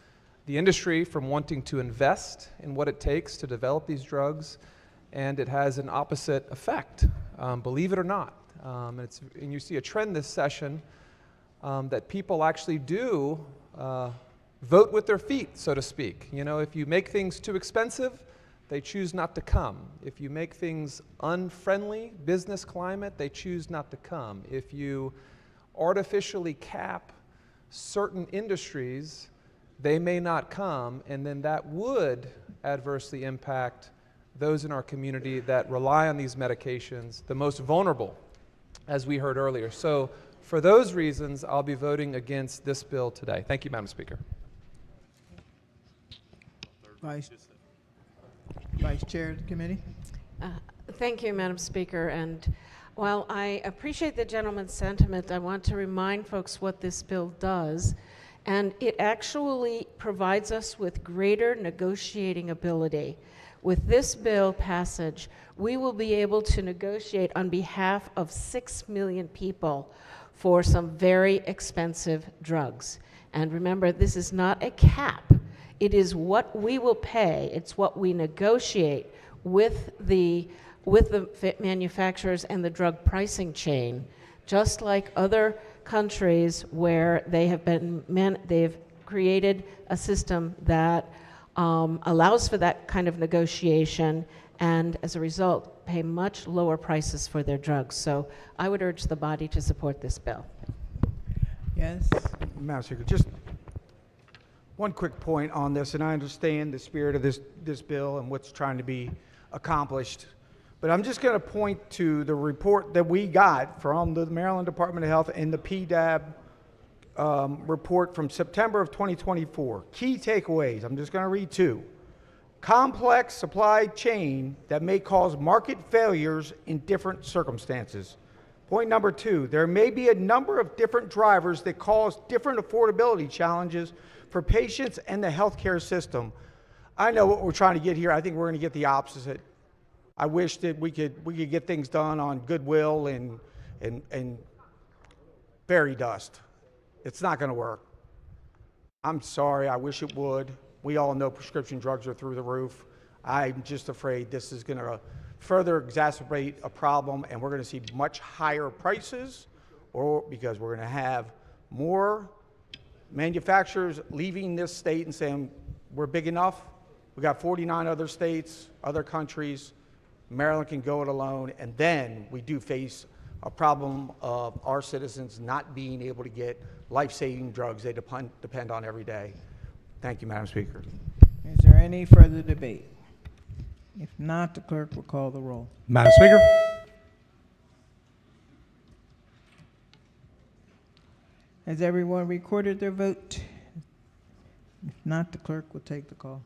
the industry from wanting to invest in what it takes to develop these drugs, and it has an opposite effect, believe it or not. And you see a trend this session that people actually do vote with their feet, so to speak. You know, if you make things too expensive, they choose not to come. If you make things unfriendly business climate, they choose not to come. If you artificially cap certain industries, they may not come, and then that would adversely impact those in our community that rely on these medications, the most vulnerable, as we heard earlier. So for those reasons, I'll be voting against this bill today. Thank you, Madam Speaker. Vice Chair of the committee. Thank you, Madam Speaker. And while I appreciate the gentleman's sentiment, I want to remind folks what this bill does. And it actually provides us with greater negotiating ability. With this bill passage, we will be able to negotiate on behalf of 6 million people for some very expensive drugs. And remember, this is not a cap. It is what we will pay. It's what we negotiate with the manufacturers and the drug pricing chain, just like other countries where they've created a system that allows for that kind of negotiation, and as a result, pay much lower prices for their drugs. So I would urge the body to support this bill. Yes. Madam Speaker, just one quick point on this, and I understand the spirit of this bill and what's trying to be accomplished, but I'm just going to point to the report that we got from the Maryland Department of Health and the PDAB report from September of 2024. Key takeaways, I'm just going to read two. Complex supply chain that may cause market failures in different circumstances. Point number two, there may be a number of different drivers that cause different affordability challenges for patients and the healthcare system. I know what we're trying to get here. I think we're going to get the opposite. I wish that we could get things done on goodwill and fairy dust. It's not going to work. I'm sorry. I wish it would. We all know prescription drugs are through the roof. I'm just afraid this is going to further exacerbate a problem, and we're going to see much higher prices, or because we're going to have more manufacturers leaving this state and saying, we're big enough. We got 49 other states, other countries. Maryland can go it alone. And then we do face a problem of our citizens not being able to get life-saving drugs they depend on every day. Thank you, Madam Speaker. Is there any further debate? If not, the clerk will call the roll. Madam Speaker. Has everyone recorded their vote? If not, the clerk will take the call.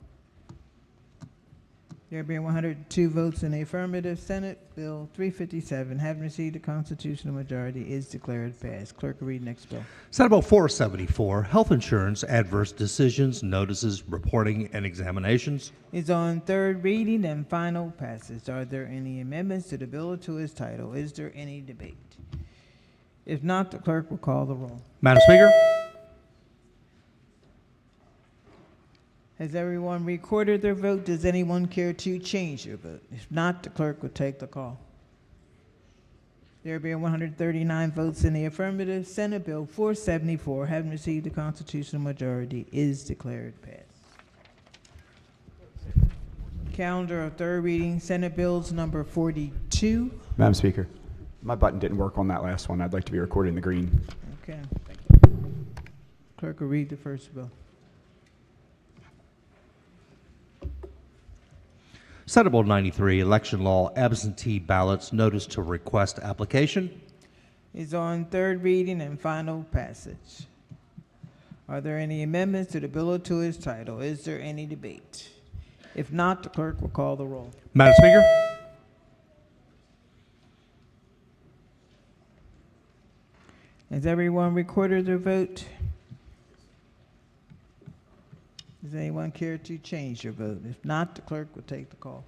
There being 102 votes in the affirmative, Senate Bill 357, having received a constitutional majority, is declared passed. Clerk will read next bill. Senate Bill 474, Health Insurance Adverse Decisions, Notices, Reporting, and Examinations. Is on third reading and final passage. Are there any amendments to the bill or to its title? Is there any debate? If not, the clerk will call the roll. Madam Speaker. Has everyone recorded their vote? Does anyone care to change their vote? If not, the clerk will take the call. There being 139 votes in the affirmative, Senate Bill 474, having received a constitutional majority, is declared passed. Calendar of third reading, Senate Bills number 42. Madam Speaker, my button didn't work on that last one. I'd like to be recorded in the green. Okay. Clerk will read the first bill. Senate Bill 93, Election Law, Absentee Ballots, Notice to Request Application. Is on third reading and final passage. Are there any amendments to the bill or to its title? Is there any debate? If not, the clerk will call the roll. Madam Speaker. Has everyone recorded their vote? Does anyone care to change your vote? If not, the clerk will take the call.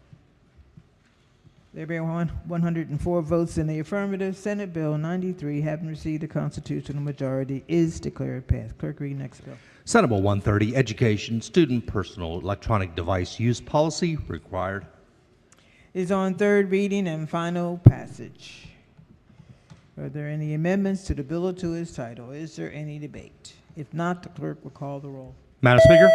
There being 104 votes in the affirmative, Senate Bill 93, having received a constitutional majority, is declared passed. Clerk, read next bill. Senate Bill 130, Education, Student Personal Electronic Device Use Policy, required. Is on third reading and final passage. Are there any amendments to the bill or to its title? Is there any debate? If not, the clerk will call the roll. Madam Speaker?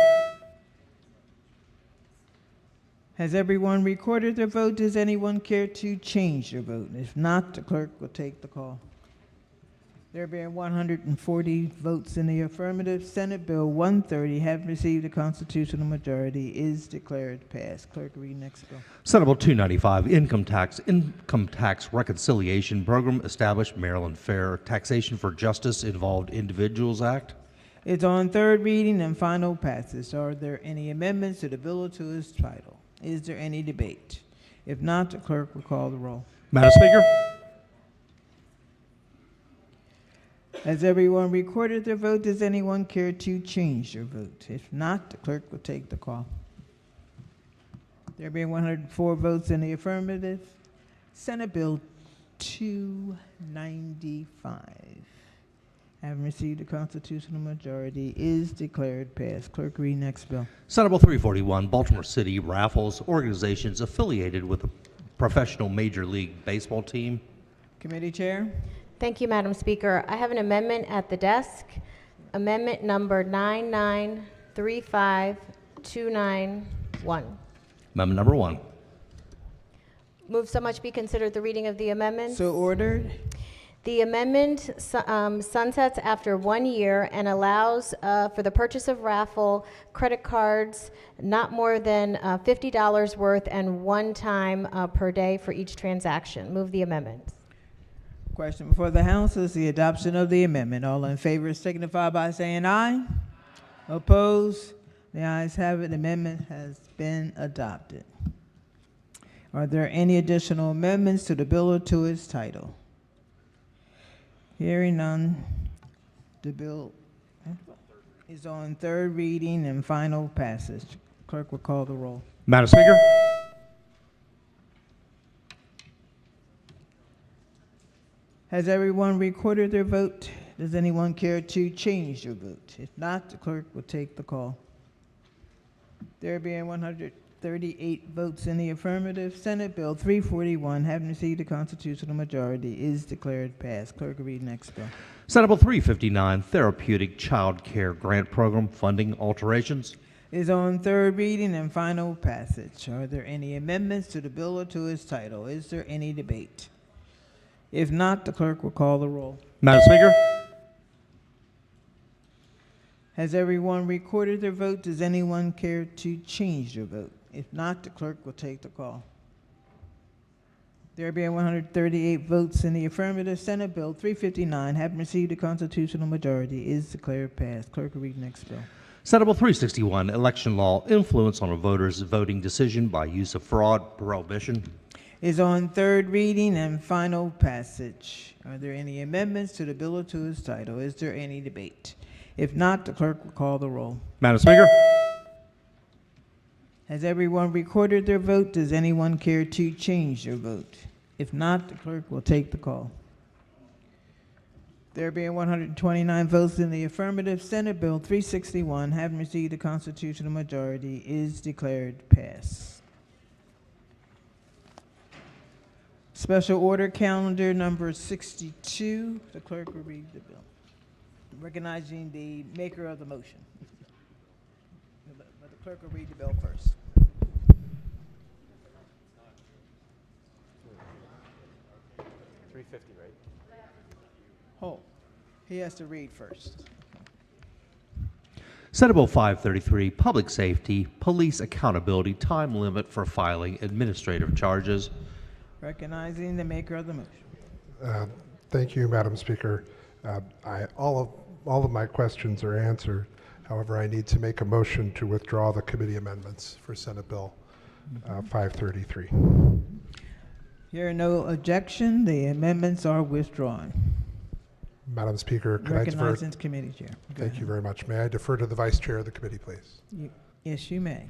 Has everyone recorded their vote? Does anyone care to change their vote? If not, the clerk will take the call. There being 140 votes in the affirmative, Senate Bill 130, having received a constitutional majority, is declared passed. Clerk, read next bill. Senate Bill 295, Income Tax Reconciliation Program, established Maryland Fair Taxation for Justice Involved Individuals Act. It's on third reading and final passage. Are there any amendments to the bill or to its title? Is there any debate? If not, the clerk will call the roll. Madam Speaker? Has everyone recorded their vote? Does anyone care to change their vote? If not, the clerk will take the call. There being 104 votes in the affirmative, Senate Bill 295, having received a constitutional majority, is declared passed. Clerk, read next bill. Senate Bill 341, Baltimore City Raffles, organizations affiliated with a professional Major League Baseball team. Committee Chair. Thank you, Madam Speaker. I have an amendment at the desk. Amendment number 9935291. Amendment number 1. Move so much be considered the reading of the amendment. So ordered. The amendment sunsets after 1 year and allows for the purchase of raffle credit cards not more than $50 worth and one time per day for each transaction. Move the amendment. Question before the House is the adoption of the amendment. All in favor signify by saying aye. Opposed? The ayes have it. The amendment has been adopted. Are there any additional amendments to the bill or to its title? Hearing none, the bill is on third reading and final passage. Clerk will call the roll. Madam Speaker? Has everyone recorded their vote? Does anyone care to change their vote? If not, the clerk will take the call. There being 138 votes in the affirmative, Senate Bill 341, having received a constitutional majority, is declared passed. Clerk will read next bill. Senate Bill 359, Therapeutic Child Care Grant Program funding alterations. Is on third reading and final passage. Are there any amendments to the bill or to its title? Is there any debate? If not, the clerk will call the roll. Madam Speaker? Has everyone recorded their vote? Does anyone care to change their vote? If not, the clerk will take the call. There being 138 votes in the affirmative, Senate Bill 359, having received a constitutional majority, is declared passed. Clerk will read next bill. Senate Bill 361, Election Law, Influence on a Voter's Voting Decision by Use of Fraud, Prohibition. Is on third reading and final passage. Are there any amendments to the bill or to its title? Is there any debate? If not, the clerk will call the roll. Madam Speaker? Has everyone recorded their vote? Does anyone care to change their vote? If not, the clerk will take the call. There being 129 votes in the affirmative, Senate Bill 361, having received a constitutional majority, is declared passed. Special order calendar number 62. The clerk will read the bill, recognizing the maker of the motion. But the clerk will read the bill first. $350, right? Oh, he has to read first. Senate Bill 533, Public Safety, Police Accountability, Time Limit for Filing Administrative Charges. Recognizing the maker of the motion. Thank you, Madam Speaker. All of my questions are answered. However, I need to make a motion to withdraw the committee amendments for Senate Bill 533. Hearing no objection, the amendments are withdrawn. Madam Speaker, can I defer? Recognizing the committee chair. Thank you very much. May I defer to the Vice Chair of the committee, please? Yes, you may.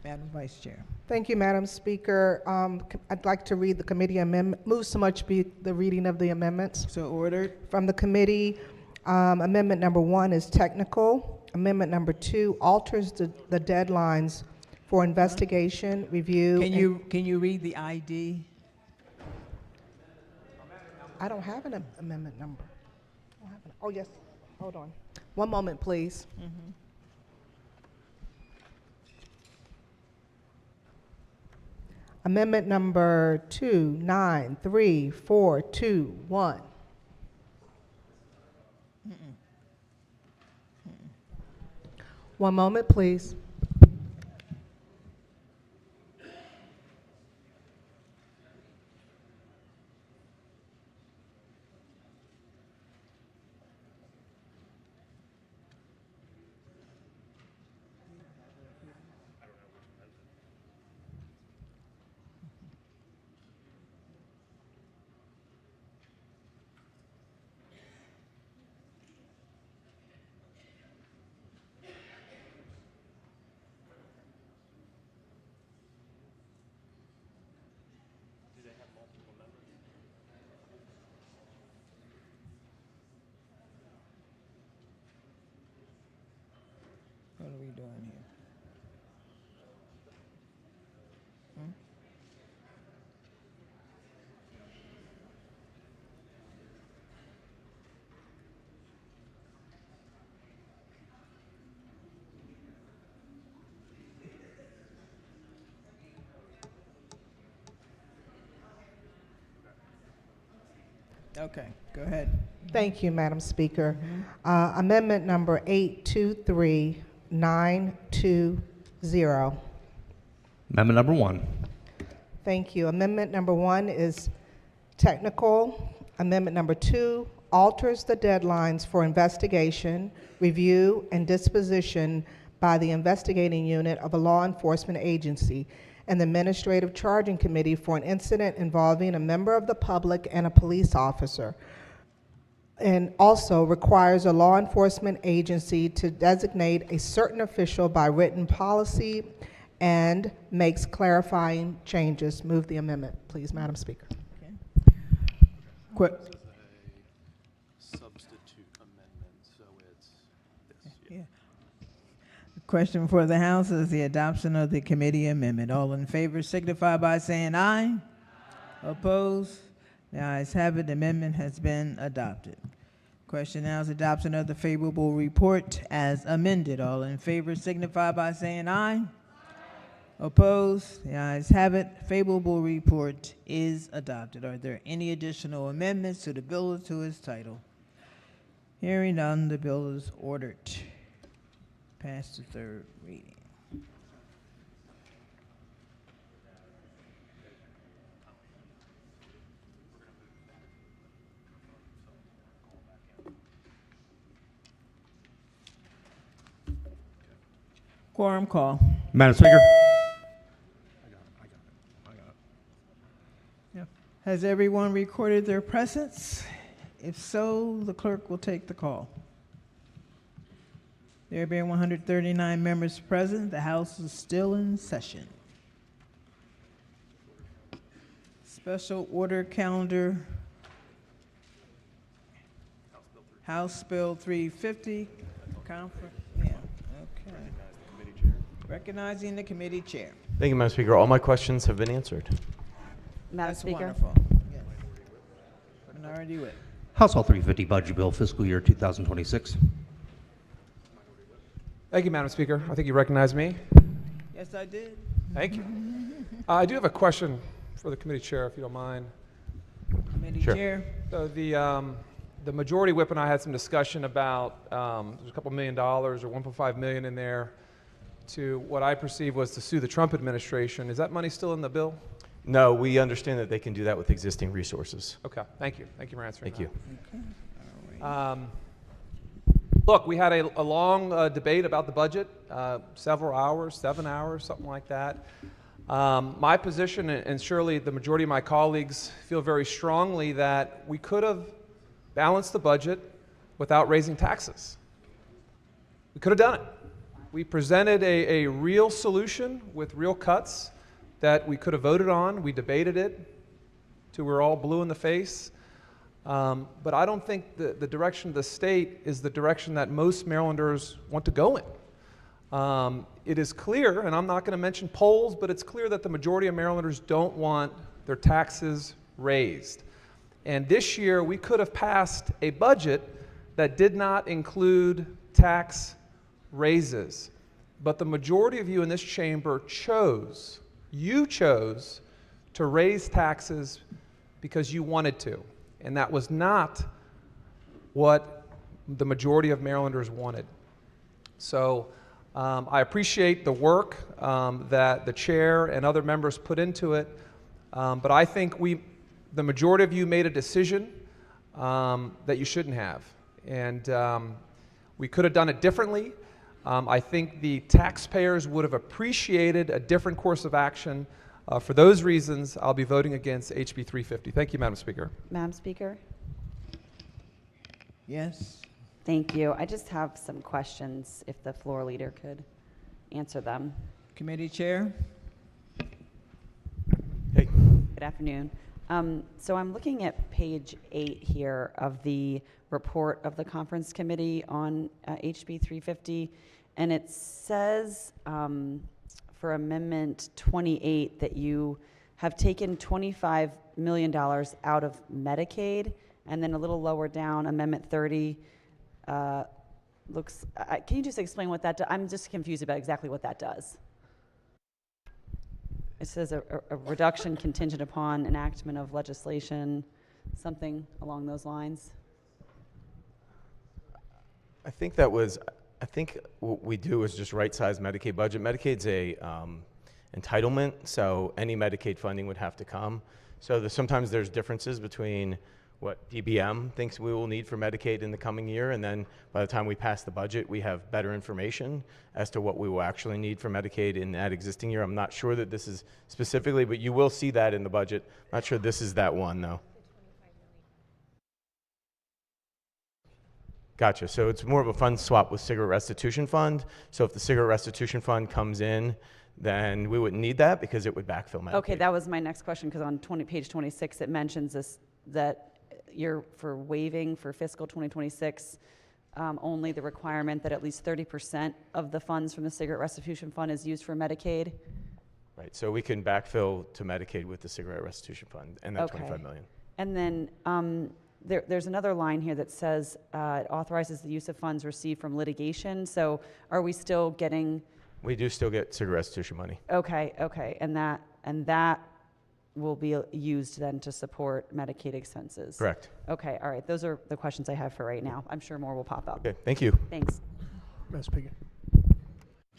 Madam Vice Chair. Thank you, Madam Speaker. I'd like to read the committee amendment. Move so much be the reading of the amendments. So ordered. From the committee, amendment number 1 is technical. Amendment number 2 alters the deadlines for investigation, review. Can you read the ID? I don't have an amendment number. Oh, yes. Hold on. One moment, please. Amendment number 293421. One moment, please. What are we doing here? Okay, go ahead. Thank you, Madam Speaker. Amendment number 823920. Amendment number 1. Thank you. Amendment number 1 is technical. Amendment number 2 alters the deadlines for investigation, review, and disposition by the investigating unit of a law enforcement agency and the Administrative Charging Committee for an incident involving a member of the public and a police officer, and also requires a law enforcement agency to designate a certain official by written policy and makes clarifying changes. Move the amendment, please, Madam Speaker. Substitute amendment, so it's this. Yeah. The question for the House is the adoption of the committee amendment. All in favor signify by saying aye. Opposed? The ayes have it. The amendment has been adopted. Question now is adoption of the favorable report as amended. All in favor signify by saying aye. Opposed? The ayes have it. Favorable report is adopted. Are there any additional amendments to the bill or to its title? Hearing none, the bill is ordered. Pass to third reading. Quorum call. Madam Speaker. Has everyone recorded their presence? If so, the clerk will take the call. There being 139 members present, the House is still in session. Special order calendar. House Bill 350. Conference. Yeah. Okay. Recognizing the committee chair. Thank you, Madam Speaker. All my questions have been answered. Madam That's Speaker. wonderful. Yes. Minority whip. House Bill 350 Budget Bill Fiscal Year 2026. Thank you, Madam Speaker. I think you recognize me. Yes, I did. Thank you. I do have a question for the committee chair, if you don't mind. Committee chair. So the majority whip and I had some discussion about there's a couple $1 million or 1.5 million in there to what I perceive was to sue the Trump administration. Is that money still in the bill? No, we understand that they can do that with existing resources. Okay, thank you. Thank you for answering Thank that. Look, we had a long debate about the budget, several hours, 7 hours, something like that. My position, and surely the majority of my colleagues feel very strongly, that we could have balanced the budget without raising taxes. We could have done it. We presented a real solution with real cuts that we could have voted on. We debated it till we were all blue in the face. But I don't think the direction of the state is the direction that most Marylanders want to go in. It is clear, and I'm not going to mention polls, but it's clear that the majority of Marylanders don't want their taxes raised. And this year, we could have passed a budget that did not include tax raises. But the majority of you in this chamber chose to raise taxes because you wanted to. And that was not what the majority of Marylanders wanted. So I appreciate the work that the chair and other members put into it. But I think the majority of you made a decision that you shouldn't have. And we could have done it differently. I think the taxpayers would have appreciated a different course of action. For those reasons, I'll be voting against HB 350. Thank you, Madam Speaker. Madam Speaker? Yes. Thank you. I just have some questions, if the floor leader could answer them. Committee Chair. Hey. Good afternoon. So I'm looking at page 8 here of the report of the conference committee on HB 350, and it says for Amendment 28 that you have taken $25 million out of Medicaid, and then a little lower down, Amendment 30 looks, can you just explain what that does? I'm just confused about exactly what that does. It says a reduction contingent upon enactment of legislation, something along those lines. I think what we do is just right-size Medicaid budget. Medicaid's a entitlement, so any Medicaid funding would have to come. So sometimes there's differences between what DBM thinks we will need for Medicaid in the coming year, and then by the time we pass the budget, we have better information as to what we will actually need for Medicaid in that existing year. I'm not sure that this is specifically, but you will see that in the budget. I'm not sure this is that one, though. Gotcha. So it's more of a fund swap with cigarette restitution fund. So if the cigarette restitution fund comes in, then we wouldn't need that because it would backfill Medicaid. Okay, that was my next question, because on page 26 it mentions this, that you're for waiving for fiscal 2026 only the requirement that at least 30% of the funds from the cigarette restitution fund is used for Medicaid. Right. So we can backfill to Medicaid with the cigarette restitution fund and that $25 million. And then there's another line here that says it authorizes the use of funds received from litigation. So are we still getting? We do still get cigarette restitution money. Okay, and that will be used then to support Medicaid expenses. Correct. Okay, all right. Those are the questions I have for right now. I'm sure more will pop up. Okay, thank you. Thanks. Madam Speaker.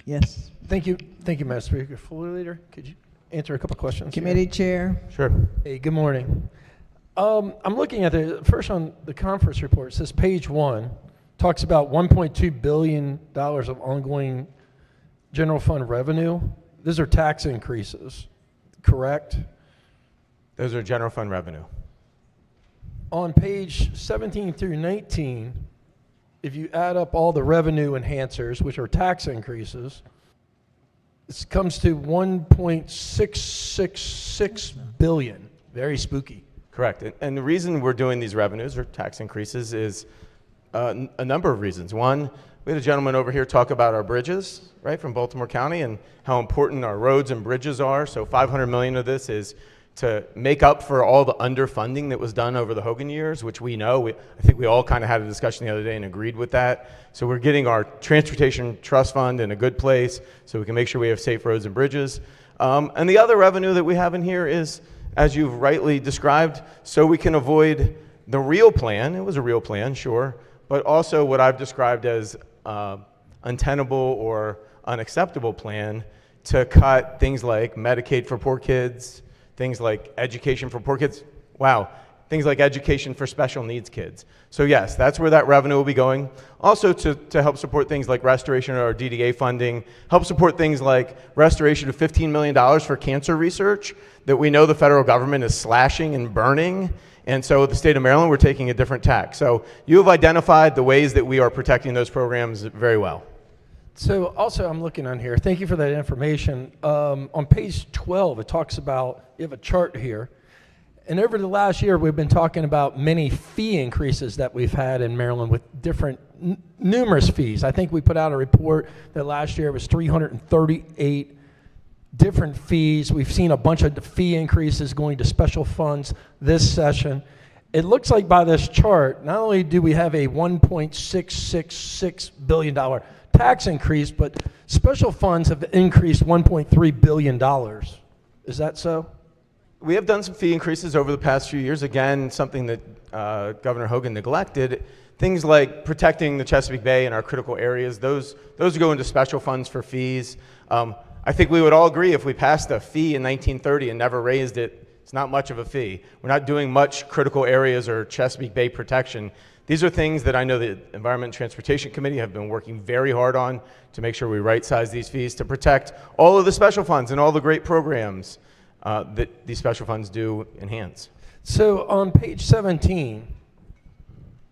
Yes. Thank you, Madam Speaker. Floor leader, could you answer a couple questions? Committee here? Chair. Sure. Hey, good morning. I'm looking at first on the conference report. It says page 1 talks about $1.2 billion of ongoing general fund revenue. Those are tax increases, correct? Those are general fund revenue. On page 17 through 19, if you add up all the revenue enhancers, which are tax increases, it comes to $1.666 billion. Very spooky. Correct. And the reason we're doing these revenues or tax increases is a number of reasons. One, we had a gentleman over here talk about our bridges, right, from Baltimore County and how important our roads and bridges are. So $500 million of this is to make up for all the underfunding that was done over the Hogan years, which we know. I think we all kind of had a discussion the other day and agreed with that. So we're getting our transportation trust fund in a good place so we can make sure we have safe roads and bridges. And the other revenue that we have in here is, as you've rightly described, so we can avoid the real plan. It was a real plan, sure, but also what I've described as untenable or unacceptable plan to cut things like Medicaid for poor kids, things like education for poor kids. Wow. Things like education for special needs kids. So yes, that's where that revenue will be going. Also to help support things like restoration of our DDA funding, help support things like restoration of $15 million for cancer research that we know the federal government is slashing and burning. And so the state of Maryland, we're taking a different tack. So you have identified the ways that we are protecting those programs very well. So also I'm looking on here, thank you for that information. On page 12, it talks about, you have a chart here, and over the last year, we've been talking about many fee increases that we've had in Maryland with different, numerous fees. I think we put out a report that last year was 338 different fees. We've seen a bunch of fee increases going to special funds this session. It looks like by this chart, not only do we have a $1.666 billion tax increase, but special funds have increased $1.3 billion. Is that so? We have done some fee increases over the past few years. Again, something that Governor Hogan neglected. Things like protecting the Chesapeake Bay and our critical areas, those go into special funds for fees. I think we would all agree if we passed a fee in 1930 and never raised it, it's not much of a fee. We're not doing much critical areas or Chesapeake Bay protection. These are things that I know the Environment and Transportation Committee have been working very hard on to make sure we right-size these fees to protect all of the special funds and all the great programs that these special funds do enhance. So on page 17,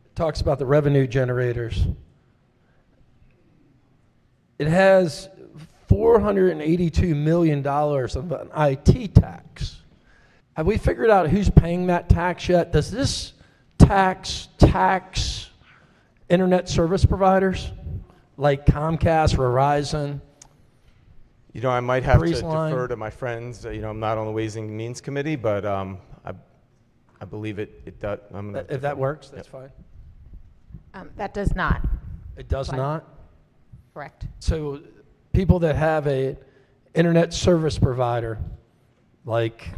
it talks about the revenue generators. It has $482 million of an IT tax. Have we figured out who's paying that tax yet? Does this tax internet service providers like Comcast, Verizon? You know, I might have to Breezeline? defer to my friends. You know, I'm not on the Ways and Means Committee, but I believe it does. If that works, that's fine. That does not. It does Fine. not? Correct. So people that have a internet service provider, like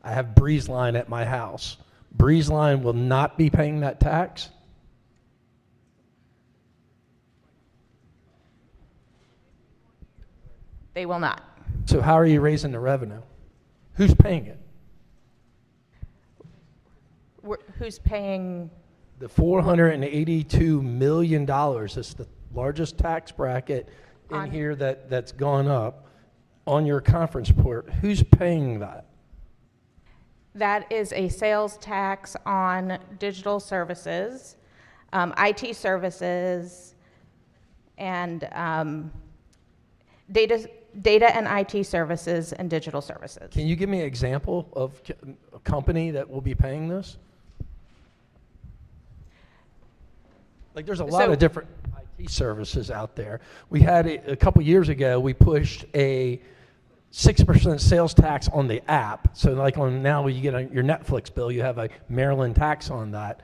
I have Breezeline at my house, Breezeline will not be paying that tax? They will not. So how are you raising the revenue? Who's paying it? Who's paying? The $482 million is the largest tax bracket in here that's gone up on your conference report. Who's paying that? That is a sales tax on digital services, IT services, and data and IT services and digital services. Can you give me an example of a company that will be paying this? Like there's a lot of different IT services out there. We had a couple years ago, we pushed a 6% sales tax on the app. So like on now when you get your Netflix bill, you have a Maryland tax on that.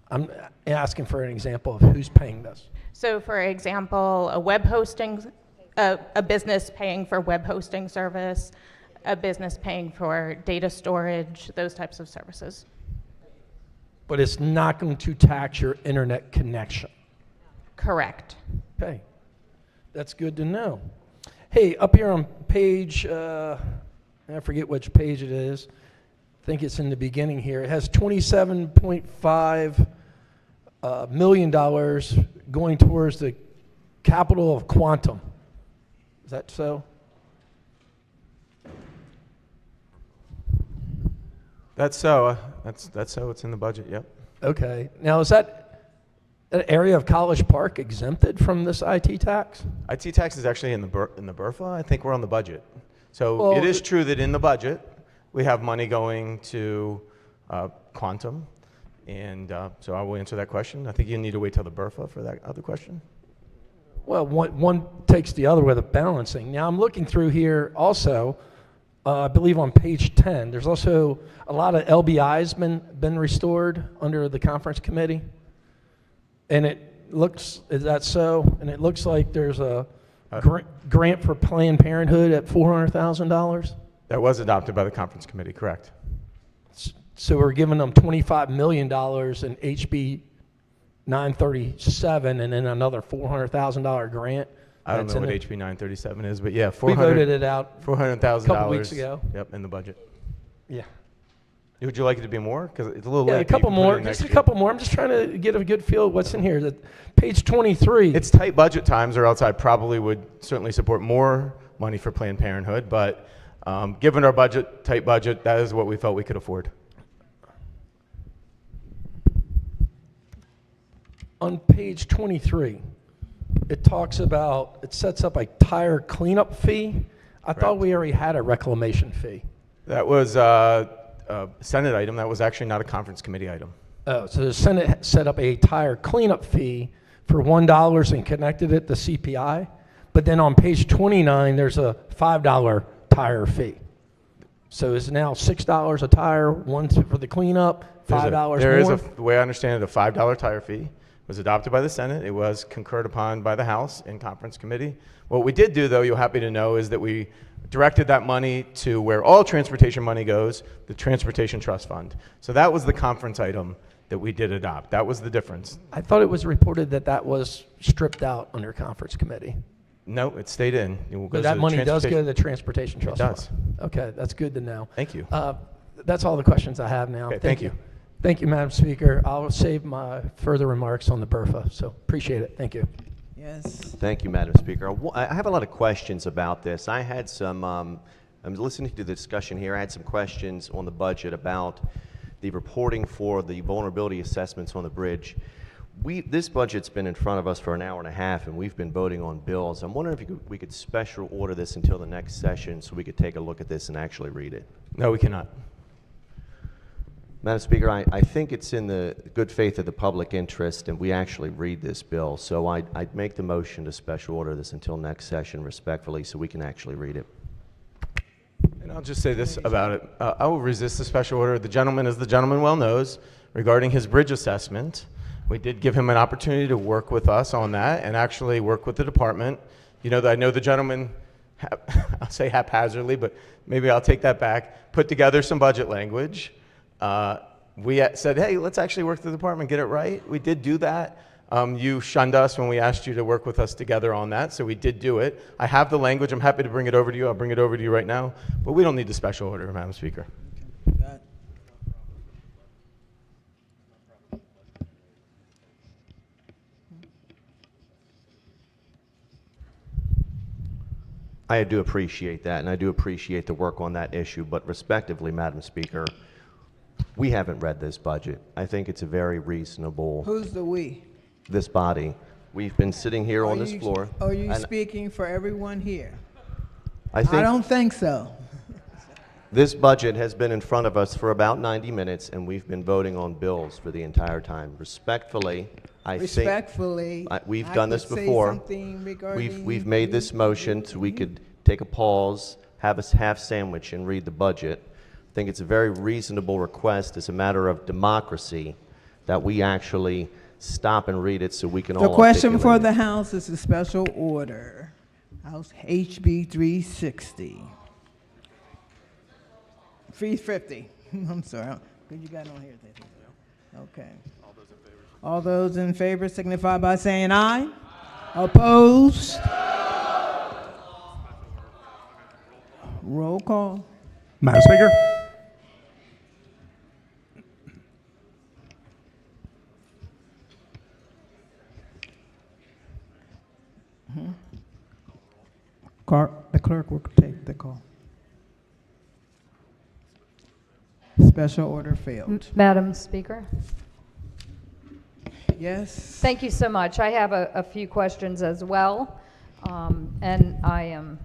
I'm asking for an example of who's paying this. So for example, a web hosting, a business paying for web hosting service, a business paying for data storage, those types of services. But it's not going to tax your internet connection. Correct. Okay, that's good to know. Hey, up here on page, I forget which page it is. I think it's in the beginning here. It has $27.5 million going towards the capital of Quantum. Is that so? That's so. That's so. It's in the budget. Yep. Okay. Now, is that an area of College Park exempted from this IT tax? IT tax is actually in the BRFA. I think we're on the budget. So Well, it is true that in the budget we have money going to Quantum, and so I will answer that question. I think you need to wait till the BRFA for that other question. Well, one takes the other with a balancing. Now, I'm looking through here also, I believe on page 10, there's also a lot of LBI's been restored under the conference committee. And it looks, is that so? And it looks like there's a grant for Planned Parenthood at $400,000? That was adopted by the conference committee, correct. So we're giving them $25 million in HB 937 and then another $400,000 grant. I don't know what HB 937 is, but yeah, we voted it out $400,000 a couple weeks ago. Yep, in the budget. Yeah. Would you like it to be more? Because it's a little Yeah, late. a couple more, just a couple more. I'm just trying to get a good feel of what's in here. Page 23. It's tight budget times, or else I probably would certainly support more money for Planned Parenthood. But given our tight budget, that is what we felt we could afford. On page 23, it talks about, it sets up a tire cleanup fee. I thought we already had a reclamation fee. That was a Senate item. That was actually not a conference committee item. Oh, so the Senate set up a tire cleanup fee for $1 and connected it to CPI. But then on page 29, there's a $5 tire fee. So it's now $6 a tire, one for the cleanup, $5 more. There is the way I understand it, a $5 tire fee was adopted by the Senate. It was concurred upon by the House in conference committee. What we did do, though, you're happy to know, is that we directed that money to where all transportation money goes, the Transportation Trust Fund. So that was the conference item that we did adopt. That was the difference. I thought it was reported that that was stripped out under conference committee. No, it stayed in. It will go But to that the money does go to transportation- the Transportation Trust It does. Fund. Okay, that's good to know. Thank you. That's all the questions I have now. Okay, thank you. Thank you, Madam Speaker. I'll save my further remarks on the BRFA, so appreciate it. Thank you. Yes. Thank you, Madam Speaker. I have a lot of questions about this. I had some, I'm listening to the discussion here. I had some questions on the budget about the reporting for the vulnerability assessments on the bridge. This budget's been in front of us for an hour and a half, and we've been voting on bills. I'm wondering if we could special order this until the next session so we could take a look at this and actually read it. No, we cannot. Madam Speaker, I think it's in the good faith of the public interest, and we actually read this bill. So I'd make the motion to special order this until next session respectfully so we can actually read it. And I'll just say this about it. I will resist the special order. The gentleman, as the gentleman well knows, regarding his bridge assessment, we did give him an opportunity to work with us on that and actually work with the department. You know, I know the gentleman, I'll say haphazardly, but maybe I'll take that back, put together some budget language. We said, hey, let's actually work with the department, get it right. We did do that. You shunned us when we asked you to work with us together on that, so we did do it. I have the language. I'm happy to bring it over to you. I'll bring it over to you right now. But we don't need the special order, Madam Speaker. I do appreciate that, and I do appreciate the work on that issue, but respectively, Madam Speaker, we haven't read this budget. I think it's a very reasonable... Who's the we? This body. We've been sitting here on this floor. Are you and speaking for everyone here? I don't think so. This budget has been in front of us for about 90 minutes, and we've been voting on bills for the entire time. Respectfully, we've done this before. We've made this motion so we could take a pause, have a half sandwich, and read the budget. I think it's a very reasonable request as a matter of democracy that we actually stop and read it so we can all The question for articulate the House is a special order. House HB 360. 350. I'm sorry. Good you got on here. Okay. All those in favor signify by saying aye. Opposed? Roll call. Madam Speaker? The clerk will take the call. Special order failed. Madam Speaker? Yes. Thank you so much. I have a few questions as well, and I am...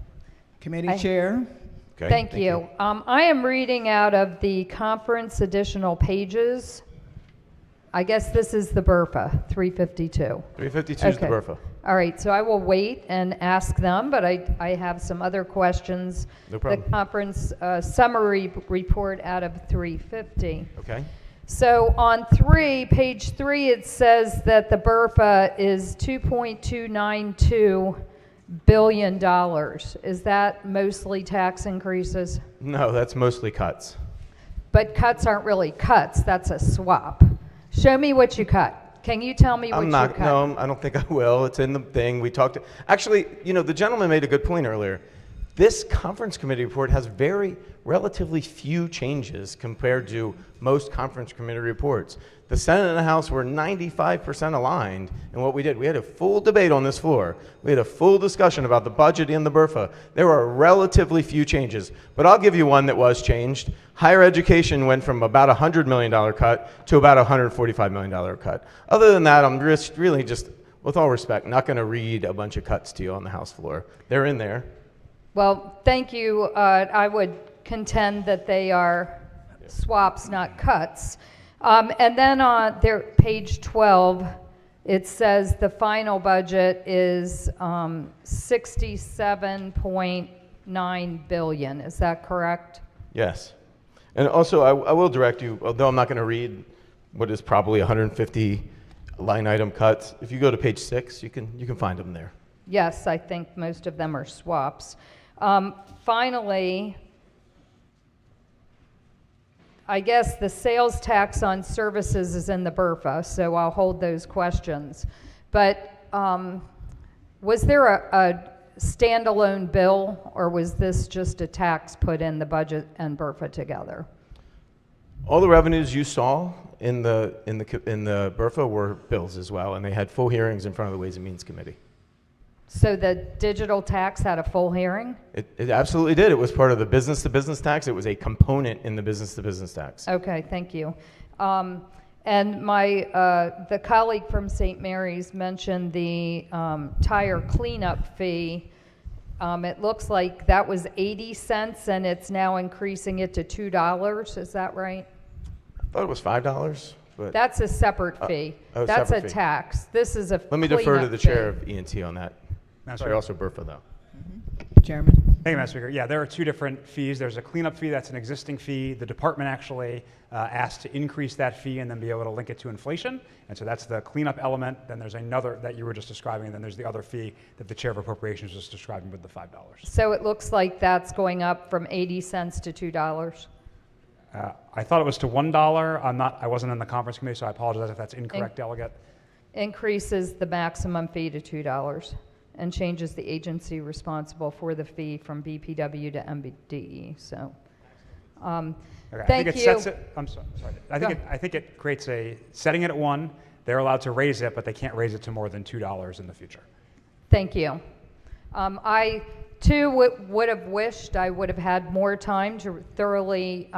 Committee Chair. Okay, thank you. I am reading out of the conference additional pages. I guess this is the BRFA, 352. 352 is the BRFA. All right, so I will wait and ask them, but I have some other questions. No problem. The conference summary report out of 350. Okay. So on page 3, it says that the BRFA is $2.292 billion. Is that mostly tax increases? No, that's mostly cuts. But cuts aren't really cuts, that's a swap. Show me what you cut. Can you tell me what you cut? No, I don't think I will. It's in the thing. We talked. Actually, you know, the gentleman made a good point earlier. This conference committee report has relatively few changes compared to most conference committee reports. The Senate and the House were 95% aligned in what we did. We had a full debate on this floor. We had a full discussion about the budget and the BRFA. There were relatively few changes, but I'll give you one that was changed. Higher education went from about a $100 million cut to about a $145 million cut. Other than that, I'm really just with all respect, not going to read a bunch of cuts to you on the House floor. They're in there. Well, thank you. I would contend that they are swaps, not cuts. And then on their page 12, it says the final budget is 67.9 billion. Is that correct? Yes. And also, I will direct you, although I'm not going to read what is probably 150 line item cuts, if you go to page 6, you can find them there. Yes, I think most of them are swaps. Finally, I guess the sales tax on services is in the BRFA, so I'll hold those questions. But was there a standalone bill, or was this just a tax put in the budget and BRFA together? All the revenues you saw in the BRFA were bills as well, and they had full hearings in front of the Ways and Means Committee. So the digital tax had a full hearing? It absolutely did. It was part of the business-to-business tax. It was a component in the business-to-business tax. Okay, thank you. And the colleague from St. Mary's mentioned the tire cleanup fee. It looks like that was 80 cents and it's now increasing it to $2. Is that right? I thought it was $5, but that's a separate fee. That's separate a fee. tax. This is a Let me defer to cleanup the fee. chair of E&T on that. Sorry, also BRFA though. Chairman. Thank you, Madam Speaker. Yeah, there are two different fees. There's a cleanup fee that's an existing fee. The department actually asked to increase that fee and then be able to link it to inflation. And so that's the cleanup element. Then there's another that you were just describing, and then there's the other fee that the Chair of Appropriations was describing with the $5. So it looks like that's going up from 80 cents to $2. I thought it was to $1. I wasn't in the conference committee, so I apologize if that's incorrect, Delegate. Increases the maximum fee to $2 and changes the agency responsible for the fee from BPW to MBDE. So, Okay, thank I think you. it sets it. I'm sorry. I think it creates setting it at $1. They're allowed to raise it, but they can't raise it to more than $2 in the future. Thank you. I too would have wished I would have had more time to thoroughly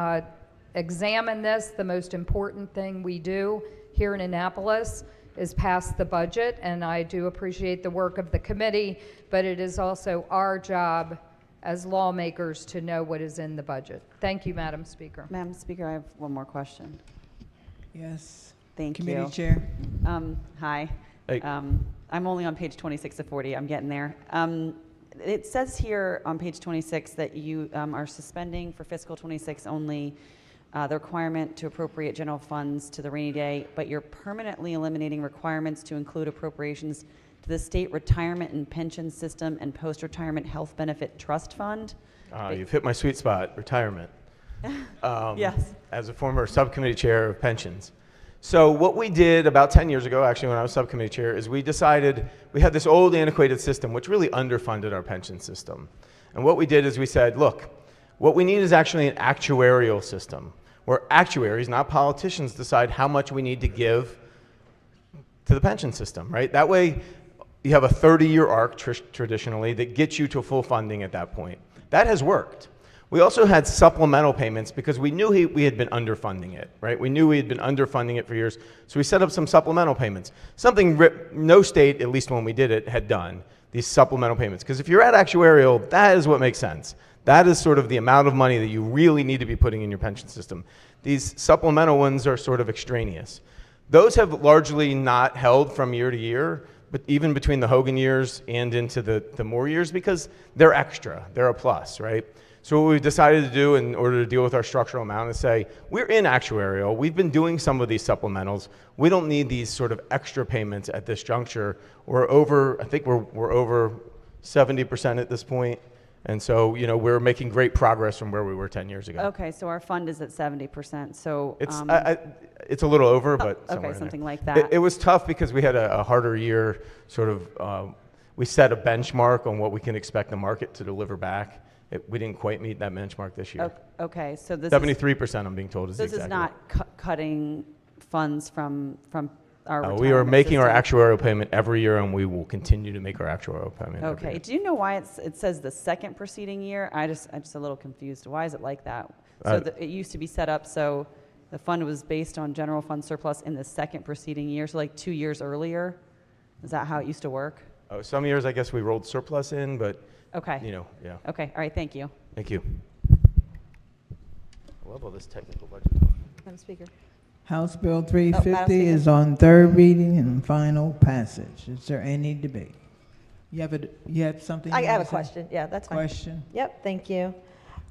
examine this. The most important thing we do here in Annapolis is pass the budget, and I do appreciate the work of the committee, but it is also our job as lawmakers to know what is in the budget. Thank you, Madam Speaker. Madam Speaker, I have one more question. Yes. Thank you. Committee Chair. Hi. Hey. I'm only on page 26 of 40. I'm getting there. It says here on page 26 that you are suspending for fiscal 26 only the requirement to appropriate general funds to the rainy day, but you're permanently eliminating requirements to include appropriations to the state retirement and pension system and post-retirement health benefit trust fund. You've hit my sweet spot, retirement. Yes. As a former subcommittee chair of pensions. So what we did about 10 years ago, actually when I was subcommittee chair, is we decided we had this old antiquated system which really underfunded our pension system. And what we did is we said, look, what we need is actually an actuarial system where actuaries, not politicians, decide how much we need to give to the pension system, right? That way you have a 30-year arc traditionally that gets you to full funding at that point. That has worked. We also had supplemental payments because we knew we had been underfunding it, right? We knew we had been underfunding it for years, so we set up some supplemental payments. Something no state, at least when we did it, had done, these supplemental payments. Because if you're at actuarial, that is what makes sense. That is sort of the amount of money that you really need to be putting in your pension system. These supplemental ones are sort of extraneous. Those have largely not held from year to year, but even between the Hogan years and into the Moore years, because they're extra, they're a plus, right? So what we've decided to do in order to deal with our structural amount is say, we're in actuarial, we've been doing some of these supplementals, we don't need these sort of extra payments at this juncture. We're over, I think we're over 70% at this point. And so, you know, we're making great progress from where we were 10 years ago. Okay, so our fund is at 70%. So it's a little over, but somewhere okay, in something there. like that. It was tough because we had a harder year. Sort of, we set a benchmark on what we can expect the market to deliver back. We didn't quite meet that benchmark this year. Okay, so this 73%, I'm being told, is the this exact is not cutting funds from our. We are making our system. actuarial payment every year, and we will continue to make our actuarial payment. every Okay. year. Do you know why it says the second preceding year? I'm just a little confused. Why is it like that? So it used to be set up so the fund was based on general fund surplus in the second preceding year, so like 2 years earlier. Is that how it used to work? Oh, some years I guess we rolled surplus in, but Okay. Yeah. Okay, all right, thank you. Thank you. I love all this technical budget talk. Madam Speaker. House Bill Madam 350 Speaker. is on third reading and final passage. Is there any debate? You have something? I you have a wanna say? question. Yeah, that's fine. Question? Yep, thank you.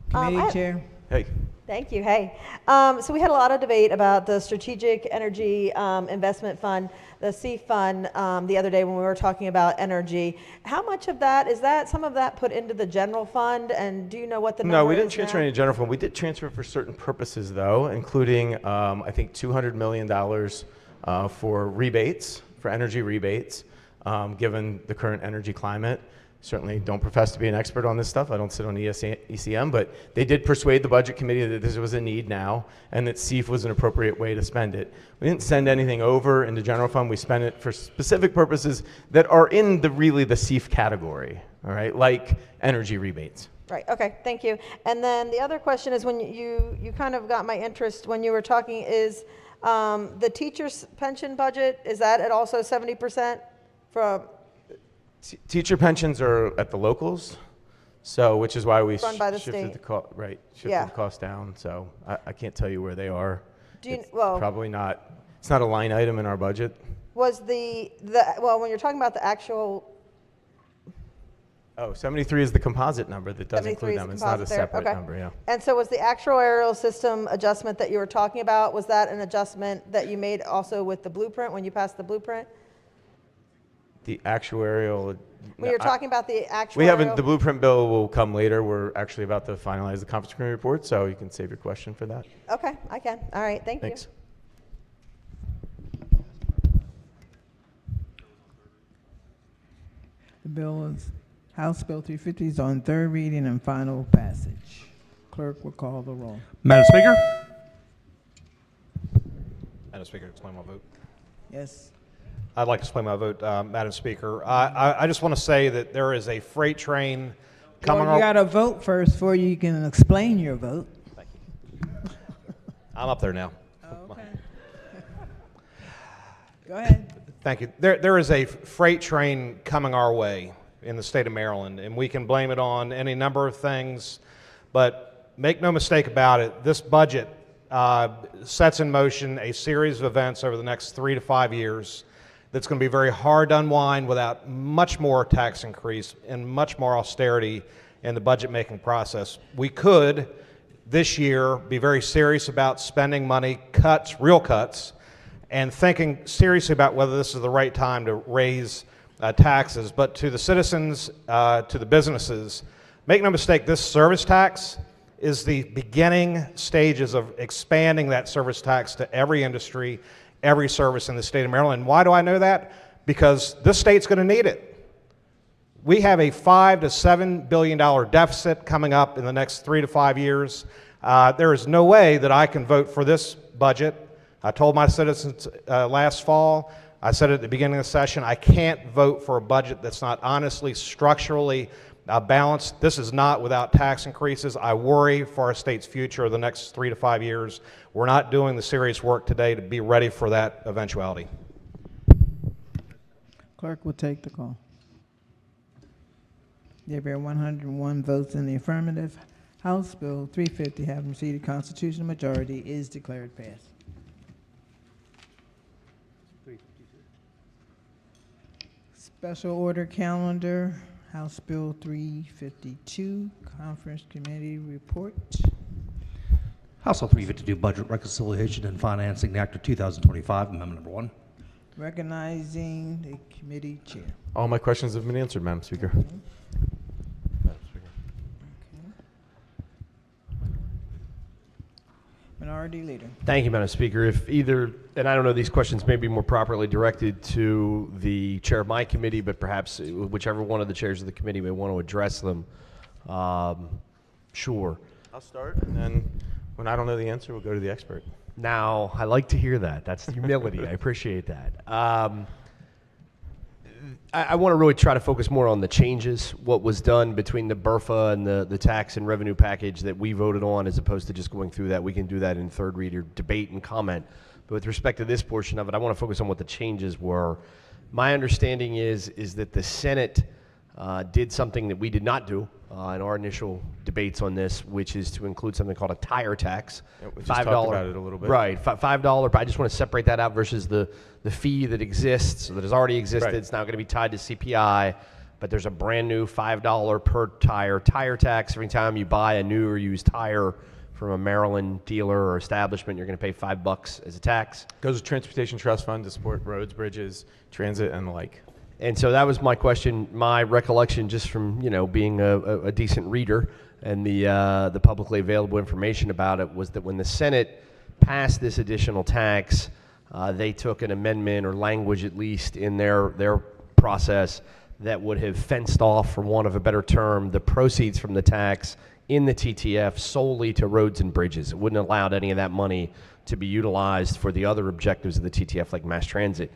Committee Chair? Hey. Thank you. Hey. So we had a lot of debate about the Strategic Energy Investment Fund, the SEEF fund, the other day when we were talking about energy. How much of that, is that some of that put into the general fund? And do you know what the number is No, we didn't transfer now? any general fund. We did transfer for certain purposes, though, including, I think, $200 million for rebates, for energy rebates, given the current energy climate. Certainly don't profess to be an expert on this stuff. I don't sit on ECM, but they did persuade the budget committee that this was a need now and that SEEF was an appropriate way to spend it. We didn't send anything over into general fund. We spent it for specific purposes that are in really the SEEF category, all right, like energy rebates. Right, okay, thank you. And then the other question is when you kind of got my interest when you were talking is the teacher's pension budget, is that at also 70% from? Teacher pensions are at the locals, so which is why we Run by the shifted state. the cost shifted Yeah. the cost down. So I can't tell you where they are. Do you, It's well, probably not. It's not a line item in our budget. was well, when you're talking about the actual, Oh, 73 is the composite number that does 73 include is them. the It's not a composite there, separate okay. number. Yeah. And so was the actuarial system adjustment that you were talking about, was that an adjustment that you made also with the blueprint, when you passed the blueprint? The actuarial. When you're talking about the actuarial? We haven't. The blueprint bill will come later. We're actually about to finalize the conference committee report, so you can save your question for that. Okay, I can. All right, thank you. Thanks. The bill is, House Bill 350 is on third reading and final passage. Clerk will call the roll. Madam Speaker? Madam Speaker, explain my vote. Yes. I'd like to explain my vote, Madam Speaker. I just want to say that there is a freight train coming. Well, you got to vote first before you can explain your vote. I'm up there now. Okay. Go ahead. Thank you. There is a freight train coming our way in the state of Maryland, and we can blame it on any number of things, but make no mistake about it, this budget sets in motion a series of events over the next 3 to 5 years that's going to be very hard to unwind without much more tax increase and much more austerity in the budget making process. We could, this year, be very serious about spending money, real cuts, and thinking seriously about whether this is the right time to raise taxes. But to the citizens, to the businesses, make no mistake, this service tax is the beginning stages of expanding that service tax to every industry, every service in the state of Maryland. Why do I know that? Because this state's going to need it. We have a $5 to $7 billion deficit coming up in the next 3 to 5 years. There is no way that I can vote for this budget. I told my citizens last fall, I said at the beginning of the session, I can't vote for a budget that's not honestly, structurally balanced. This is not without tax increases. I worry for our state's future the next 3 to 5 years. We're not doing the serious work today to be ready for that eventuality. Clerk will take the call. There being 101 votes in the affirmative, House Bill 350, having received a constitutional majority, is declared passed. Special order calendar, House Bill 352, Conference Committee report. House Bill 352, Budget Reconciliation and Financing Act of 2025, Amendment Number 1. Recognizing the committee chair. All my questions have been answered, Madam Speaker. Okay. Madam Speaker. Minority Leader. Thank you, Madam Speaker. If either, and I don't know, these questions may be more properly directed to the chair of my committee, but perhaps whichever one of the chairs of the committee may want to address them. Sure. I'll start, and then when I don't know the answer, we'll go to the expert. Now, I like to hear that. That's humility. I appreciate that. I want to really try to focus more on the changes, what was done between the BRFA and the tax and revenue package that we voted on, as opposed to just going through that. We can do that in third reader debate and comment. But with respect to this portion of it, I want to focus on what the changes were. My understanding is that the Senate did something that we did not do in our initial debates on this, which is to include something called a tire tax. Yeah, we just talked about it a little bit. Right, $5, but I just want to separate that out versus the fee that exists, or that has already existed. Right. It's now going to be tied to CPI, but there's a brand new $5 per tire tax. Every time you buy a new or used tire from a Maryland dealer or establishment, you're going to pay $5 as a tax. Goes to Transportation Trust Fund to support roads, bridges, transit, and the like. And so that was my question. My recollection, just from being a decent reader and the publicly available information about it, was that when the Senate passed this additional tax, they took an amendment or language, at least in their process, that would have fenced off, for want of a better term, the proceeds from the tax in the TTF solely to roads and bridges. It wouldn't have allowed any of that money to be utilized for the other objectives of the TTF, like mass transit.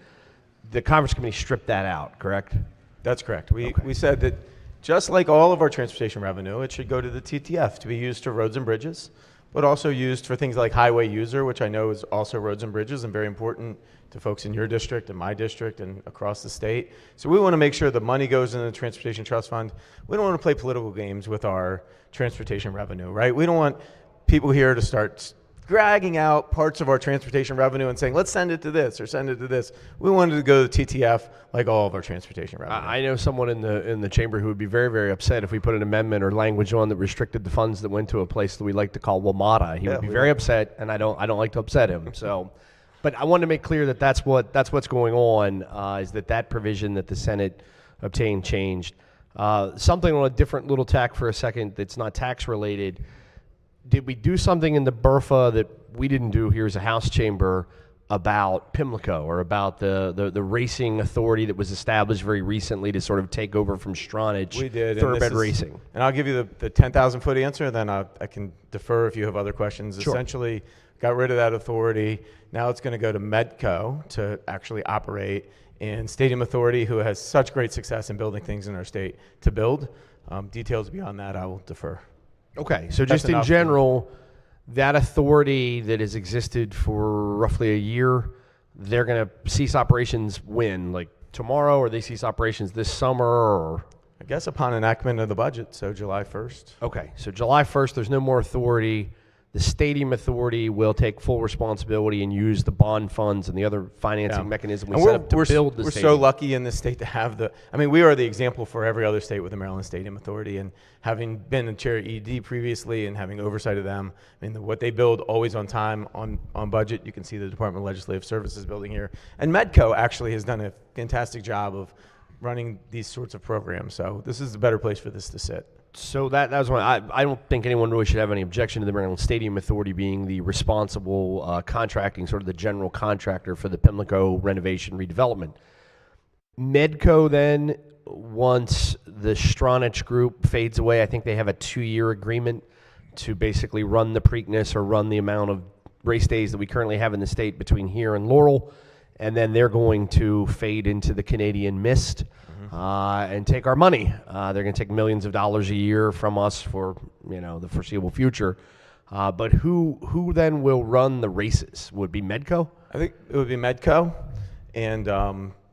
The Conference Committee stripped that out, correct? That's correct. We said that just like all of our transportation revenue, it should go to the TTF to be used to roads and bridges, but also used for things like highway user, which I know is also roads and bridges and very important to folks in your district and my district and across the state. So we want to make sure the money goes into the Transportation Trust Fund. We don't want to play political games with our transportation revenue, right? We don't want people here to start dragging out parts of our transportation revenue and saying, let's send it to this or send it to this. We wanted to go to TTF like all of our transportation revenue. I know someone in the chamber who would be very, very upset if we put an amendment or language on that restricted the funds that went to a place that we like to call WMATA. He would be very upset, and I don't like to upset him. So, but I wanted to make clear that that's what's going on, is that provision that the Senate obtained changed. Something on a different little tack for a second that's not tax related. Did we do something in the BRFA that we didn't do here as a House chamber about Pimlico, or about the racing authority that was established very recently to sort of take over from Stronach? We did. Thoroughbred racing. And I'll give you the 10,000-foot answer, then I can defer if you have other questions. Sure. Essentially, got rid of that authority. Now it's going to go to Medco to actually operate, and Stadium Authority, who has such great success in building things in our state, to build. Details beyond that, I will defer. Okay, so That's just in general, that authority that has existed for roughly a year, they're going to cease operations when? Like tomorrow, or they cease operations this summer? Or? I guess upon enactment of the budget, so July 1st. Okay, so July 1st, there's no more authority. The Stadium Authority will take full responsibility and use the bond funds and the other financing mechanism we set up to build the We're stadium. so lucky in this state to have we are the example for every other state with the Maryland Stadium Authority, and having been in chair ED previously and having oversight of them, what they build always on time, on budget. You can see the Department of Legislative Services building here. And Medco actually has done a fantastic job of running these sorts of programs. So this is a better place for this to sit. So that was one. I don't think anyone really should have any objection to the Maryland Stadium Authority being the responsible contracting, sort of the general contractor for the Pimlico renovation redevelopment. Medco then, once the Stronach group fades away, I think they have a 2-year agreement to basically run the Preakness or run the amount of race days that we currently have in the state between here and Laurel, and then they're going to fade into the Canadian mist. And take our money. They're going to take millions of dollars a year from us for the foreseeable future. But who then will run the races? Would it be Medco? I think it would be Medco, and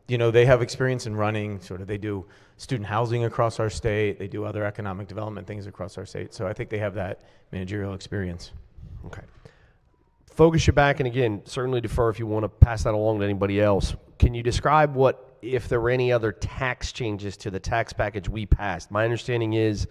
they have experience in running. They do student housing across our state. They do other economic development things across our state. So I think they have that managerial experience. Okay. Focus you back, and again, certainly defer if you want to pass that along to anybody else. Can you describe if there were any other tax changes to the tax package we passed? My understanding is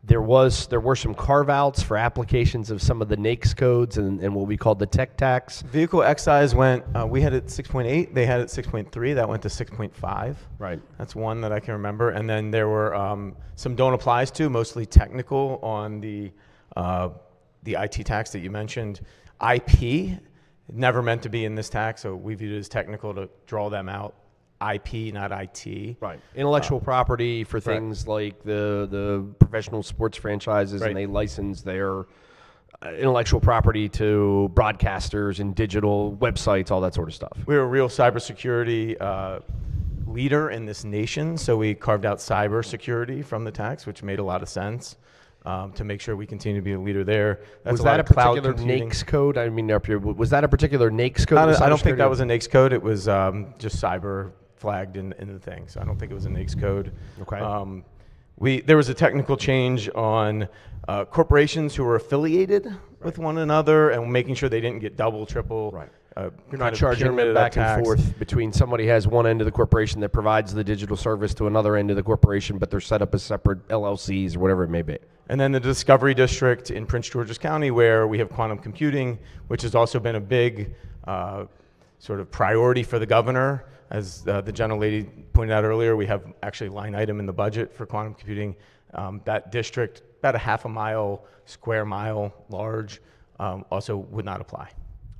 there were some carve-outs for applications of some of the NAICS codes and what we called the tech tax. Vehicle excise went, we had it 6.8, they had it 6.3, that went to 6.5. Right. That's one that I can remember. And then there were some don't applies to, mostly technical on the IT tax that you mentioned. IP, never meant to be in this tax, so we viewed it as technical to draw them out. IP, not IT. Right. Intellectual property for things like the professional sports franchises, and they license their intellectual property to broadcasters and digital websites, all that sort of stuff. We're a real cybersecurity leader in this nation, so we carved out cybersecurity from the tax, which made a lot of sense. To make sure we continue to be a leader there. Was that a particular NAICS code? I mean, was that a particular NAICS code? I don't think that was a NAICS code. It was just cyber flagged in the thing, so I don't think it was in the NAICS code. Okay. There was a technical change on corporations who were affiliated with one another and making sure they didn't get double, triple. Right. You're You're not charging them back and forth between somebody has one end of the corporation that provides the digital service to another end of the corporation, but they're set up as separate LLCs or whatever it may be. And then the Discovery District in Prince George's County, where we have quantum computing, which has also been a big sort of priority for the governor. As the gentlelady pointed out earlier, we have actually a line item in the budget for quantum computing. That district, about a half a mile, square mile large, also would not apply.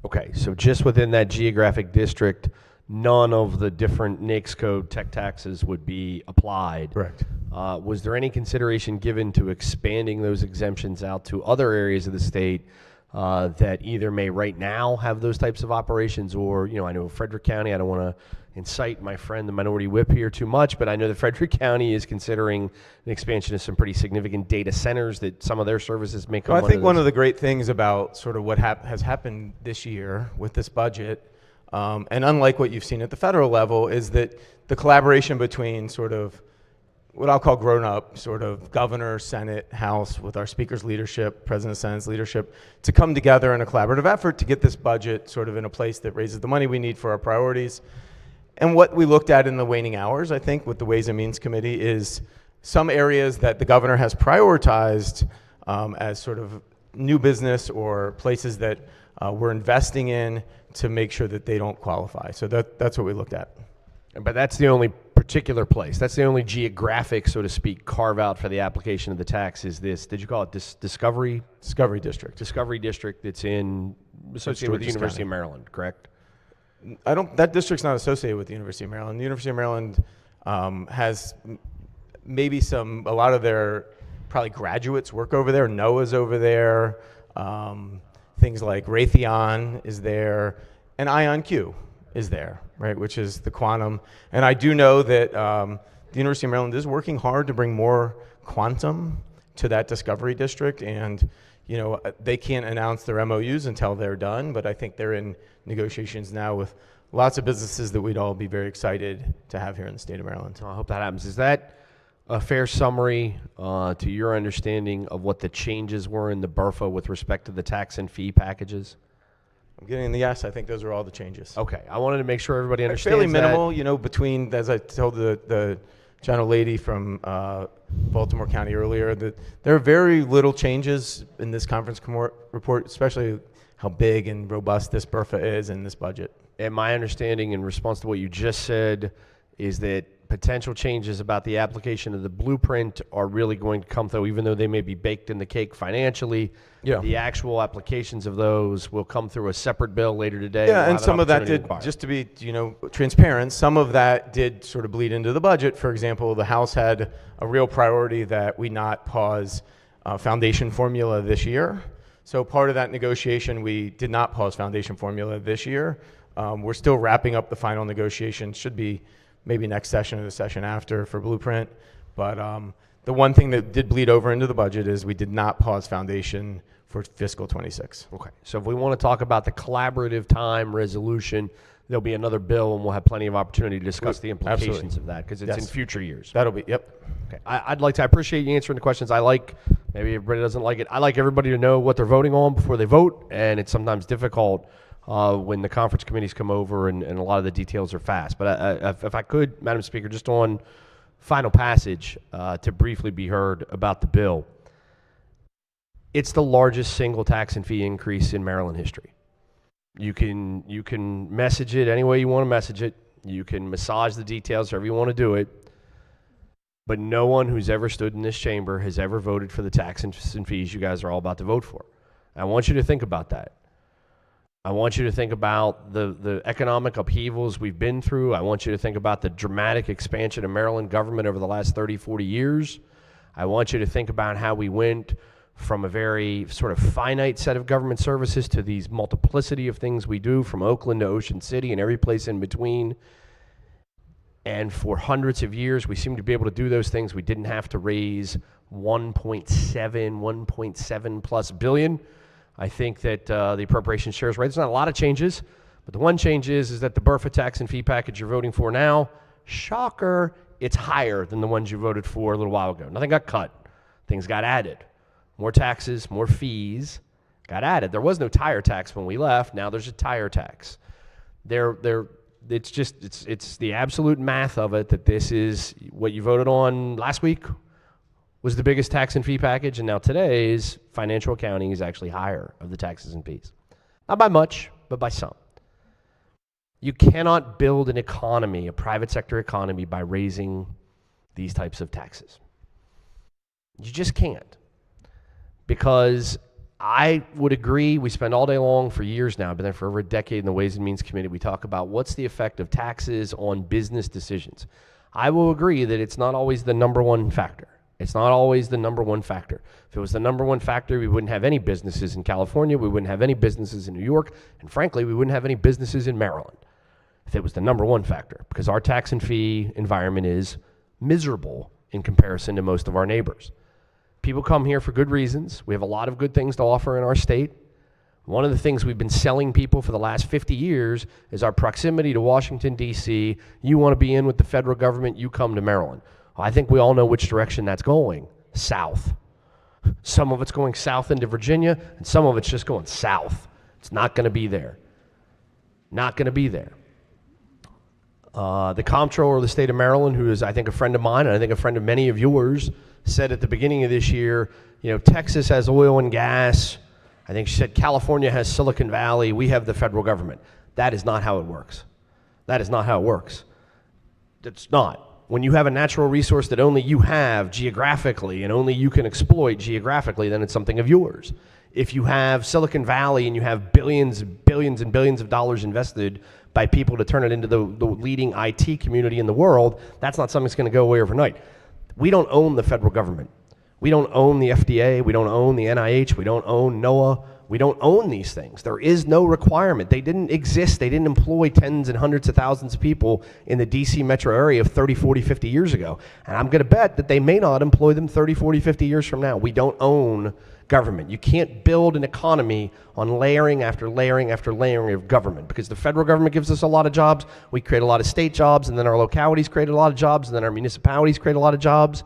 Okay, so just within that geographic district, none of the different NAICS code tech taxes would be applied. Correct. Was there any consideration given to expanding those exemptions out to other areas of the state that either may right now have those types of operations, or, I know Frederick County, I don't want to incite my friend, the minority whip here too much, but I know that Frederick County is considering an expansion of some pretty significant data centers that some of their services may come Well, I think under one this. of the great things about sort of what has happened this year with this budget, and unlike what you've seen at the federal level, is that the collaboration between sort of what I'll call grown-up, sort of governor, Senate, House, with our Speaker's leadership, President Senate's leadership, to come together in a collaborative effort to get this budget sort of in a place that raises the money we need for our priorities. And what we looked at in the waning hours, I think, with the Ways and Means Committee is some areas that the governor has prioritized as sort of new business or places that we're investing in to make sure that they don't qualify. So that's what we looked at. But that's the only particular place. That's the only geographic, so to speak, carve out for the application of the tax is this. Did you call it Discovery? Discovery District. Discovery District that's associated with the University of Maryland, correct? That district's not associated with the University of Maryland. The University of Maryland has maybe a lot of their probably graduates work over there. NOAA's over there. Things like Raytheon is there, and IonQ is there, right, which is the quantum. And I do know that the University of Maryland is working hard to bring more quantum to that Discovery District, and they can't announce their MOUs until they're done, but I think they're in negotiations now with lots of businesses that we'd all be very excited to have here in the state of Maryland. I hope that happens. Is that a fair summary to your understanding of what the changes were in the BRFA with respect to the tax and fee packages? I'm getting the yes. I think those are all the changes. Okay. I wanted to make sure everybody understands fairly minimal, that. Between, as I told the gentlelady from Baltimore County earlier, that there are very little changes in this conference report, especially how big and robust this BRFA is in this budget. And my understanding in response to what you just said is that potential changes about the application of the blueprint are really going to come through, even though they may be baked in the cake financially. Yeah. The actual applications of those will come through a separate bill later today. Yeah, We'll and have some an of that opportunity did, to inquire. just to be transparent, some of that did sort of bleed into the budget. For example, the House had a real priority that we not pause foundation formula this year. So part of that negotiation, we did not pause foundation formula this year. We're still wrapping up the final negotiation. Should be maybe next session or the session after for Blueprint. But the one thing that did bleed over into the budget is we did not pause foundation for fiscal 26. Okay, so if we want to talk about the collaborative time resolution, there'll be another bill, and we'll have plenty of opportunity to discuss the implications Absolutely. of that, because it's in Yes. future years. That'll be, yep. Okay, I appreciate you answering the questions. Maybe everybody doesn't like it. I like everybody to know what they're voting on before they vote, and it's sometimes difficult when the conference committees come over and a lot of the details are fast. But if I could, Madam Speaker, just on final passage to briefly be heard about the bill. It's the largest single tax and fee increase in Maryland history. You can message it any way you want to message it. You can massage the details however you want to do it. But no one who's ever stood in this chamber has ever voted for the tax and fees you guys are all about to vote for. I want you to think about that. I want you to think about the economic upheavals we've been through. I want you to think about the dramatic expansion of Maryland government over the last 30, 40 years. I want you to think about how we went from a very sort of finite set of government services to these multiplicity of things we do from Oakland to Ocean City and every place in between. And for hundreds of years, we seem to be able to do those things. We didn't have to raise 1.7 plus billion. I think that the appropriation shares right. There's not a lot of changes, but the one change is that the BRFA tax and fee package you're voting for now Shocker, it's higher than the ones you voted for a little while ago. Nothing got cut. Things got added. More taxes, more fees got added. There was no tire tax when we left. Now there's a tire tax. It's the absolute math of it that this is what you voted on last week was the biggest tax and fee package, and now today's financial accounting is actually higher of the taxes and fees. Not by much, but by some. You cannot build an economy, a private sector economy, by raising these types of taxes. You just can't. Because I would agree, we spend all day long for years now, I've been there for over a decade in the Ways and Means Committee, we talk about what's the effect of taxes on business decisions. I will agree that it's not always the number one factor. It's not always the number one factor. If it was the number one factor, we wouldn't have any businesses in California, we wouldn't have any businesses in New York, and frankly, we wouldn't have any businesses in Maryland if it was the number one factor, because our tax and fee environment is miserable in comparison to most of our neighbors. People come here for good reasons. We have a lot of good things to offer in our state. One of the things we've been selling people for the last 50 years is our proximity to Washington, D.C. You want to be in with the federal government, you come to Maryland. Well, I think we all know which direction that's going, south. Some of it's going south into Virginia, and some of it's just going south. It's not going to be there. Not going to be there. The comptroller of the state of Maryland, who is, I think, a friend of mine, and I think a friend of many of yours, said at the beginning of this year, Texas has oil and gas. I think she said California has Silicon Valley. We have the federal government. That is not how it works. That is not how it works. It's not. When you have a natural resource that only you have geographically and only you can exploit geographically, then it's something of yours. If you have Silicon Valley and you have billions and billions of dollars invested by people to turn it into the leading IT community in the world, that's not something that's going to go away overnight. We don't own the federal government. We don't own the FDA. We don't own the NIH. We don't own NOAA. We don't own these things. There is no requirement. They didn't exist. They didn't employ tens and hundreds of thousands of people in the DC metro area 30, 40, 50 years ago. And I'm going to bet that they may not employ them 30, 40, 50 years from now. We don't own government. You can't build an economy on layering after layering after layering of government, because the federal government gives us a lot of jobs. We create a lot of state jobs, and then our localities create a lot of jobs, and then our municipalities create a lot of jobs.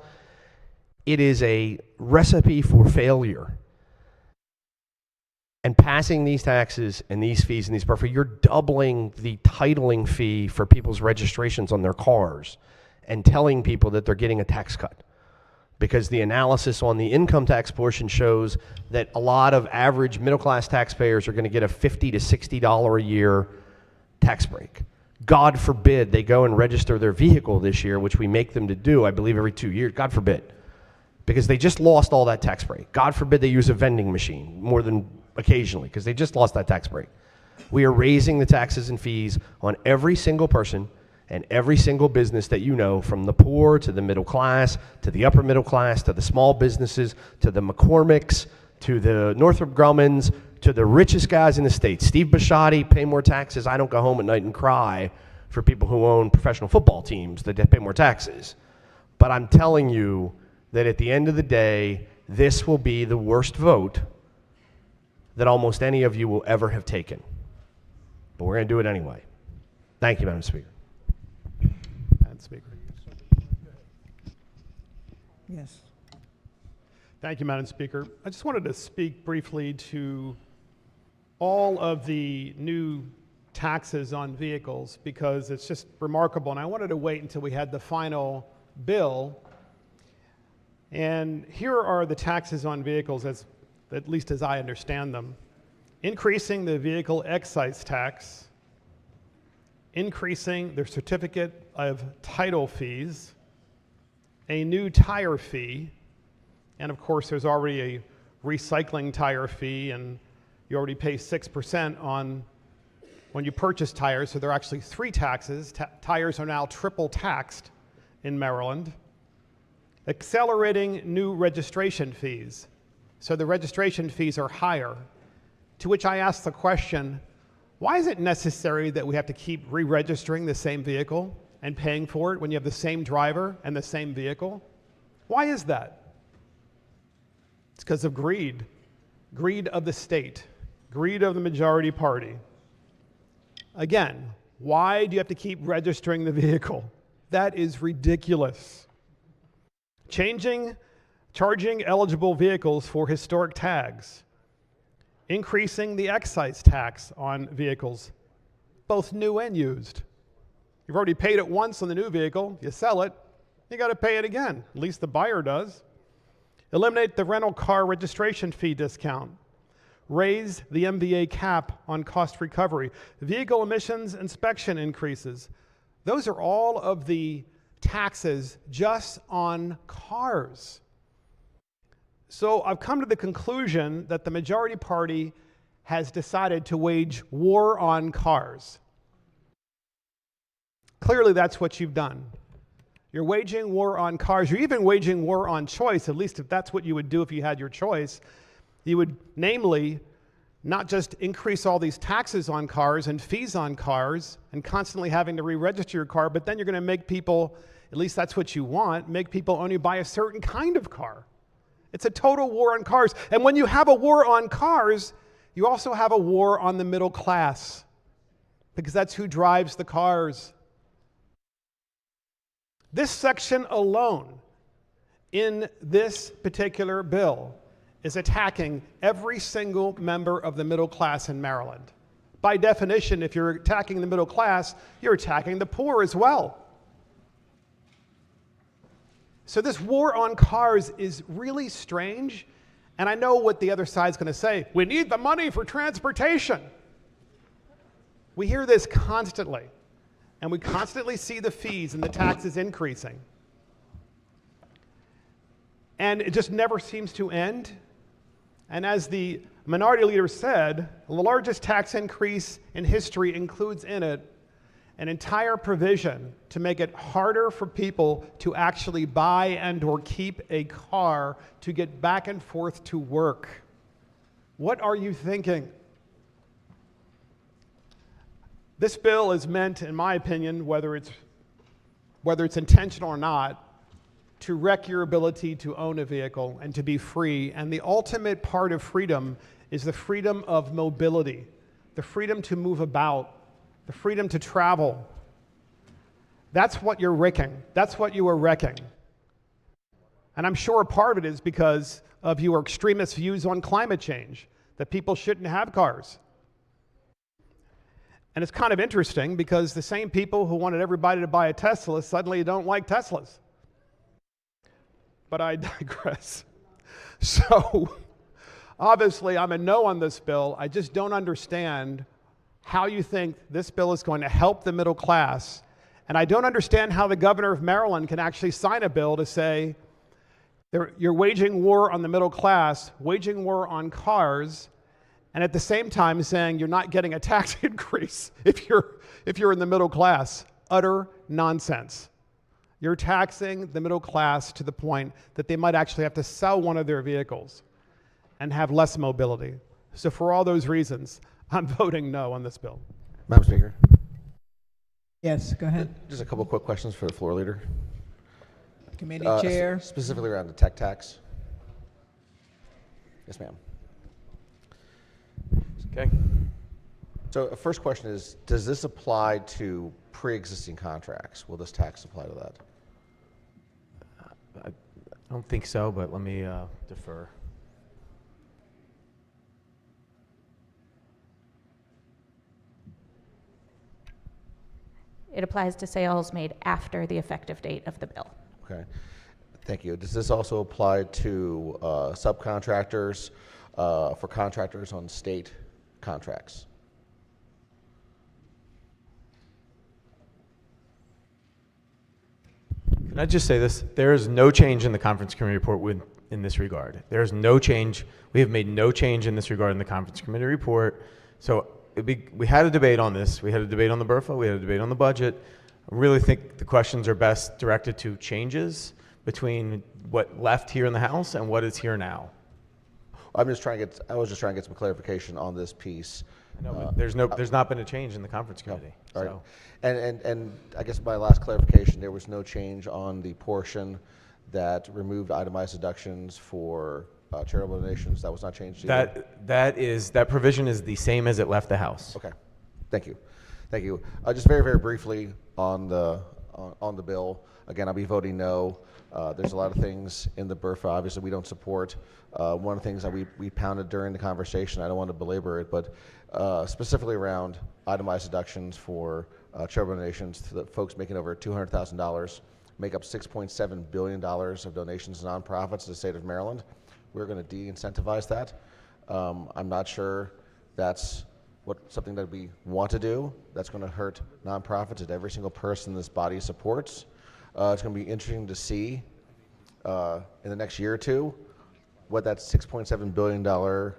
It is a recipe for failure. And passing these taxes and these fees and these buffer, you're doubling the titling fee for people's registrations on their cars and telling people that they're getting a tax cut. Because the analysis on the income tax portion shows that a lot of average middle-class taxpayers are going to get a $50 to $60 a year tax break. God forbid they go and register their vehicle this year, which we make them to do, I believe, every 2 years. God forbid. Because they just lost all that tax break. God forbid they use a vending machine more than occasionally, because they just lost that tax break. We are raising the taxes and fees on every single person and every single business that you know, from the poor to the middle class, to the upper middle class, to the small businesses, to the McCormicks, to the Northrop Grummans, to the richest guys in the state. Steve Bisciotti, pay more taxes. I don't go home at night and cry for people who own professional football teams that pay more taxes. But I'm telling you that at the end of the day, this will be the worst vote that almost any of you will ever have taken. But we're going to do it anyway. Thank you, Madam Speaker. Madam Speaker. Yes. Thank you, Madam Speaker. I just wanted to speak briefly to all of the new taxes on vehicles, because it's just remarkable. And I wanted to wait until we had the final bill. And here are the taxes on vehicles, at least as I understand them. Increasing the vehicle excise tax, increasing the certificate of title fees, a new tire fee, and of course there's already a recycling tire fee, and you already pay 6% on when you purchase tires, so there are actually 3 taxes. Tires are now triple taxed in Maryland. Accelerating new registration fees. So the registration fees are higher. To which I ask the question, why is it necessary that we have to keep re-registering the same vehicle and paying for it when you have the same driver and the same vehicle? Why is that? It's because of greed. Greed of the state. Greed of the majority party. Again, why do you have to keep registering the vehicle? That is ridiculous. Charging eligible vehicles for historic tags. Increasing the excise tax on vehicles, both new and used. You've already paid it once on the new vehicle, you sell it, you got to pay it again, at least the buyer does. Eliminate the rental car registration fee discount. Raise the MVA cap on cost recovery. Vehicle emissions inspection increases. Those are all of the taxes just on cars. So I've come to the conclusion that the majority party has decided to wage war on cars. Clearly that's what you've done. You're waging war on cars. You're even waging war on choice, at least if that's what you would do if you had your choice. You would, namely, not just increase all these taxes on cars and fees on cars and constantly having to re-register your car, but then you're going to make people, at least that's what you want, make people only buy a certain kind of car. It's a total war on cars. And when you have a war on cars, you also have a war on the middle class, because that's who drives the cars. This section alone in this particular bill is attacking every single member of the middle class in Maryland. By definition, if you're attacking the middle class, you're attacking the poor as well. So this war on cars is really strange, and I know what the other side's going to say. We need the money for transportation. We hear this constantly, and we constantly see the fees and the taxes increasing. And it just never seems to end. And as the minority leader said, the largest tax increase in history includes in it an entire provision to make it harder for people to actually buy and or keep a car to get back and forth to work. What are you thinking? This bill is meant, in my opinion, whether it's intentional or not, to wreck your ability to own a vehicle and to be free. And the ultimate part of freedom is the freedom of mobility, the freedom to move about, the freedom to travel. That's what you're wrecking. That's what you are wrecking. And I'm sure a part of it is because of your extremist views on climate change, that people shouldn't have cars. And it's kind of interesting because the same people who wanted everybody to buy a Tesla suddenly don't like Teslas. But I digress. So, obviously, I'm a no on this bill. I just don't understand how you think this bill is going to help the middle class. And I don't understand how the governor of Maryland can actually sign a bill to say you're waging war on the middle class, waging war on cars, and at the same time saying you're not getting a tax increase if you're in the middle class. Utter nonsense. You're taxing the middle class to the point that they might actually have to sell one of their vehicles and have less mobility. So for all those reasons, I'm voting no on this bill. Madam Speaker. Yes, go ahead. Just a couple quick questions for the floor leader. Committee chair. Specifically around the tech tax. Yes, ma'am. Okay. So first question is, does this apply to pre-existing contracts? Will this tax apply to that? I don't think so, but let me defer. It applies to sales made after the effective date of the bill. Okay, thank you. Does this also apply to subcontractors for contractors on state contracts? Can I just say this? There is no change in the conference committee report in this regard. There is no change. We have made no change in this regard in the conference committee report. So we had a debate on this. We had a debate on the BRFA. We had a debate on the budget. I really think the questions are best directed to changes between what left here in the House and what is here now. I was just trying to get some clarification on this piece. No, but there's not been a change in the conference committee. All right. So. And I guess my last clarification, there was no change on the portion that removed itemized deductions for charitable donations. That was not changed either? That provision is the same as it left the House. Okay, thank you. Thank you. Just very, very briefly on the on the bill. Again, I'll be voting no. There's a lot of things in the BRFA, obviously, we don't support. One of the things that we pounded during the conversation, I don't want to belabor it, but specifically around itemized deductions for charitable donations to the folks making over $200,000, make up $6.7 billion of donations to nonprofits in the state of Maryland. We're going to de-incentivize that. I'm not sure that's something that we want to do. That's going to hurt nonprofits that every single person in this body supports. It's going to be interesting to see in the next year or two what that $6.7 billion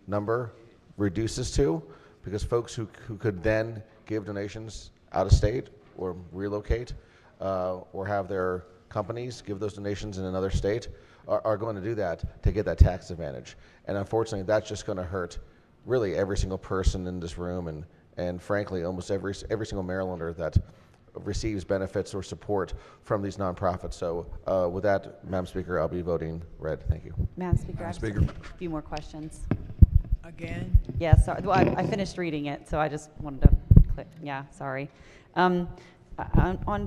number reduces to, because folks who could then give donations out of state or relocate or have their companies give those donations in another state are going to do that to get that tax advantage. And unfortunately, that's just going to hurt really every single person in this room, and frankly, almost every single Marylander that receives benefits or support from these nonprofits. So with that, Madam Speaker, I'll be voting red. Thank you. Madam Speaker, I have Speaker. a few more questions. Again? Yeah, sorry. Well, I finished reading it, so I just wanted to click. Yeah, sorry. On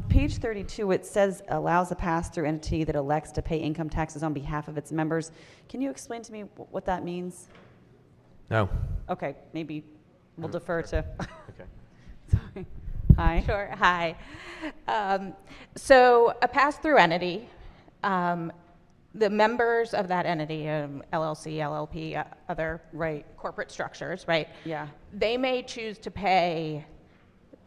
page 32, it says allows a pass-through entity that elects to pay income taxes on behalf of its members. Can you explain to me what that means? No. Okay, maybe we'll defer to. Okay. Sorry. Hi. Sure, hi. So a pass-through entity, the members of that entity, LLC, LLP, other corporate structures, right? Yeah. They may choose to pay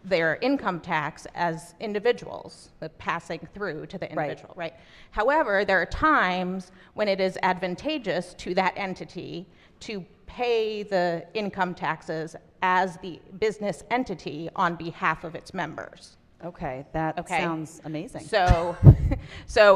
their income tax as individuals, passing through to the individual, right? However, there are times when it is advantageous to that entity to pay the income taxes as the business entity on behalf of its members. Okay, that sounds amazing. So,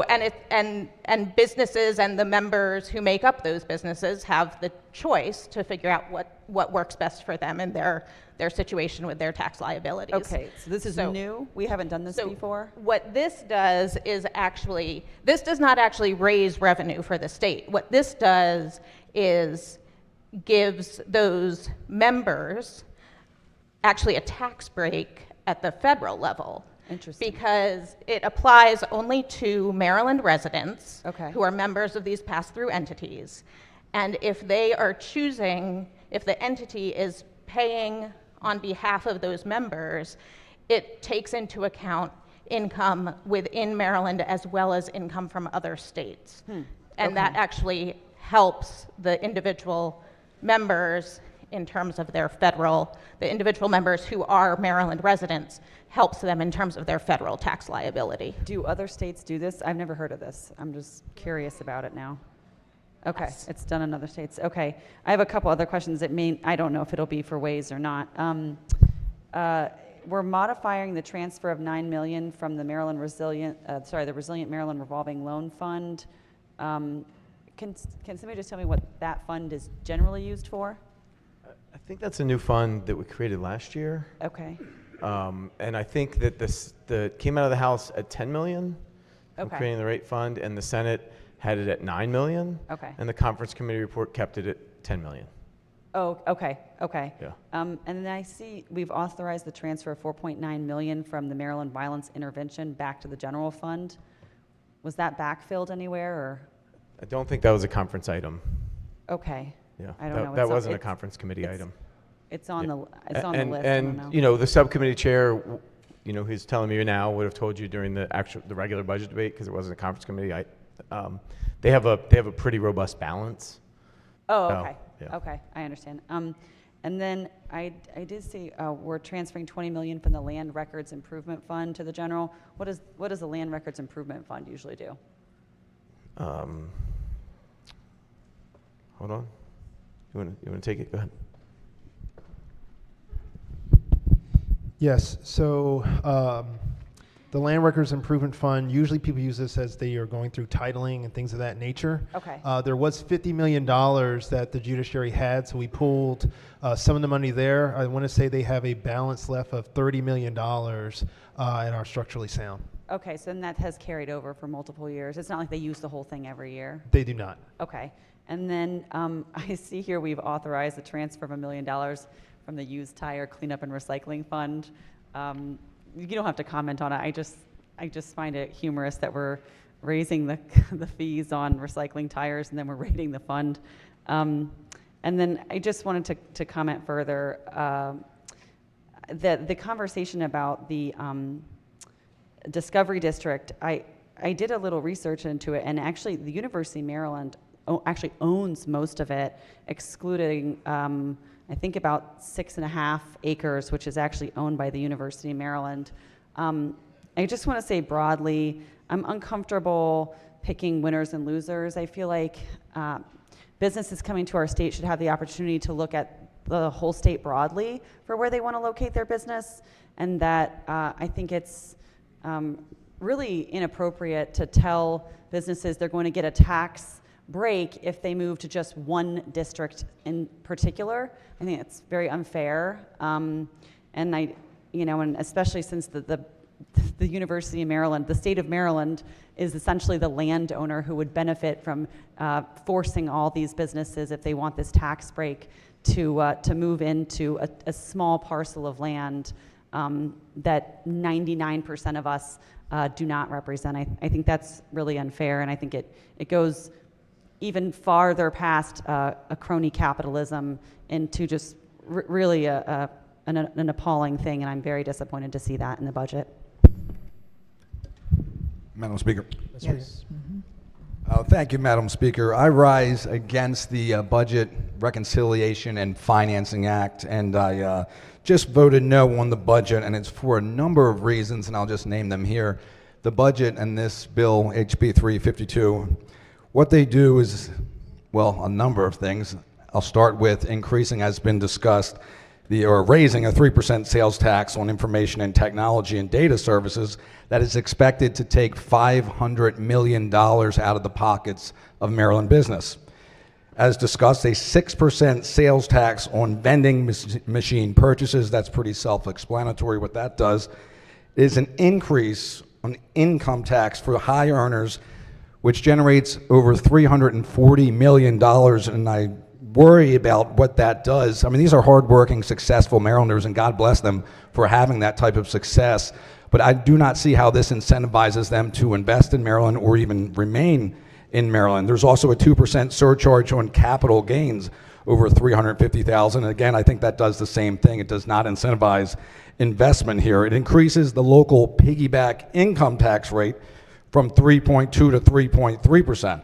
and businesses and the members who make up those businesses have the choice to figure out what works best for them and their situation with their tax liabilities. Okay, so this is new? We haven't done this before? What this does is this does not actually raise revenue for the state. What this does is gives those members actually a tax break at the federal level. Interesting. Because it applies only to Maryland residents who are members of these pass-through entities. And if they are choosing, if the entity is paying on behalf of those members, it takes into account income within Maryland as well as income from other states. And that actually helps the individual members in terms of their the individual members who are Maryland residents, helps them in terms of their federal tax liability. Do other states do this? I've never heard of this. I'm just curious about it now. Okay, Yes. It's done in other states. Okay, I have a couple other questions I don't know if it'll be for Ways or not. We're modifying the transfer of $9 million from the the Resilient Maryland Revolving Loan Fund. Can somebody just tell me what that fund is generally used for? I think that's a new fund that we created last year. Okay. And I think that that came out of the House at 10 million from Okay. creating the rate fund, and the Senate had it at 9 million. Okay. And the conference committee report kept it at 10 million. Oh, okay. Yeah. And then I see we've authorized the transfer of $4.9 million from the Maryland Violence Intervention back to the general fund. Was that backfilled anywhere, or? I don't think that was a conference item. Okay. Yeah. I don't know. That wasn't a conference committee item. It's on the list. I don't know. And the subcommittee chair, who's telling me now would have told you during the regular budget debate, because it wasn't a conference committee. They have a pretty robust balance. Oh, So, okay. yeah. Okay, I understand. And then I did see we're transferring $20 million from the Land Records Improvement Fund to the general. What does the Land Records Improvement Fund usually do? Hold on. You want to take it? Go ahead. Yes, so the Land Records Improvement Fund, usually people use this as they are going through titling and things of that nature. Okay. There was $50 million that the judiciary had, so we pulled some of the money there. I want to say they have a balance left of $30 million and are structurally sound. Okay, so then that has carried over for multiple years. It's not like they use the whole thing every year. They do not. Okay. And then I see here we've authorized the transfer of $1 million from the Used Tire Cleanup and Recycling Fund. You don't have to comment on it. I just find it humorous that we're raising the, the fees on recycling tires and then we're raiding the fund. And then I just wanted to comment further that the conversation about the Discovery District, I did a little research into it, and actually the University of Maryland actually owns most of it, excluding I think about 6.5 acres, which is actually owned by the University of Maryland. I just want to say broadly, I'm uncomfortable picking winners and losers. I feel like businesses coming to our state should have the opportunity to look at the whole state broadly for where they want to locate their business, and that I think it's really inappropriate to tell businesses they're going to get a tax break if they move to just one district in particular. I think it's very unfair, and and especially since the University of Maryland, the state of Maryland, is essentially the landowner who would benefit from forcing all these businesses, if they want this tax break, to move into a small parcel of land that 99% of us do not represent. I think that's really unfair, and I think it goes even farther past a crony capitalism into just really an appalling thing, and I'm very disappointed to see that in the budget. Madam Speaker. Yes. Thank you, Madam Speaker. I rise against the Budget Reconciliation and Financing Act, and I just voted no on the budget, and it's for a number of reasons, and I'll just name them here. The budget and this bill, HB 352, what they do is, well, a number of things. I'll start with increasing, as been discussed, or raising a 3% sales tax on information and technology and data services that is expected to take $500 million out of the pockets of Maryland business. As discussed, a 6% sales tax on vending machine purchases, that's pretty self-explanatory what that does, is an increase on income tax for high earners, which generates over $340 million, and I worry about what that does. I mean, these are hardworking, successful Marylanders, and God bless them for having that type of success, but I do not see how this incentivizes them to invest in Maryland or even remain in Maryland. There's also a 2% surcharge on capital gains over $350,000. Again, I think that does the same thing. It does not incentivize investment here. It increases the local piggyback income tax rate from 3.2 to 3.3%.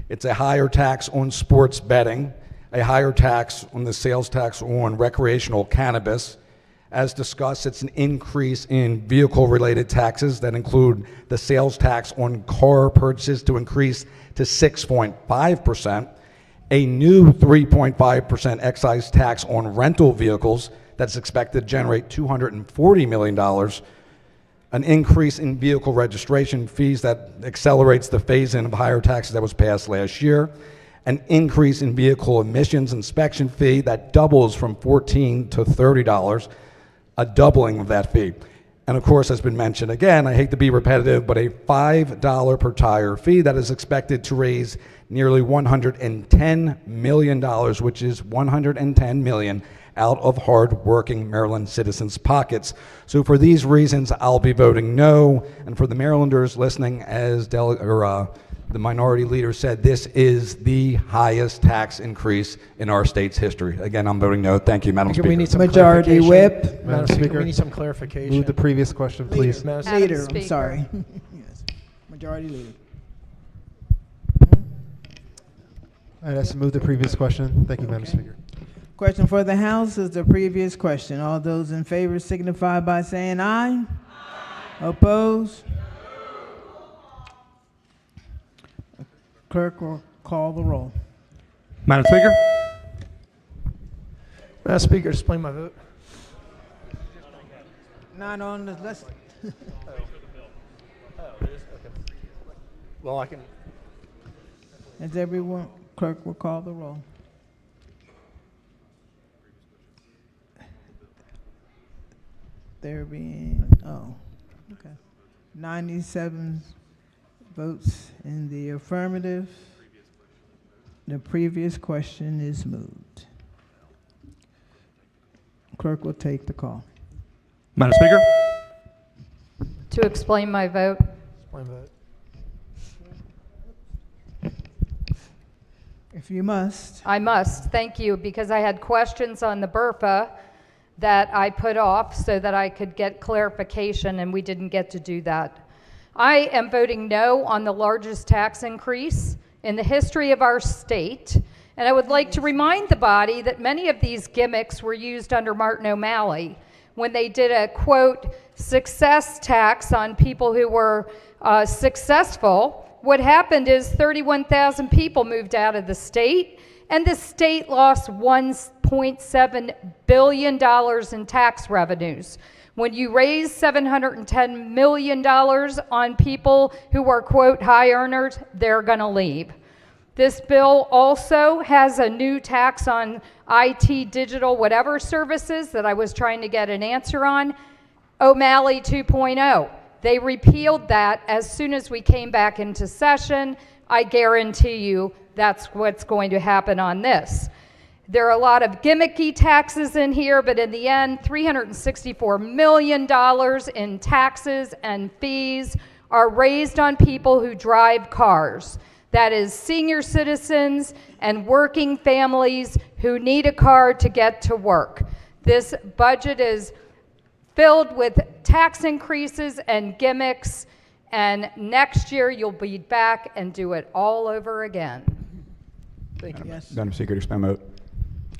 It's a higher tax on sports betting, a higher tax on the sales tax on recreational cannabis. As discussed, it's an increase in vehicle-related taxes that include the sales tax on car purchases to increase to 6.5%, a new 3.5% excise tax on rental vehicles that's expected to generate $240 million, an increase in vehicle registration fees that accelerates the phase-in of higher taxes that was passed last year, an increase in vehicle emissions inspection fee that doubles from $14 to $30, a doubling of that fee. And of course, has been mentioned again, I hate to be repetitive, but a $5 per tire fee that is expected to raise nearly $110 million, which is $110 million out of hard-working Maryland citizens' pockets. So for these reasons, I'll be voting no. And for the Marylanders listening, as the minority leader said, this is the highest tax increase in our state's history. Again, I'm voting no. Thank you, Madam Speaker. We need some Majority Whip. Madam Speaker, we need some clarification. Move the previous question, please. Leader, I'm sorry. Yes. Majority Leader. All right, let's move the previous question. Thank you, Madam Speaker. Question for the House is the previous question. All those in favor signify by saying aye. Aye. Opposed? Clerk will call the roll. Madam Speaker? Madam Speaker, display my vote. Not on the list. Well, I can. As everyone, clerk will call the roll. There being, okay. 97 votes in the affirmative. The previous question is moved. Clerk will take the call. Madam Speaker? To explain my vote. Explain vote. If you must. I must, thank you, because I had questions on the BRFA that I put off so that I could get clarification, and we didn't get to do that. I am voting no on the largest tax increase in the history of our state, and I would like to remind the body that many of these gimmicks were used under Martin O'Malley when they did a, quote, success tax on people who were successful. What happened is 31,000 people moved out of the state, and the state lost $1.7 billion in tax revenues. When you raise $710 million on people who are, quote, high earners, they're going to leave. This bill also has a new tax on IT, digital, whatever services that I was trying to get an answer on, O'Malley 2.0. They repealed that as soon as we came back into session. I guarantee you that's what's going to happen on this. There are a lot of gimmicky taxes in here, but in the end, $364 million in taxes and fees are raised on people who drive cars. That is senior citizens and working families who need a car to get to work. This budget is filled with tax increases and gimmicks, and next year you'll be back and do it all over again. Thank you. Yes. Madam Speaker, to explain my vote.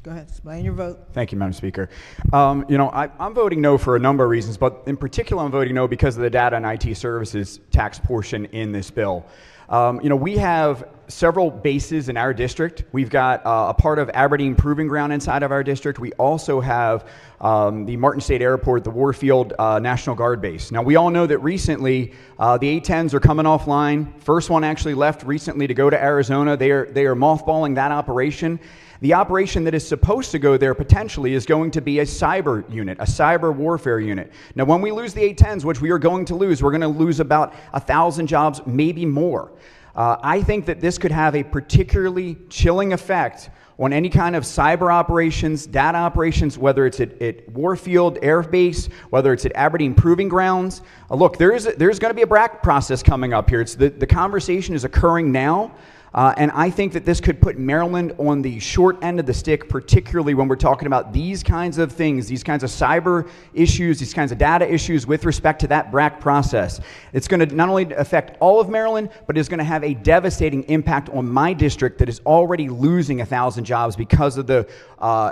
Go ahead, explain your vote. Thank you, Madam Speaker. I'm voting no for a number of reasons, but in particular I'm voting no because of the data and IT services tax portion in this bill. We have several bases in our district. We've got a part of Aberdeen Proving Ground inside of our district. We also have the Martin State Airport, the Warfield National Guard base. Now, we all know that recently the A-10s are coming offline. First one actually left recently to go to Arizona. They are mothballing that operation. The operation that is supposed to go there potentially is going to be a cyber unit, a cyber warfare unit. Now, when we lose the A-10s, which we are going to lose, we're going to lose about 1,000 jobs, maybe more. I think that this could have a particularly chilling effect on any kind of cyber operations, data operations, whether it's at Warfield Air Base, whether it's at Aberdeen Proving Grounds. Look, there's going to be a BRAC process coming up here. The conversation is occurring now. And I think that this could put Maryland on the short end of the stick, particularly when we're talking about these kinds of things, these kinds of cyber issues, these kinds of data issues with respect to that BRAC process. It's going to not only affect all of Maryland, but it's going to have a devastating impact on my district that is already losing 1,000 jobs because of the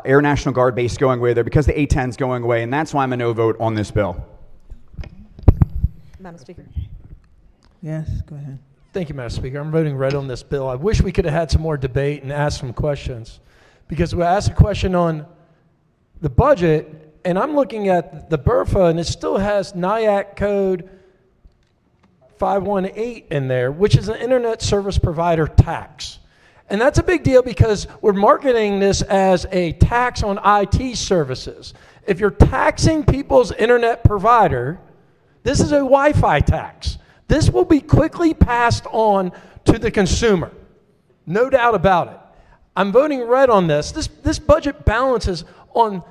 Air National Guard base going away there, because the A-10's going away, and that's why I'm a no vote on this bill. Madam Speaker. Yes, go ahead. Thank you, Madam Speaker. I'm voting red on this bill. I wish we could have had some more debate and asked some questions, because we asked a question on the budget, and I'm looking at the BRFA, and it still has NIAC code 518 in there, which is an internet service provider tax. And that's a big deal because we're marketing this as a tax on IT services. If you're taxing people's internet provider, this is a Wi-Fi tax. This will be quickly passed on to the consumer. No doubt about it. I'm voting red on this. This budget balances on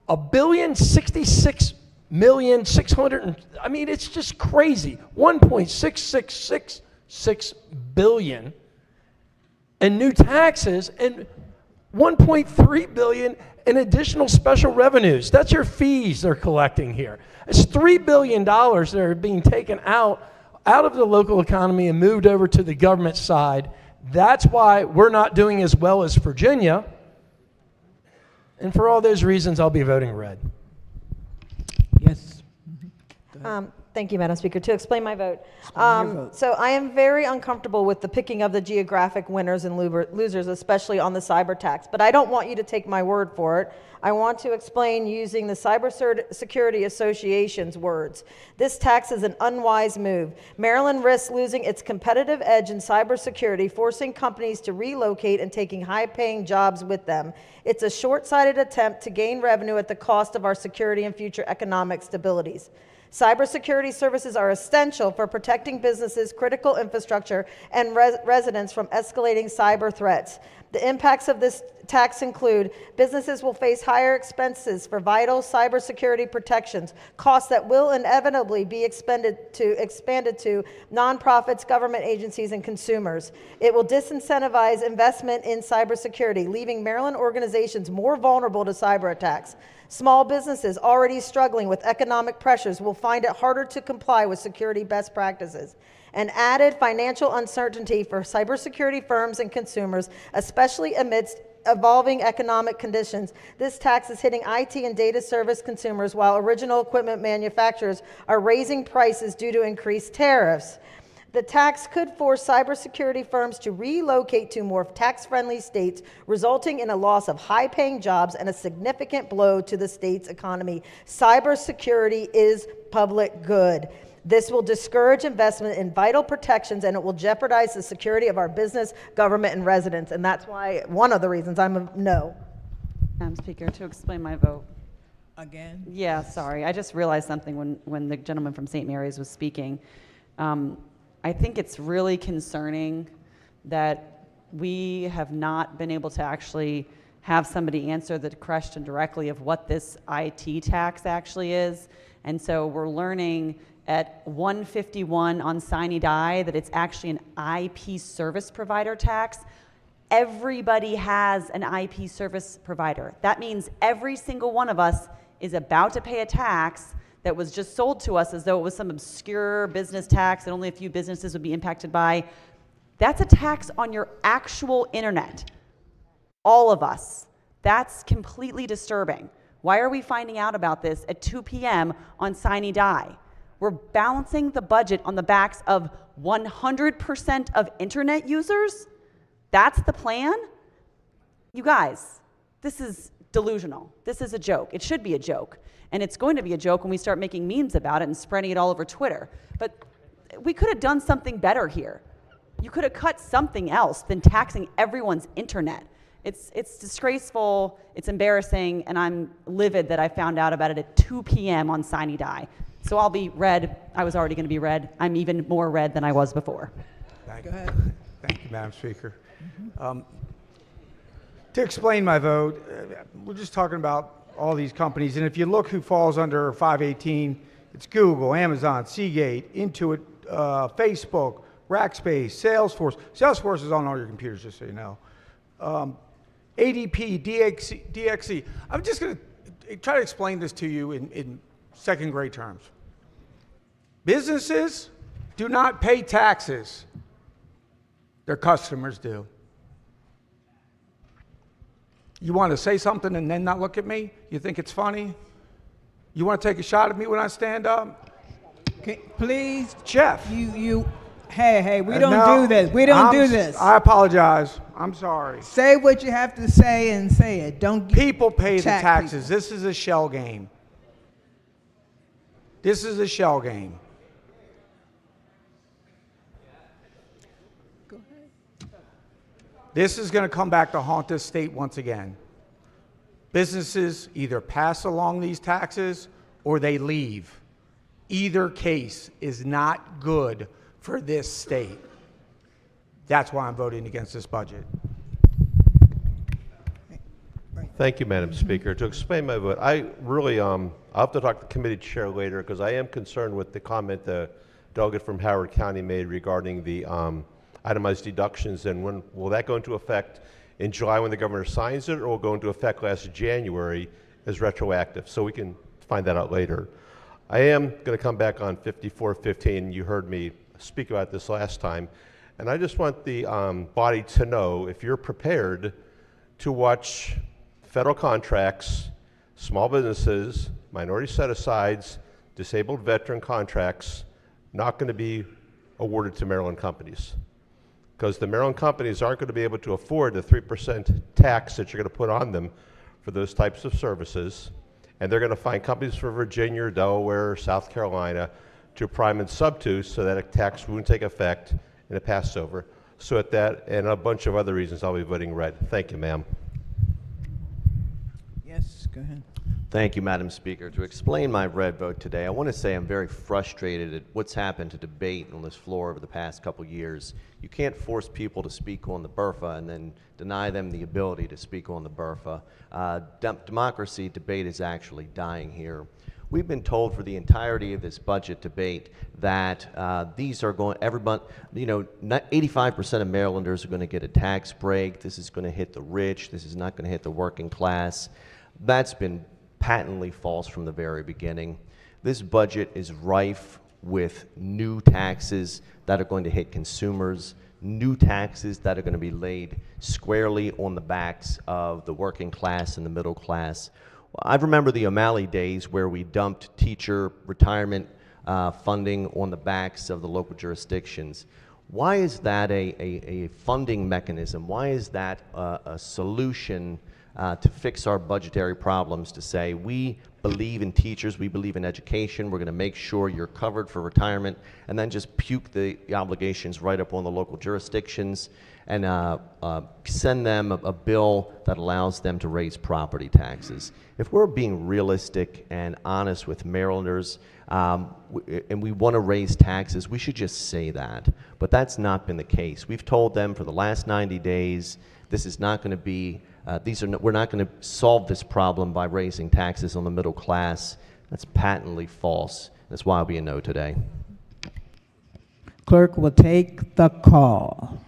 $1,066,600,000. I mean, it's just crazy. $1.6666 billion in new taxes and $1.3 billion in additional special revenues. That's your fees they're collecting here. It's $3 billion that are being taken out of the local economy and moved over to the government side. That's why we're not doing as well as Virginia. And for all those reasons, I'll be voting red. Yes. Thank you, Madam Speaker. To explain my vote. So I am very uncomfortable with the picking of the geographic winners and losers, especially on the cyber tax. But I don't want you to take my word for it. I want to explain using the Cybersecurity Association's words. This tax is an unwise move. Maryland risks losing its competitive edge in cybersecurity, forcing companies to relocate and taking high-paying jobs with them. It's a short-sighted attempt to gain revenue at the cost of our security and future economic stabilities. Cybersecurity services are essential for protecting businesses, critical infrastructure, and residents from escalating cyber threats. The impacts of this tax include businesses will face higher expenses for vital cybersecurity protections, costs that will inevitably be expanded to nonprofits, government agencies, and consumers. It will disincentivize investment in cybersecurity, leaving Maryland organizations more vulnerable to cyber attacks. Small businesses already struggling with economic pressures will find it harder to comply with security best practices. And added financial uncertainty for cybersecurity firms and consumers, especially amidst evolving economic conditions. This tax is hitting IT and data service consumers while original equipment manufacturers are raising prices due to increased tariffs. The tax could force cybersecurity firms to relocate to more tax-friendly states, resulting in a loss of high-paying jobs and a significant blow to the state's economy. Cybersecurity is public good. This will discourage investment in vital protections, and it will jeopardize the security of our business, government, and residents. And that's why, one of the reasons I'm a no. Madam Speaker, to explain my vote. Again? Yeah, sorry. I just realized something when the gentleman from St. Mary's was speaking. I think it's really concerning that we have not been able to actually have somebody answer the question directly of what this IT tax actually is. And so we're learning at 151 on Sine Die that it's actually an IP service provider tax. Everybody has an IP service provider. That means every single one of us is about to pay a tax that was just sold to us as though it was some obscure business tax that only a few businesses would be impacted by. That's a tax on your actual internet. All of us. That's completely disturbing. Why are we finding out about this at 2 p.m. on Sine Die? We're balancing the budget on the backs of 100% of internet users? That's the plan? You guys, this is delusional. This is a joke. It should be a joke. And it's going to be a joke when we start making memes about it and spreading it all over Twitter. But we could have done something better here. You could have cut something else than taxing everyone's internet. It's disgraceful, it's embarrassing, and I'm livid that I found out about it at 2 p.m. on Sine Die. So I'll be red. I was already going to be red. I'm even more red than I was before. Go ahead. Thank you, Madam Speaker. To explain my vote, we're just talking about all these companies, and if you look who falls under 518, it's Google, Amazon, Seagate, Intuit, Facebook, Rackspace, Salesforce. Salesforce is on all your computers, just so you know. ADP, DXC. I'm just going to try to explain this to you in second grade terms. Businesses do not pay taxes. Their customers do. You want to say something and then not look at me? You think it's funny? You want to take a shot at me when I stand up? Okay, please. Jeff. Hey, we don't do this. We don't do this. I apologize. I'm sorry. Say what you have to say and say it. Don't People pay the attack taxes. people. This is a shell game. This is a shell game. Go ahead. This is going to come back to haunt this state once again. Businesses either pass along these taxes or they leave. Either case is not good for this state. That's why I'm voting against this budget. Thank you, Madam Speaker. To explain my vote, I really, I'll have to talk to the committee chair later because I am concerned with the comment the delegate from Howard County made regarding the itemized deductions, and when will that go into effect in July when the governor signs it, or will go into effect last January as retroactive? So we can find that out later. I am going to come back on 5415. You heard me speak about this last time, and I just want the body to know if you're prepared to watch federal contracts, small businesses, minority set-asides, disabled veteran contracts not going to be awarded to Maryland companies. Because the Maryland companies aren't going to be able to afford the 3% tax that you're going to put on them for those types of services. And they're going to find companies from Virginia, or Delaware, or South Carolina to prime and sub to so that a tax won't take effect and it passes over. So at that and a bunch of other reasons, I'll be voting red. Thank you, ma'am. Yes, Yes, go ahead. Thank you, Madam Speaker. To explain my red vote today, I want to say I'm very frustrated at what's happened to debate on this floor over the past couple years. You can't force people to speak on the BRFA and then deny them the ability to speak on the BRFA. Democracy debate is actually dying here. We've been told for the entirety of this budget debate that these are going, everybody, 85% of Marylanders are going to get a tax break. This is going to hit the rich. This is not going to hit the working class. That's been patently false from the very beginning. This budget is rife with new taxes that are going to hit consumers, new taxes that are going to be laid squarely on the backs of the working class and the middle class. I remember the O'Malley days where we dumped teacher retirement funding on the backs of the local jurisdictions. Why is that a funding mechanism? Why is that a solution to fix our budgetary problems, to say we believe in teachers, we believe in education, we're going to make sure you're covered for retirement, and then just puke the obligations right up on the local jurisdictions and send them a bill that allows them to raise property taxes? If we're being realistic and honest with Marylanders, and we want to raise taxes, we should just say that. But that's not been the case. We've told them for the last 90 days, this is not going to be, we're not going to solve this problem by raising taxes on the middle class. That's patently false. That's why I'll be a no today. Clerk will take the call.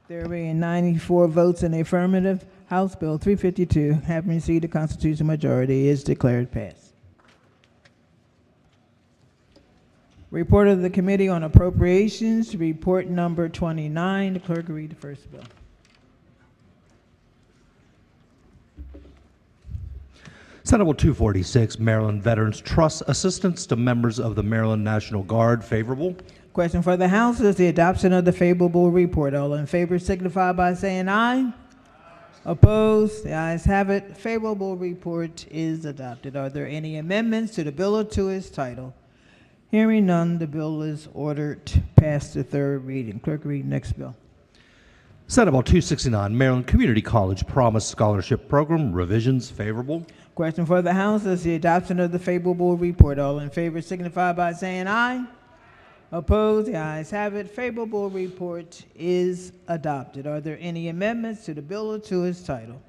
There being 94 votes in the affirmative, House Bill 352, having received a constitutional majority, is declared passed. Report of the Committee on Appropriations, report number 29. The clerk will read the first bill. Senate Bill 246, Maryland Veterans Trust Assistance to Members of the Maryland National Guard. Favorable. Question for the House is the adoption of the favorable report. All in favor signify by saying aye. Opposed? The ayes have it. Favorable report is adopted. Are there any amendments to the bill or to its title? Hearing none, the bill is ordered past the third reading. Clerk, read next bill. Senate Bill 269, Maryland Community College Promise Scholarship Program. Revisions. Favorable. Question for the House is the adoption of the favorable report. All in favor signify by saying aye. Opposed? The ayes have it. Favorable report is adopted. Are there any amendments to the bill or to its title?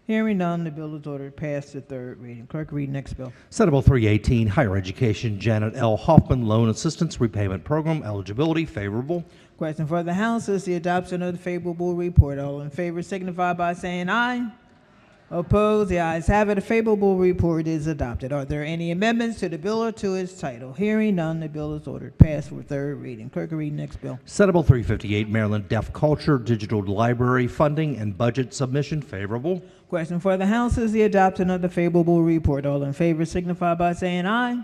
Hearing none, the bill is ordered past the third reading. Clerk, read next bill. Senate Bill 318, Higher Education Janet L. Hoffman Loan Assistance Repayment Program. Eligibility. Favorable. Question for the House is the adoption of the favorable report. All in favor signify by saying aye. Opposed? The ayes have it. A favorable report is adopted. Are there any amendments to the bill or to its title? Hearing none, the bill is ordered passed for third reading. Clerk, read next bill. Senate Bill 358, Maryland Deaf Culture Digital Library Funding and Budget Submission. Favorable. Question for the House is the adoption of the favorable report. All in favor signify by saying aye.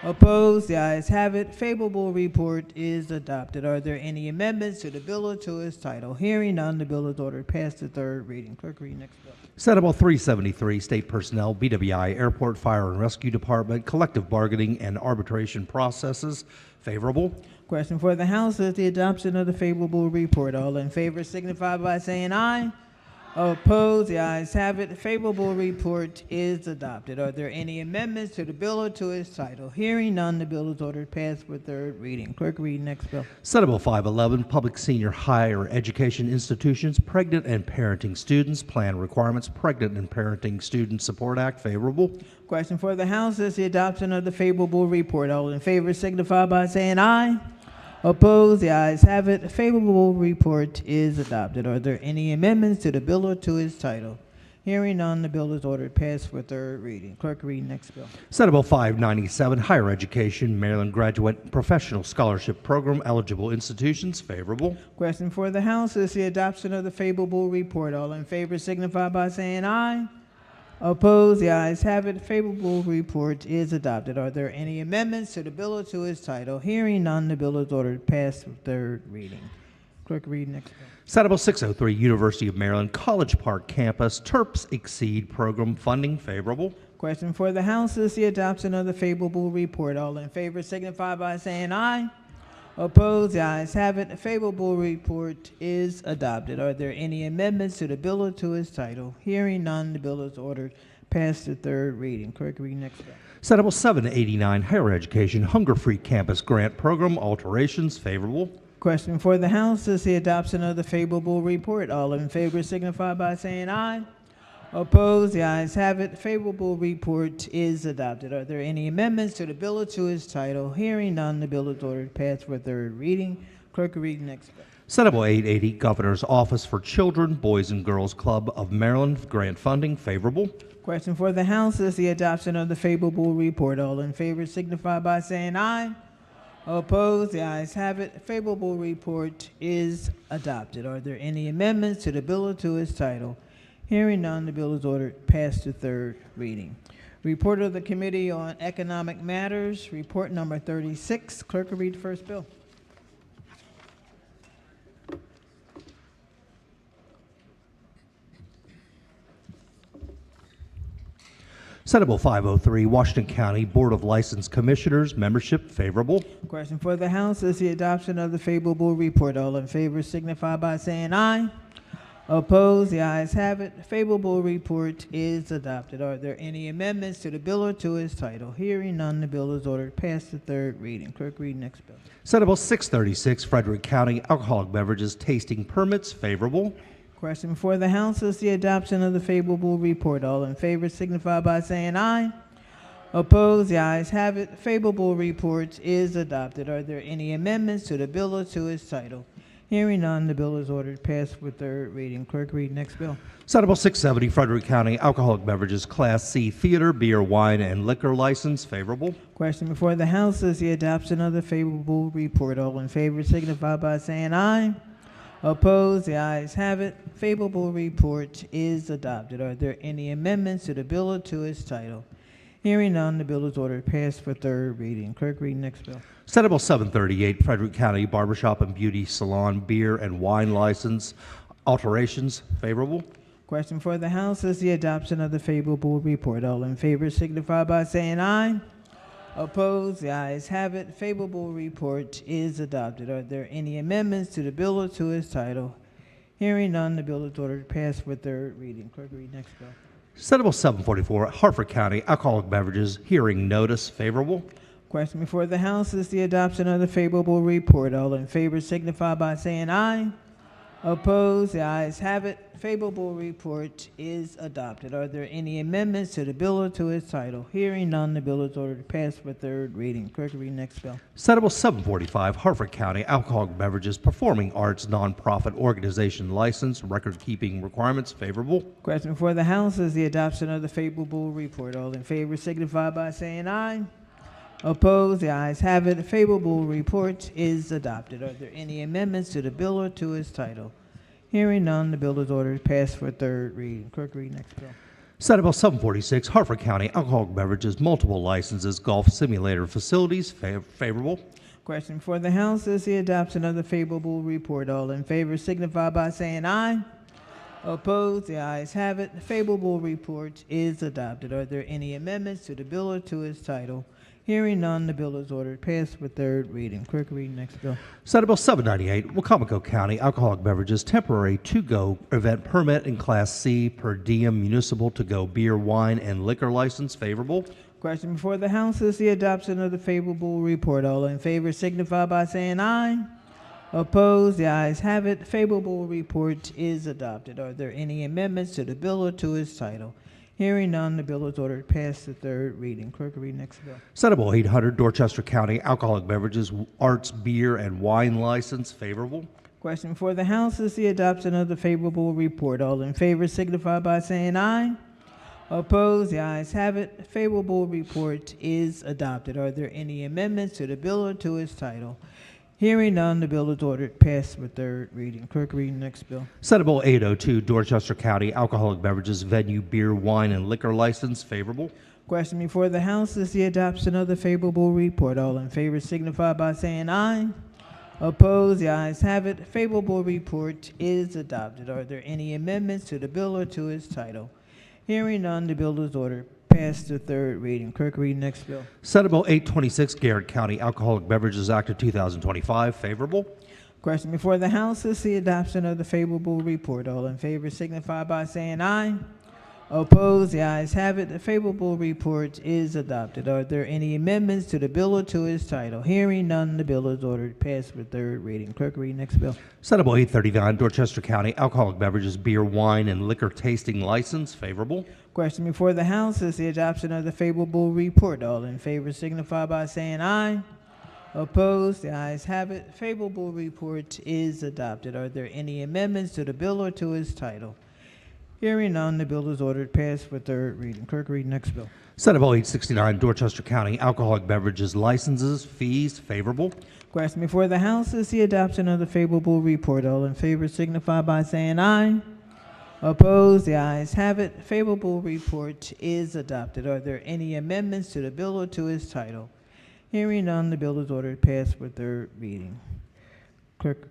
Opposed? The ayes have it. Favorable report is adopted. Are there any amendments to the bill or to its title? Hearing none, the bill is ordered past the third reading. Clerk, read next bill. Senate Bill 373, State Personnel, BWI, Airport Fire and Rescue Department, Collective Bargaining and Arbitration Processes. Favorable. Question for the House is the adoption of the favorable report. All in favor signify by saying aye. Opposed? The ayes have it. The favorable report is adopted. Are there any amendments to the bill or to its title? Hearing none, the bill is ordered passed for third reading. Clerk, read next bill. Senate Bill 511, Public Senior Higher Education Institutions, Pregnant and Parenting Students, Plan Requirements, Pregnant and Parenting Student Support Act. Favorable. Question for the House is the adoption of the favorable report. All in favor signify by saying aye. Opposed? The ayes have it. A favorable report is adopted. Are there any amendments to the bill or to its title? Hearing none, the bill is ordered passed for third reading. Clerk, read next bill. Senate Bill 597, Higher Education Maryland Graduate Professional Scholarship Program. Eligible institutions. Favorable. Question for the House is the adoption of the favorable report. All in favor signify by saying aye. Opposed? The ayes have it. Favorable report is adopted. Are there any amendments to the bill or to its title? Hearing none, the bill is ordered passed for third reading. Clerk, read next bill. Senate Bill 603, University of Maryland College Park Campus Terps Exceed Program Funding. Favorable. Question for the House is the adoption of the favorable report. All in favor signify by saying aye. Opposed? The ayes have it. A favorable report is adopted. Are there any amendments to the bill or to its title? Hearing none, the bill is ordered past the third reading. Clerk, read next bill. Senate Bill 789, Higher Education Hunger-Free Campus Grant Program alterations. Favorable. Question for the House is the adoption of the favorable report. All in favor signify by saying aye. Opposed? The ayes have it. Favorable report is adopted. Are there any amendments to the bill or to its title? Hearing none, the bill is ordered passed for third reading. Clerk, read the next bill. Senate Bill 880, Governor's Office for Children, Boys and Girls Club of Maryland grant funding. Favorable. Question for the House is the adoption of the favorable report. All in favor signify by saying aye. Opposed? The ayes have it. Favorable report is adopted. Are there any amendments to the bill or to its title? Hearing none, the bill is ordered past the third reading. Report of the Committee on Economic Matters, report number 36. Clerk will read the first bill. Senate Bill 503, Washington County Board of License Commissioners membership. Favorable. Question for the House is the adoption of the favorable report. All in favor signify by saying aye. Opposed? The ayes have it. Favorable report is adopted. Are there any amendments to the bill or to its title? Hearing none, the bill is ordered past the third reading. Clerk, read next bill. Senate Bill 636, Frederick County Alcoholic Beverages Tasting Permits. Favorable. Question for the House is the adoption of the favorable report. All in favor signify by saying aye. Opposed? The ayes have it. Favorable report is adopted. Are there any amendments to the bill or to its title? Hearing none, the bill is ordered passed for third reading. Clerk, read next bill. Senate Bill 670, Frederick County Alcoholic Beverages Class C Theater, Beer, Wine, and Liquor License. Favorable. Question before the House is the adoption of the favorable report. All in favor signify by saying aye. Opposed? The ayes have it. Favorable report is adopted. Are there any amendments to the bill or to its title? Hearing none, the bill is ordered passed for third reading. Clerk, read next bill. Senate Bill 738, Frederick County Barbershop and Beauty Salon Beer and Wine License alterations. Favorable. Question for the House is the adoption of the favorable report. All in favor signify by saying aye. Opposed? The ayes have it. Favorable report is adopted. Are there any amendments to the bill or to its title? Hearing none, the bill is ordered passed for third reading. Clerk, read next bill. Senate Bill 744, Hartford County Alcoholic Beverages Hearing Notice. Favorable. Question before the House is the adoption of the favorable report. All in favor signify by saying aye. Opposed? The ayes have it. Favorable report is adopted. Are there any amendments to the bill or to its title? Hearing none, the bill is ordered passed for third reading. Clerk, read next bill. Senate Bill 745, Hartford County Alcoholic Beverages Performing Arts Nonprofit Organization License Record-Keeping Requirements. Favorable. Question for the House is the adoption of the favorable report. All in favor signify by saying aye. Opposed? The ayes have it. A favorable report is adopted. Are there any amendments to the bill or to its title? Hearing none, the bill is ordered passed for third reading. Clerk, read next bill. Senate Bill 746, Hartford County Alcoholic Beverages Multiple Licenses Golf Simulator Facilities. Favorable. Question for the House is the adoption of the favorable report. All in favor signify by saying aye. Opposed? The ayes have it. The favorable report is adopted. Are there any amendments to the bill or to its title? Hearing none, the bill is ordered passed for third reading. Clerk, read next bill. Senate Bill 798, Wacomico County Alcoholic Beverages Temporary To-Go Event Permit in Class C Per Diem Municipal To-Go Beer, Wine, and Liquor License. Favorable. Question before the House is the adoption of the favorable report. All in favor signify by saying aye. Opposed? The ayes have it. Favorable report is adopted. Are there any amendments to the bill or to its title? Hearing none, the bill is ordered past the third reading. Clerk, read next bill. Senate Bill 800, Dorchester County Alcoholic Beverages Arts Beer and Wine License. Favorable. Question for the House is the adoption of the favorable report. All in favor signify by saying aye. Opposed? The ayes have it. Favorable report is adopted. Are there any amendments to the bill or to its title? Hearing none, the bill is ordered passed for third reading. Clerk, read next bill. Senate Bill 802, Dorchester County Alcoholic Beverages Venue Beer, Wine, and Liquor License. Favorable. Question before the House is the adoption of the favorable report. All in favor signify by saying aye. Opposed? The ayes have it. Favorable report is adopted. Are there any amendments to the bill or to its title? Hearing none, the bill is ordered passed to third reading. Clerk, read next bill. Senate Bill 826, Garrett County Alcoholic Beverages Act of 2025, favorable. Question before the House is the adoption of the favorable report. All in favor signify by saying aye. Opposed? The ayes have it. The favorable report is adopted. Are there any amendments to the bill or to its title? Hearing none, the bill is ordered passed for third reading. Clerk, read next bill. Senate Bill 839, Dorchester County Alcoholic Beverages Beer, Wine, and Liquor Tasting License, favorable. Question before the House is the adoption of the favorable report. All in favor signify by saying aye. Opposed? The ayes have it. Favorable report is adopted. Are there any amendments to the bill or to its title? Hearing none, the bill is ordered passed for third reading. Clerk, read next bill. Senate Bill 869, Dorchester County Alcoholic Beverages Licenses, Fees, favorable. Question before the House is the adoption of the favorable report. All in favor signify by saying aye. Opposed? The ayes have it. Favorable report is adopted. Are there any amendments to the bill or to its title? Hearing none, the bill is ordered passed for third reading. Clerk,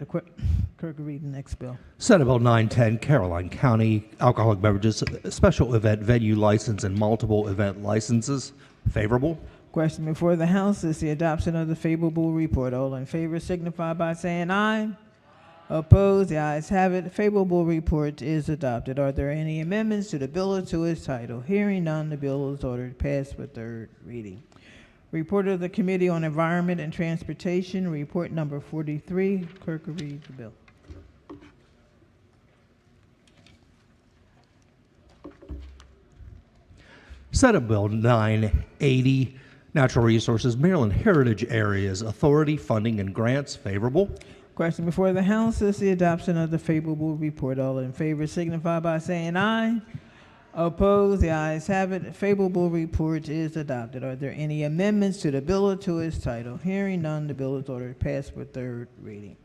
Clerk will read the next bill. Senate Bill 910, Caroline County Alcoholic Beverages Special Event Venue License and Multiple Event Licenses, favorable. Question before the House is the adoption of the favorable report. All in favor signify by saying aye. Opposed? The ayes have it. Favorable report is adopted. Are there any amendments to the bill or to its title? Hearing none, the bill is ordered passed for third reading. Report of the Committee on Environment and Transportation, report number 43. Clerk will read the bill. Senate Bill 980, Natural Resources Maryland Heritage Areas Authority Funding and Grants, favorable. Question before the House is the adoption of the favorable report. All in favor signify by saying aye. Opposed? The ayes have it. Favorable report is adopted. Are there any amendments to the bill or to its title? Hearing none, the bill is ordered passed for third reading.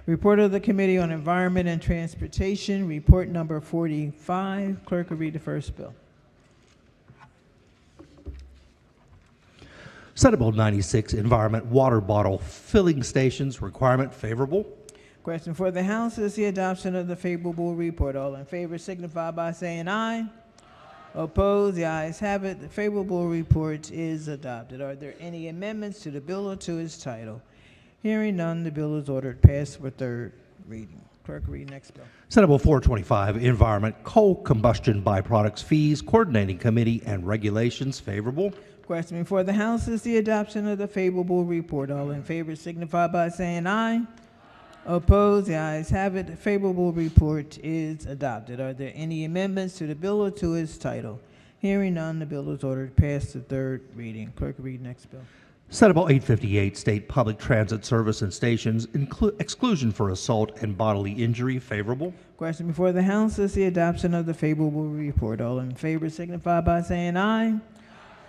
Report of the Committee on Environment and Transportation, report number 45. Clerk will read the first bill. Senate Bill 96, Environment Water Bottle Filling Stations Requirement, favorable. Question for the House is the adoption of the favorable report. All in favor signify by saying aye. Opposed? The ayes have it. The favorable report is adopted. Are there any amendments to the bill or to its title? Hearing none, the bill is ordered passed for third reading. Clerk, read next bill. Senate Bill 425, Environment Coal Combustion Byproducts Fees Coordinating Committee and Regulations, favorable. Question before the House is the adoption of the favorable report. All in favor signify by saying aye. Opposed? The ayes have it. The favorable report is adopted. Are there any amendments to the bill or to its title? Hearing none, the bill is ordered passed to third reading. Clerk, read next bill. Senate Bill 858, State Public Transit Service and Stations Exclusion for Assault and Bodily Injury, favorable. Question before the House is the adoption of the favorable report. All in favor signify by saying aye.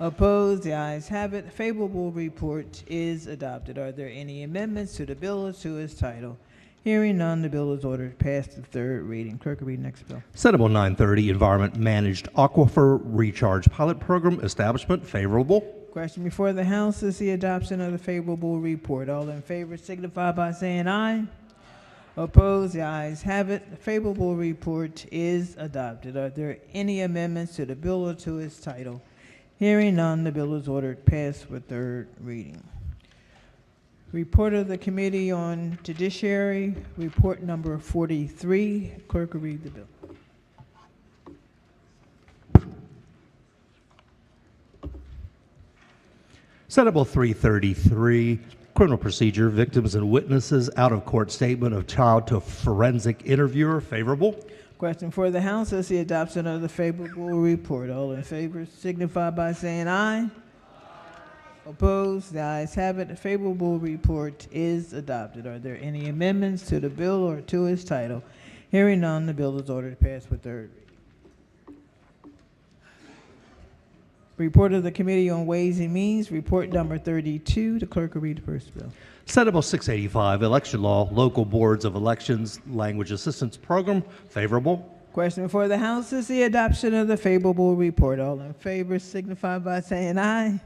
Opposed? The ayes have it. Favorable report is adopted. Are there any amendments to the bill or to its title? Hearing none, the bill is ordered passed to third reading. Clerk, read next bill. Senate Bill 930, Environment Managed Aquifer Recharge Pilot Program Establishment, favorable. Question before the House is the adoption of the favorable report. All in favor signify by saying aye. Opposed? The ayes have it. The favorable report is adopted. Are there any amendments to the bill or to its title? Hearing none, the bill is ordered passed for third reading. Report of the Committee on Judiciary, report number 43. Clerk will read the bill. Senate Bill 333, Criminal Procedure, Victims and Witnesses Out-of-Court Statement of Child to Forensic Interviewer, favorable. Question for the House is the adoption of the favorable report. All in favor signify by saying aye. Opposed? The ayes have it. The favorable report is adopted. Are there any amendments to the bill or to its title? Hearing none, the bill is ordered passed for third reading. Report of the Committee on Ways and Means, report number 32. The clerk will read the first bill. Senate Bill 685, Election Law, Local Boards of Elections Language Assistance Program, favorable. Question before the House is the adoption of the favorable report. All in favor signify by saying aye.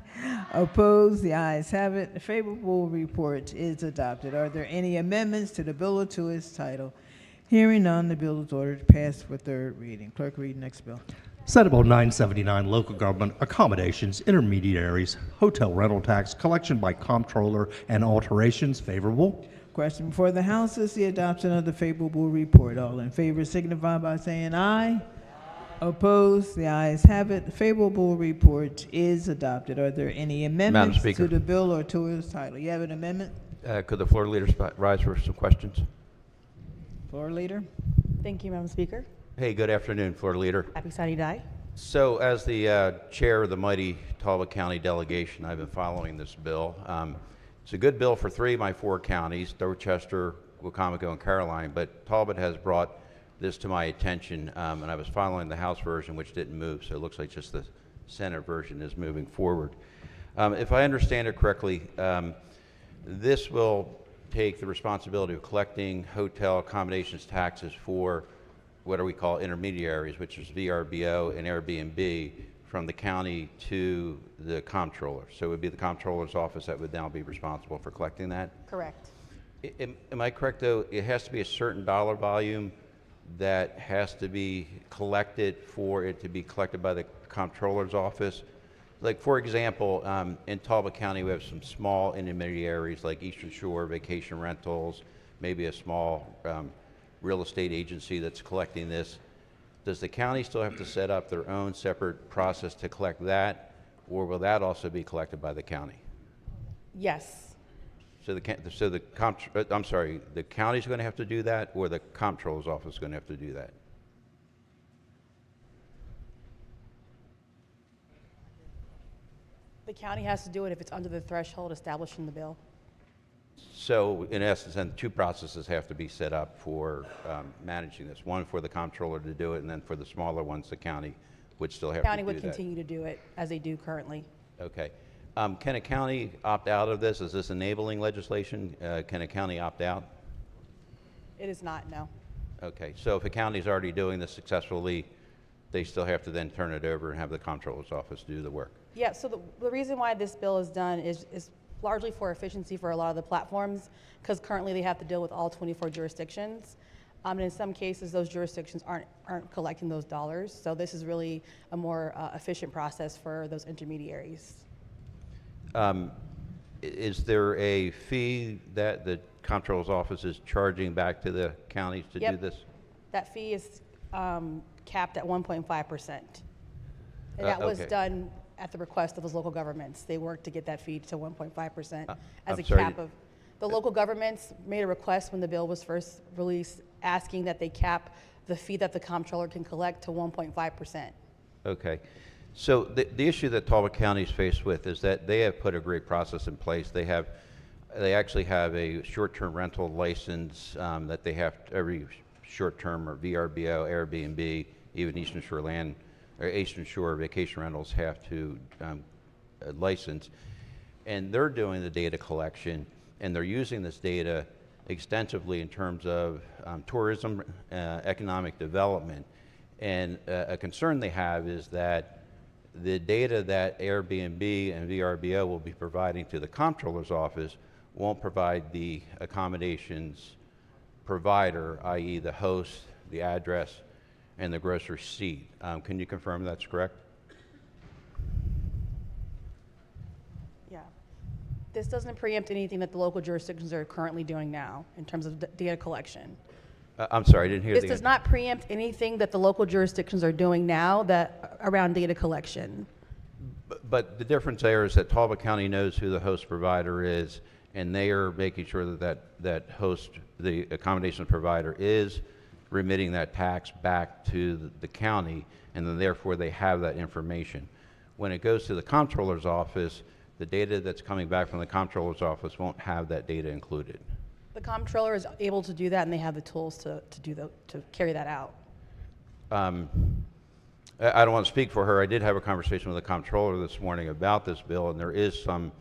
Opposed? The ayes have it. The favorable report is adopted. Are there any amendments to the bill or to its title? Hearing none, the bill is ordered passed for third reading. Clerk, read next bill. Senate Bill 979, local government accommodations, intermediaries, hotel rental tax, collection by comptroller, and alterations. Favorable. Question before the House is the adoption of the favorable report. All in favor signify by saying aye. Opposed? The ayes have it. The favorable report is adopted. Are there any amendments Speaker. to the bill or to its title? You have an amendment? Could the floor leader rise for some questions? Floor leader. Thank you, Madam Speaker. Hey, good afternoon, floor leader. Happy sunny day. So as the chair of the mighty Talbot County delegation, I've been following this bill. It's a good bill for 3 of my 4 counties, Dorchester, Wicomico, and Caroline, but Talbot has brought this to my attention, and I was following the House version, which didn't move, so it looks like just the Senate version is moving forward. If I understand it correctly, this will take the responsibility of collecting hotel accommodations taxes for what we call intermediaries, which is VRBO and Airbnb, from the county to the comptroller. So it would be the comptroller's office that would now be responsible for collecting that? Correct. Am I correct, though? It has to be a certain dollar volume that has to be collected for it to be collected by the comptroller's office. Like, for example, in Talbot County, we have some small intermediaries like Eastern Shore Vacation Rentals, maybe a small real estate agency that's collecting this. Does the county still have to set up their own separate process to collect that, or will that also be collected by the county? Yes. So the county's going to have to do that, or the comptroller's office is going to have to do that? The county has to do it if it's under the threshold established in the bill. So in essence, then 2 processes have to be set up for managing this. One for the comptroller to do it, and then for the smaller ones, the county would still have The county to do would that. continue to do it as they do currently. Okay. Can a county opt out of this? Is this enabling legislation? Can a county opt out? It is not, no. Okay. So if a county's already doing this successfully, they still have to then turn it over and have the comptroller's office do the work? Yeah, so the reason why this bill is done is largely for efficiency for a lot of the platforms, because currently they have to deal with all 24 jurisdictions. And in some cases, those jurisdictions aren't collecting those dollars. So this is really a more efficient process for those intermediaries. Is there a fee that the comptroller's office is charging back to the counties to do this? That fee is capped at 1.5%. And that was okay. done at the request of those local governments. They worked to get that fee to 1.5% as a sorry. cap of. The local governments made a request when the bill was first released, asking that they cap the fee that the comptroller can collect to 1.5%. Okay. So the issue that Talbot County is faced with is that they have put a great process in place. They actually have a short-term rental license that they have every short-term or VRBO, Airbnb, even Eastern Shore Vacation Rentals have to license, and they're doing the data collection, and they're using this data extensively in terms of tourism, economic development, and a concern they have is that the data that Airbnb and VRBO will be providing to the comptroller's office won't provide the accommodations provider, i.e. the host, the address, and the gross receipt. Can you confirm that's correct? Yeah. This doesn't preempt anything that the local jurisdictions are currently doing now in terms of data collection. I'm sorry, I didn't hear This does not preempt anything that the local jurisdictions are doing now around data collection. But the difference there is that Talbot County knows who the host provider is, and they are making sure that host, the accommodation provider, is remitting that tax back to the county, and then therefore they have that information. When it goes to the comptroller's office, the data that's coming back from the comptroller's office won't have that data included. The comptroller is able to do that, and they have the tools to carry that out. I don't want to speak for her. I did have a conversation with the comptroller this morning about this bill, and there is some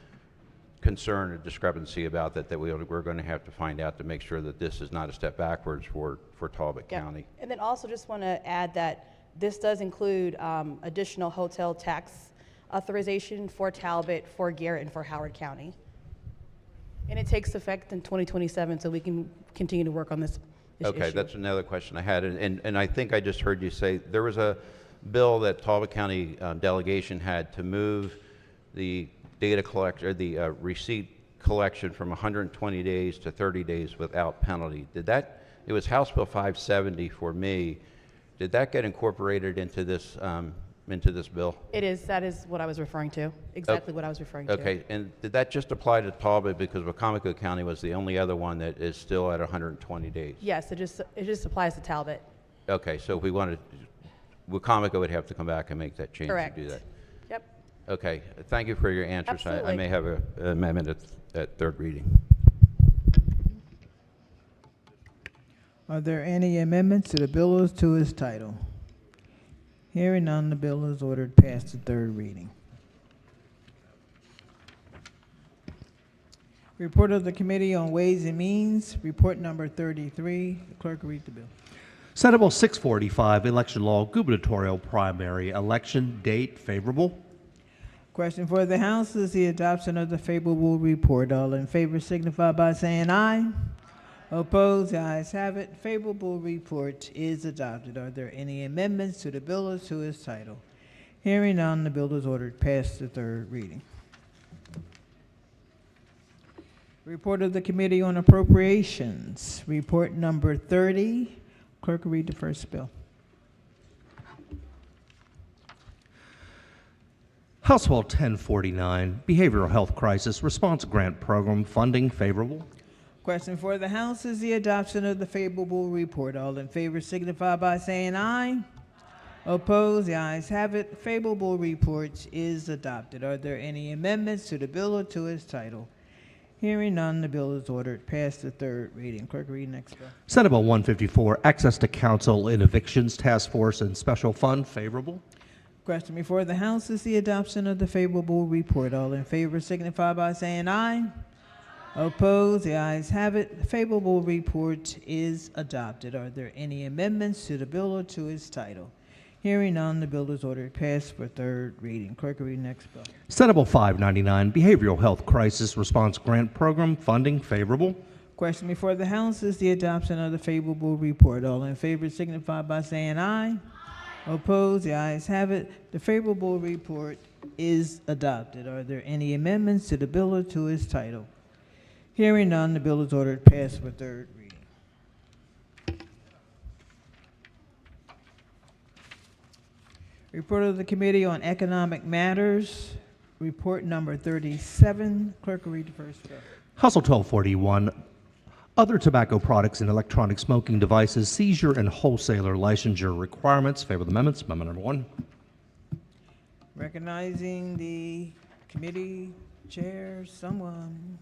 concern or discrepancy about that we're going to have to find out to make sure that this is not a step backwards for Talbot County. And then also just want to add that this does include additional hotel tax authorization for Talbot, for Garrett, and for Howard County. And it takes effect in 2027, so we can continue to work on this issue. Okay, that's another question I had, and I think I just heard you say there was a bill that Talbot County delegation had to move the data collection, or the receipt collection from 120 days to 30 days without penalty. Did that, it was House Bill 570 for me. Did that get incorporated into this bill? It is, that is what I was referring to, exactly what I was referring to. Okay, and did that just apply to Talbot because Wacomico County was the only other one that is still at 120 days? Yes, it just applies to Talbot. Okay, so if we wanted, Wacomico would have to come back and make that change Correct. to do that. Yep. Okay, thank you for your answers. I Absolutely. may have an amendment at third reading. Are there any amendments to the bill as to its title? Hearing none, the bill is ordered past the third reading. Report of the Committee on Ways and Means, report number 33. The clerk will read the bill. Senate Bill 645, election law, gubernatorial primary election date favorable. Question for the House is the adoption of the favorable report. All in favor signify by saying aye. Opposed, the ayes have it. Favorable report is adopted. Are there any amendments to the bill as to its title? Hearing none, the bill is ordered past the third reading. Report of the Committee on Appropriations, report number 30. Clerk will read the first bill. House Bill 1049, behavioral health crisis response grant program funding favorable. Question for the House is the adoption of the favorable report. All in favor signify by saying aye. Opposed, the ayes have it. Favorable report is adopted. Are there any amendments to the bill or to its title? Hearing none, the bill is ordered past the third reading. Clerk, read next bill. Senate Bill 154, access to counsel in evictions task force and special fund favorable. Question before the House is the adoption of the favorable report. All in favor signify by saying aye. Opposed, the ayes have it. The favorable report is adopted. Are there any amendments to the bill or to its title? Hearing none, the bill is ordered passed for third reading. Clerk, read next bill. Senate Bill 599, behavioral health crisis response grant program funding favorable. Question before the House is the adoption of the favorable report. All in favor signify by saying aye. Opposed, the ayes have it. The favorable report is adopted. Are there any amendments to the bill or to its title? Hearing none, the bill is ordered passed for third reading. Report of the Committee on Economic Matters, report number 37. Clerk will read the first bill. House Bill 1241, other tobacco products and electronic smoking devices, seizure and wholesaler licensure requirements. Favorable amendments. Amendment number 1. Recognizing the committee chair, someone.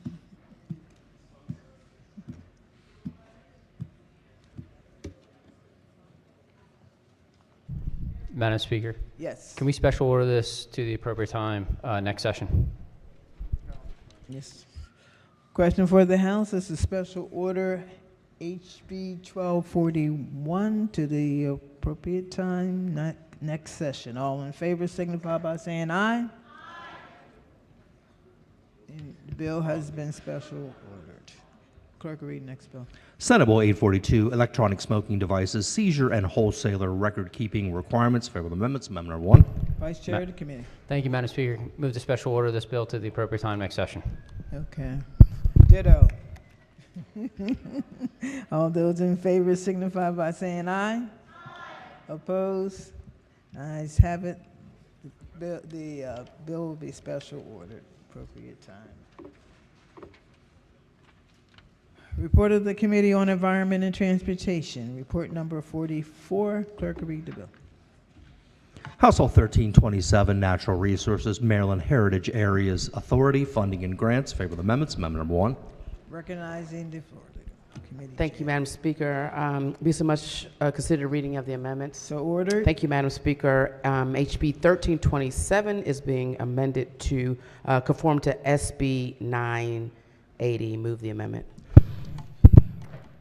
Madam Speaker? Yes. Can we special order this to the appropriate time next session? Yes. Question for the House is a special order HB 1241 to the appropriate time next session. All in favor signify by saying aye. And the bill has been special ordered. Clerk will read next bill. Senate Bill 842, electronic smoking devices, seizure and wholesaler record keeping requirements. Favorable amendments. Amendment number 1. Vice Chair of the Committee. Thank you, Madam Speaker. Move to special order this bill to the appropriate time next session. Okay. Ditto. All those in favor signify by saying aye. Opposed? Ayes have it. The bill will be special ordered, appropriate time. Report of the Committee on Environment and Transportation, report number 44. Clerk will read the bill. House Bill 1327, Natural Resources Maryland Heritage Areas Authority funding and grants. Favorable amendments. Amendment number 1. Recognizing the Florida Committee. Thank you, Madam Speaker. Be so much considered reading of the amendments. So ordered. Thank you, Madam Speaker. HB 1327 is being amended to conform to SB 980. Move the amendment.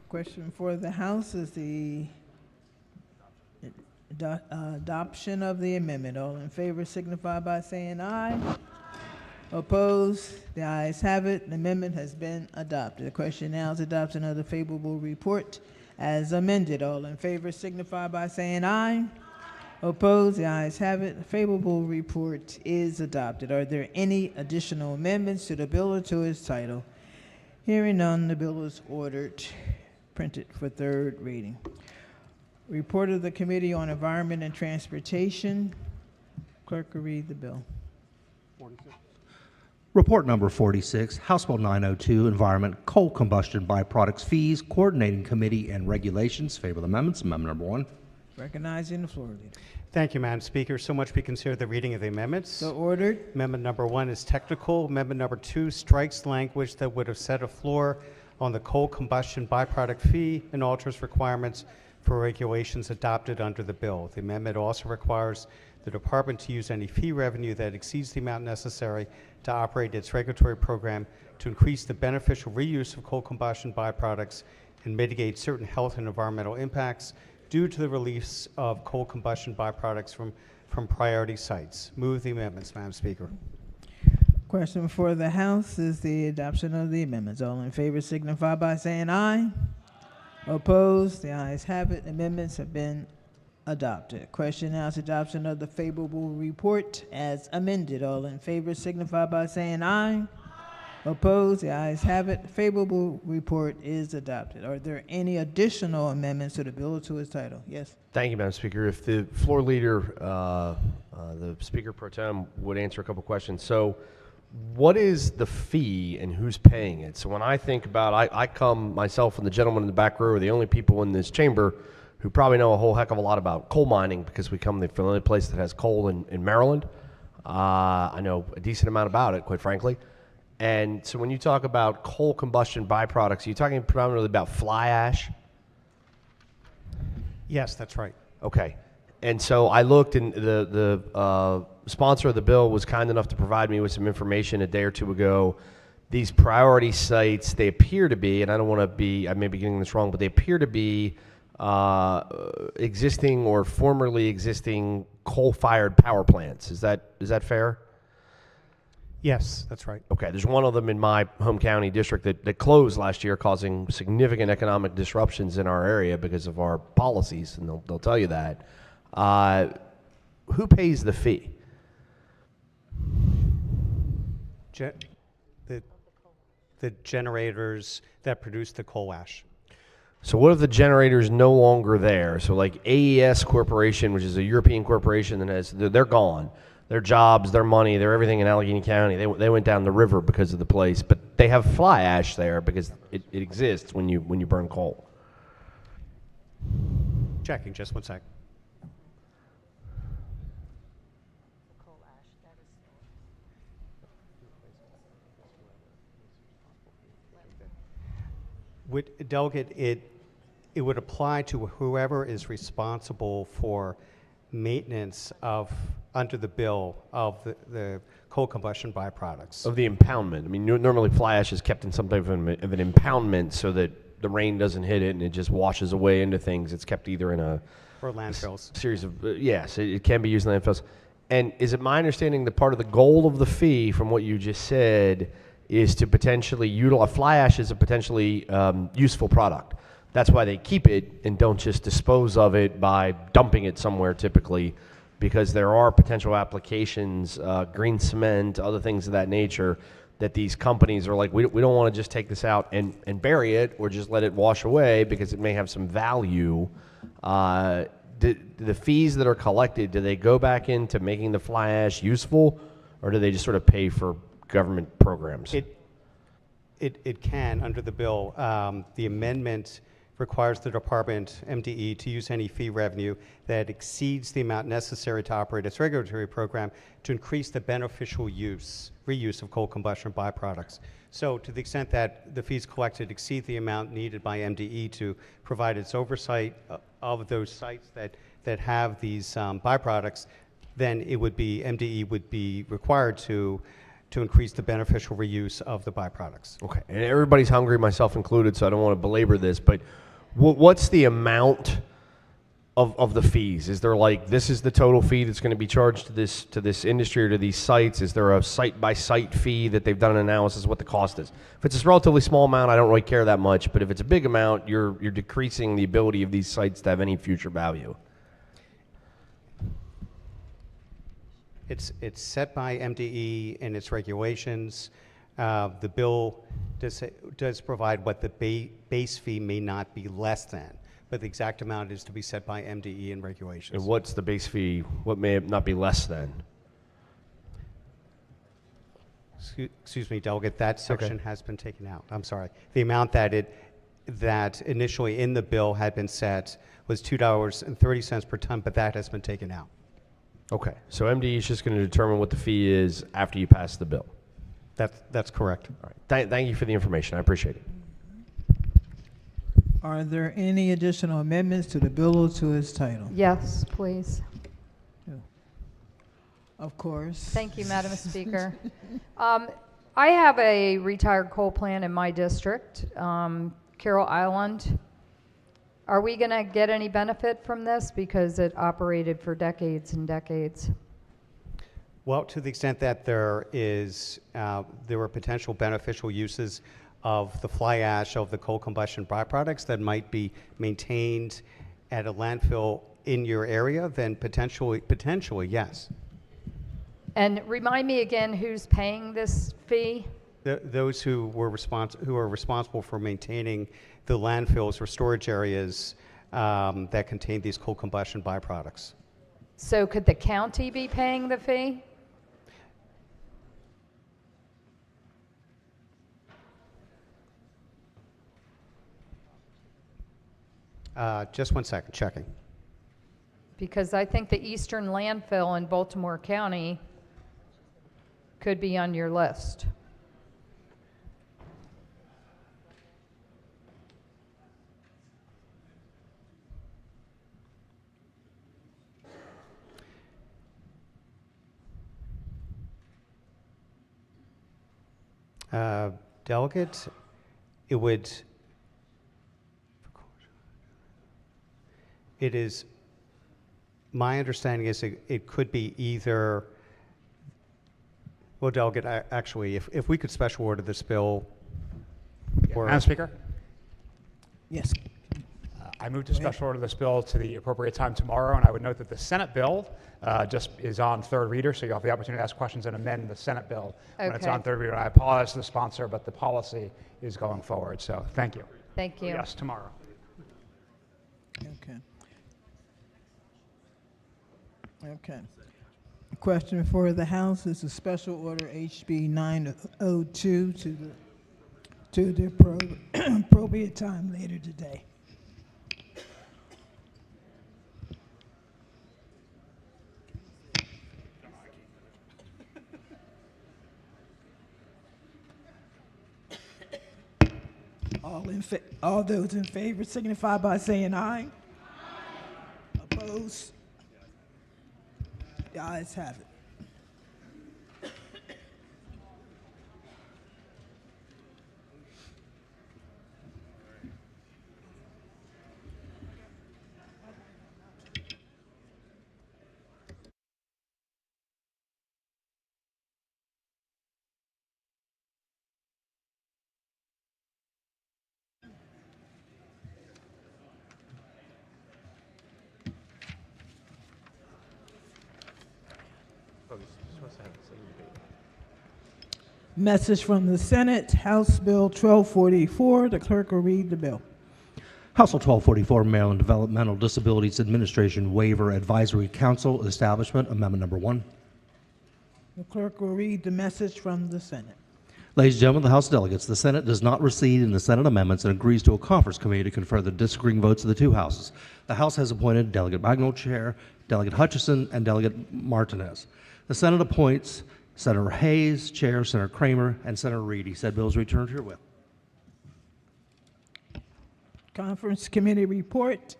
Question for the House is the adoption of the amendment. All in favor signify by saying aye. Opposed? The ayes have it. The amendment has been adopted. The question now is adoption of the favorable report as amended. All in favor signify by saying aye. Opposed? The ayes have it. The favorable report is adopted. Are there any additional amendments to the bill or to its title? Hearing none, the bill is ordered, printed for third reading. Report of the Committee on Environment and Transportation. Clerk will read the bill. Report number 46, House Bill 902, Environment, Coal Combustion Byproducts Fees, Coordinating Committee and Regulations. Favorable amendments. Amendment number 1. Recognizing the floor leader. Thank you, Madam Speaker. So much be considered the reading of the amendments. So ordered. Amendment number 1 is technical. Amendment number 2 strikes language that would have set a floor on the coal combustion byproduct fee and alters requirements for regulations adopted under the bill. The amendment also requires the department to use any fee revenue that exceeds the amount necessary to operate its regulatory program to increase the beneficial reuse of coal combustion byproducts and mitigate certain health and environmental impacts due to the release of coal combustion byproducts from priority sites. Move the amendments, Madam Speaker. Question for the House is the adoption of the amendments. All in favor signify by saying aye. Opposed? The ayes have it. Amendments have been adopted. Question now is adoption of the favorable report as amended. All in favor signify by saying aye. Opposed? The ayes have it. The favorable report is adopted. Are there any additional amendments to the bill or to its title? Yes. Thank you, Madam Speaker. If the floor leader, the Speaker Pro Tem, would answer a couple questions. So what is the fee and who's paying it? So when I think about, I come, myself and the gentleman in the back row are the only people in this chamber who probably know a whole heck of a lot about coal mining because we come from the only place that has coal in Maryland. I know a decent amount about it, quite frankly. And so when you talk about coal combustion byproducts, are you talking primarily about fly ash? Yes, that's right. Okay. And so I looked, and the sponsor of the bill was kind enough to provide me with some information a day or two ago. These priority sites, they appear to be, and I don't want to be, I may be getting this wrong, but they appear to be existing or formerly existing coal-fired power plants. Is that fair? Yes, that's right. Okay, there's one of them in my home county district that closed last year, causing significant economic disruptions in our area because of our policies, and they'll tell you that. Who pays the fee? The generators that produce the coal ash. So what if the generator's no longer there? So like AES Corporation, which is a European corporation that has, they're gone. Their jobs, their money, their everything in Allegheny County, they went down the river because of the place. But they have fly ash there because it exists when you burn coal. Checking, just one sec. Delegate, it would apply to whoever is responsible for maintenance of, under the bill, of the coal combustion byproducts. Of the impoundment. I mean, normally fly ash is kept in some type of an impoundment so that the rain doesn't hit it and it just washes away into things. It's kept either in a or landfills. Series of, yes, it can be used in landfills. And is it my understanding that part of the goal of the fee, from what you just said, is to potentially utilize, fly ash is a potentially useful product. That's why they keep it and don't just dispose of it by dumping it somewhere typically, because there are potential applications, green cement, other things of that nature, that these companies are like, we don't want to just take this out and bury it or just let it wash away because it may have some value. The fees that are collected, do they go back into making the fly ash useful, or do they just sort of pay for government programs? It can, under the bill. The amendment requires the department, MDE, to use any fee revenue that exceeds the amount necessary to operate its regulatory program to increase the beneficial reuse of coal combustion byproducts. So to the extent that the fees collected exceed the amount needed by MDE to provide its oversight of those sites that have these byproducts, then it would be, MDE would be required to increase the beneficial reuse of the byproducts. Okay, and everybody's hungry, myself included, so I don't want to belabor this, but what's the amount of the fees? Is there like, this is the total fee that's going to be charged to this industry or to these sites? Is there a site-by-site fee that they've done an analysis of what the cost is? If it's a relatively small amount, I don't really care that much, but if it's a big amount, you're decreasing the ability of these sites to have any future value. It's set by MDE and its regulations. The bill does provide what the base fee may not be less than, but the exact amount is to be set by MDE and regulations. And what's the base fee? What may not be less than? Excuse me, Delegate, that section has been taken out. I'm sorry. The amount that initially in the bill had been set was $2.30 per ton, but that has been taken out. Okay, so MDE is just going to determine what the fee is after you pass the bill. That's correct. All right. Thank you for the information. I appreciate it. Are there any additional amendments to the bill or to its title? Yes, please. Of course. Thank you, Madam Speaker. I have a retired coal plant in my district, Carroll Island. Are we going to get any benefit from this because it operated for decades and decades? Well, to the extent that there were potential beneficial uses of the fly ash of the coal combustion byproducts that might be maintained at a landfill in your area, then potentially, yes. And remind me again, who's paying this fee? Those who are responsible for maintaining the landfills or storage areas that contain these coal combustion byproducts. So could the county be paying the fee? Just 1 second, checking. Because I think the Eastern landfill in Baltimore County could be on your list. Delegate, it is, my understanding is it could be either, well, Delegate, actually, if we could special order this bill. Madam Speaker? Yes. I move to special order this bill to the appropriate time tomorrow, and I would note that the Senate bill just is on third reader, so you'll have the opportunity to ask questions and amend the Senate bill when it's on third reader. I apologize to the sponsor, but the policy is going forward, so thank you. Thank you. Yes, tomorrow. Okay. Okay. Question for the House is a special order HB 902 to the appropriate time later today. All those in favor signify by saying aye. Opposed? The ayes have it. Message from the Senate, House Bill 1244. The clerk will read the bill. House Bill 1244, Maryland Developmental Disabilities Administration Waiver Advisory Council Establishment, Amendment Number 1. The clerk will read the message from the Senate. Ladies and gentlemen of the House Delegates, the Senate does not recede in the Senate amendments and agrees to a conference committee to confer the disagreeing votes of the two houses. The House has appointed Delegate Bagnall chair, Delegate Hutchison, and Delegate Martinez. The Senate appoints Senator Hayes, Chair, Senator Kramer, and Senator Reedy. Said bill is returned to your will. Conference committee report.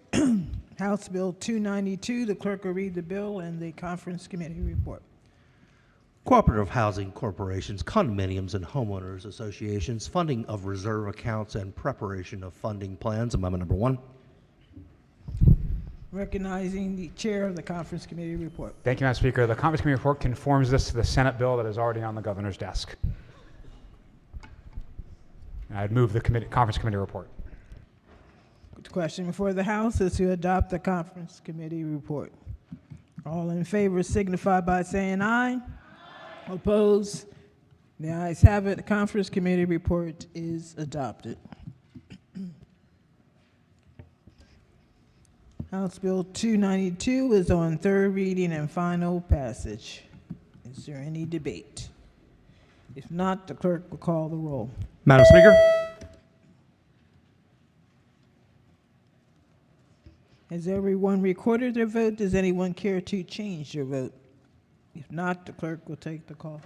House Bill 292. The clerk will read the bill and the conference committee report. Cooperative housing corporations, condominiums, and homeowners associations, funding of reserve accounts and preparation of funding plans, Amendment Number 1. Recognizing the chair of the conference committee report. Thank you, Madam Speaker. The conference committee report conforms this to the Senate bill that is already on the governor's desk. And I'd move the conference committee report. The question before the House is to adopt the conference committee report. All in favor signify by saying aye. Opposed? The ayes have it. The conference committee report is adopted. House Bill 292 is on third reading and final passage. Is there any debate? If not, the clerk will call the roll. Madam Speaker? Has everyone recorded their vote? Does anyone care to change their vote? If not, the clerk will take the call.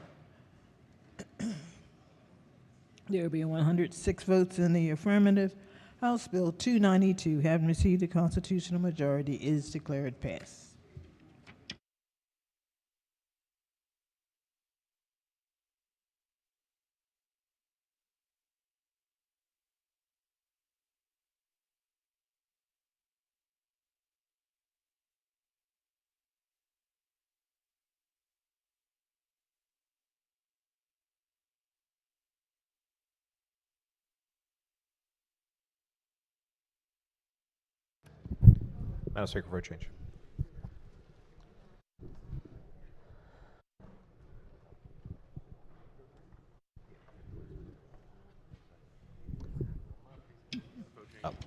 There will be 106 votes in the affirmative. House Bill 292, having received a constitutional majority, is declared passed. Madam Speaker, for a change.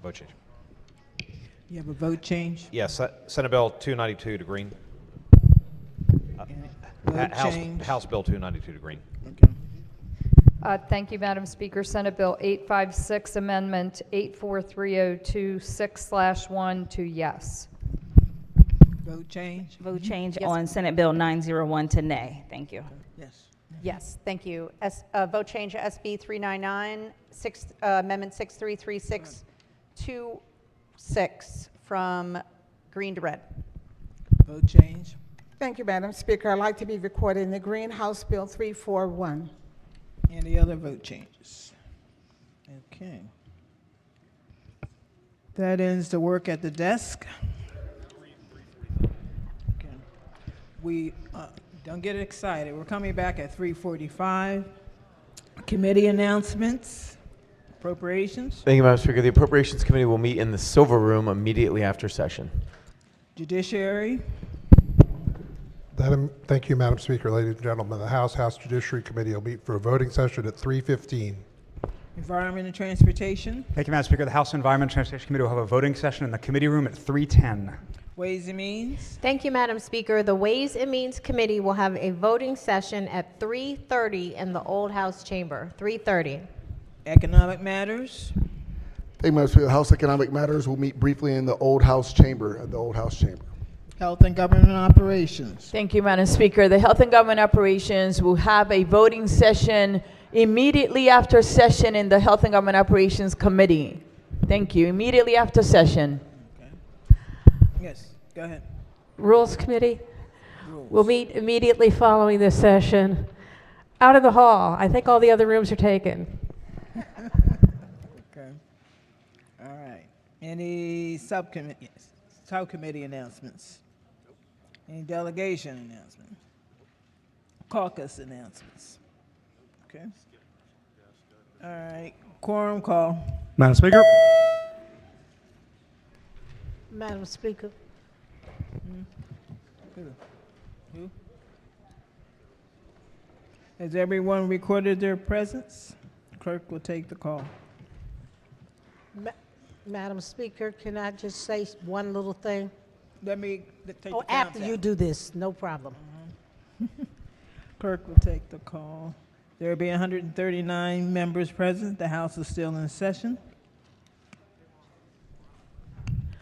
Vote change. You have a vote change? Yes, Senate Bill 292 to green. Vote change. House Bill 292 to green. Thank you, Madam Speaker. Senate Bill 856, Amendment 8430226/1 to yes. Vote change? Vote change on Senate Bill 901 to nay. Thank you. Yes. Yes, thank you. Vote change SB 399, Amendment 633626 from green to red. Vote change. Thank you, Madam Speaker. I'd like to be recorded in the green, House Bill 341. Any other vote changes? Okay. That ends the work at the desk. Okay. We don't get excited. We're coming back at 3:45. Committee announcements, appropriations, Thank you, Madam Speaker. The Appropriations Committee will meet in the Silver Room immediately after session. judiciary, Thank you, Madam Speaker. Ladies and gentlemen, the House Judiciary Committee will meet for a voting session at 3:15. environment and transportation, Thank you, Madam Speaker. The House Environment and Transportation Committee will have a voting session in the committee room at 3:10. ways and means, Thank you, Madam Speaker. The Ways and Means Committee will have a voting session at 3:30 in the Old House Chamber, 3:30. economic matters, Thank you, Madam Speaker. The House Economic Matters will meet briefly in the Old House Chamber, at the Old House Chamber. health and government operations, Thank you, Madam Speaker. The Health and Government Operations will have a voting session immediately after session in the Health and Government Operations Committee. Thank you. Immediately after session. yes, go ahead. Rules Committee will meet immediately following this session out in the hall. I think all the other rooms are taken. Okay. All right. Any subcommittee announcements? Any delegation announcement? Caucus announcements? Okay. All right. Quorum call. Madam Speaker? Madam Speaker. Who? Has everyone recorded their presence? Clerk will take the call. Madam Speaker, can I just say one little thing? Let me take Oh, the after countdown. you do this, no problem. Clerk will take the call. There will be 139 members present. The House is still in session.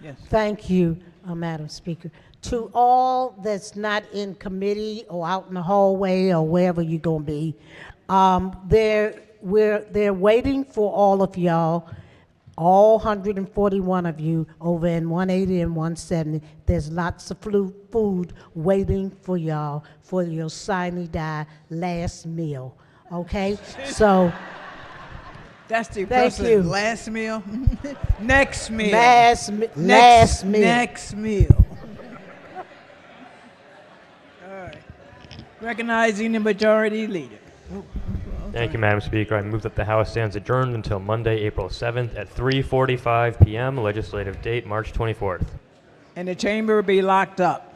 Yes. Thank you, Madam Speaker. To all that's not in committee or out in the hallway or wherever you're going to be, they're waiting for all of y'all, all 141 of you over in 180 and 170. There's lots of food waiting for y'all for your sine die last meal. Okay? So, That's the thank you. last meal. Next meal. Last meal. Next meal. All right. Recognizing the majority leader. Thank you, Madam Speaker. I move that the House stands adjourned until Monday, April 7th at 3:45 p.m. Legislative date, March 24th. And the chamber will be locked up.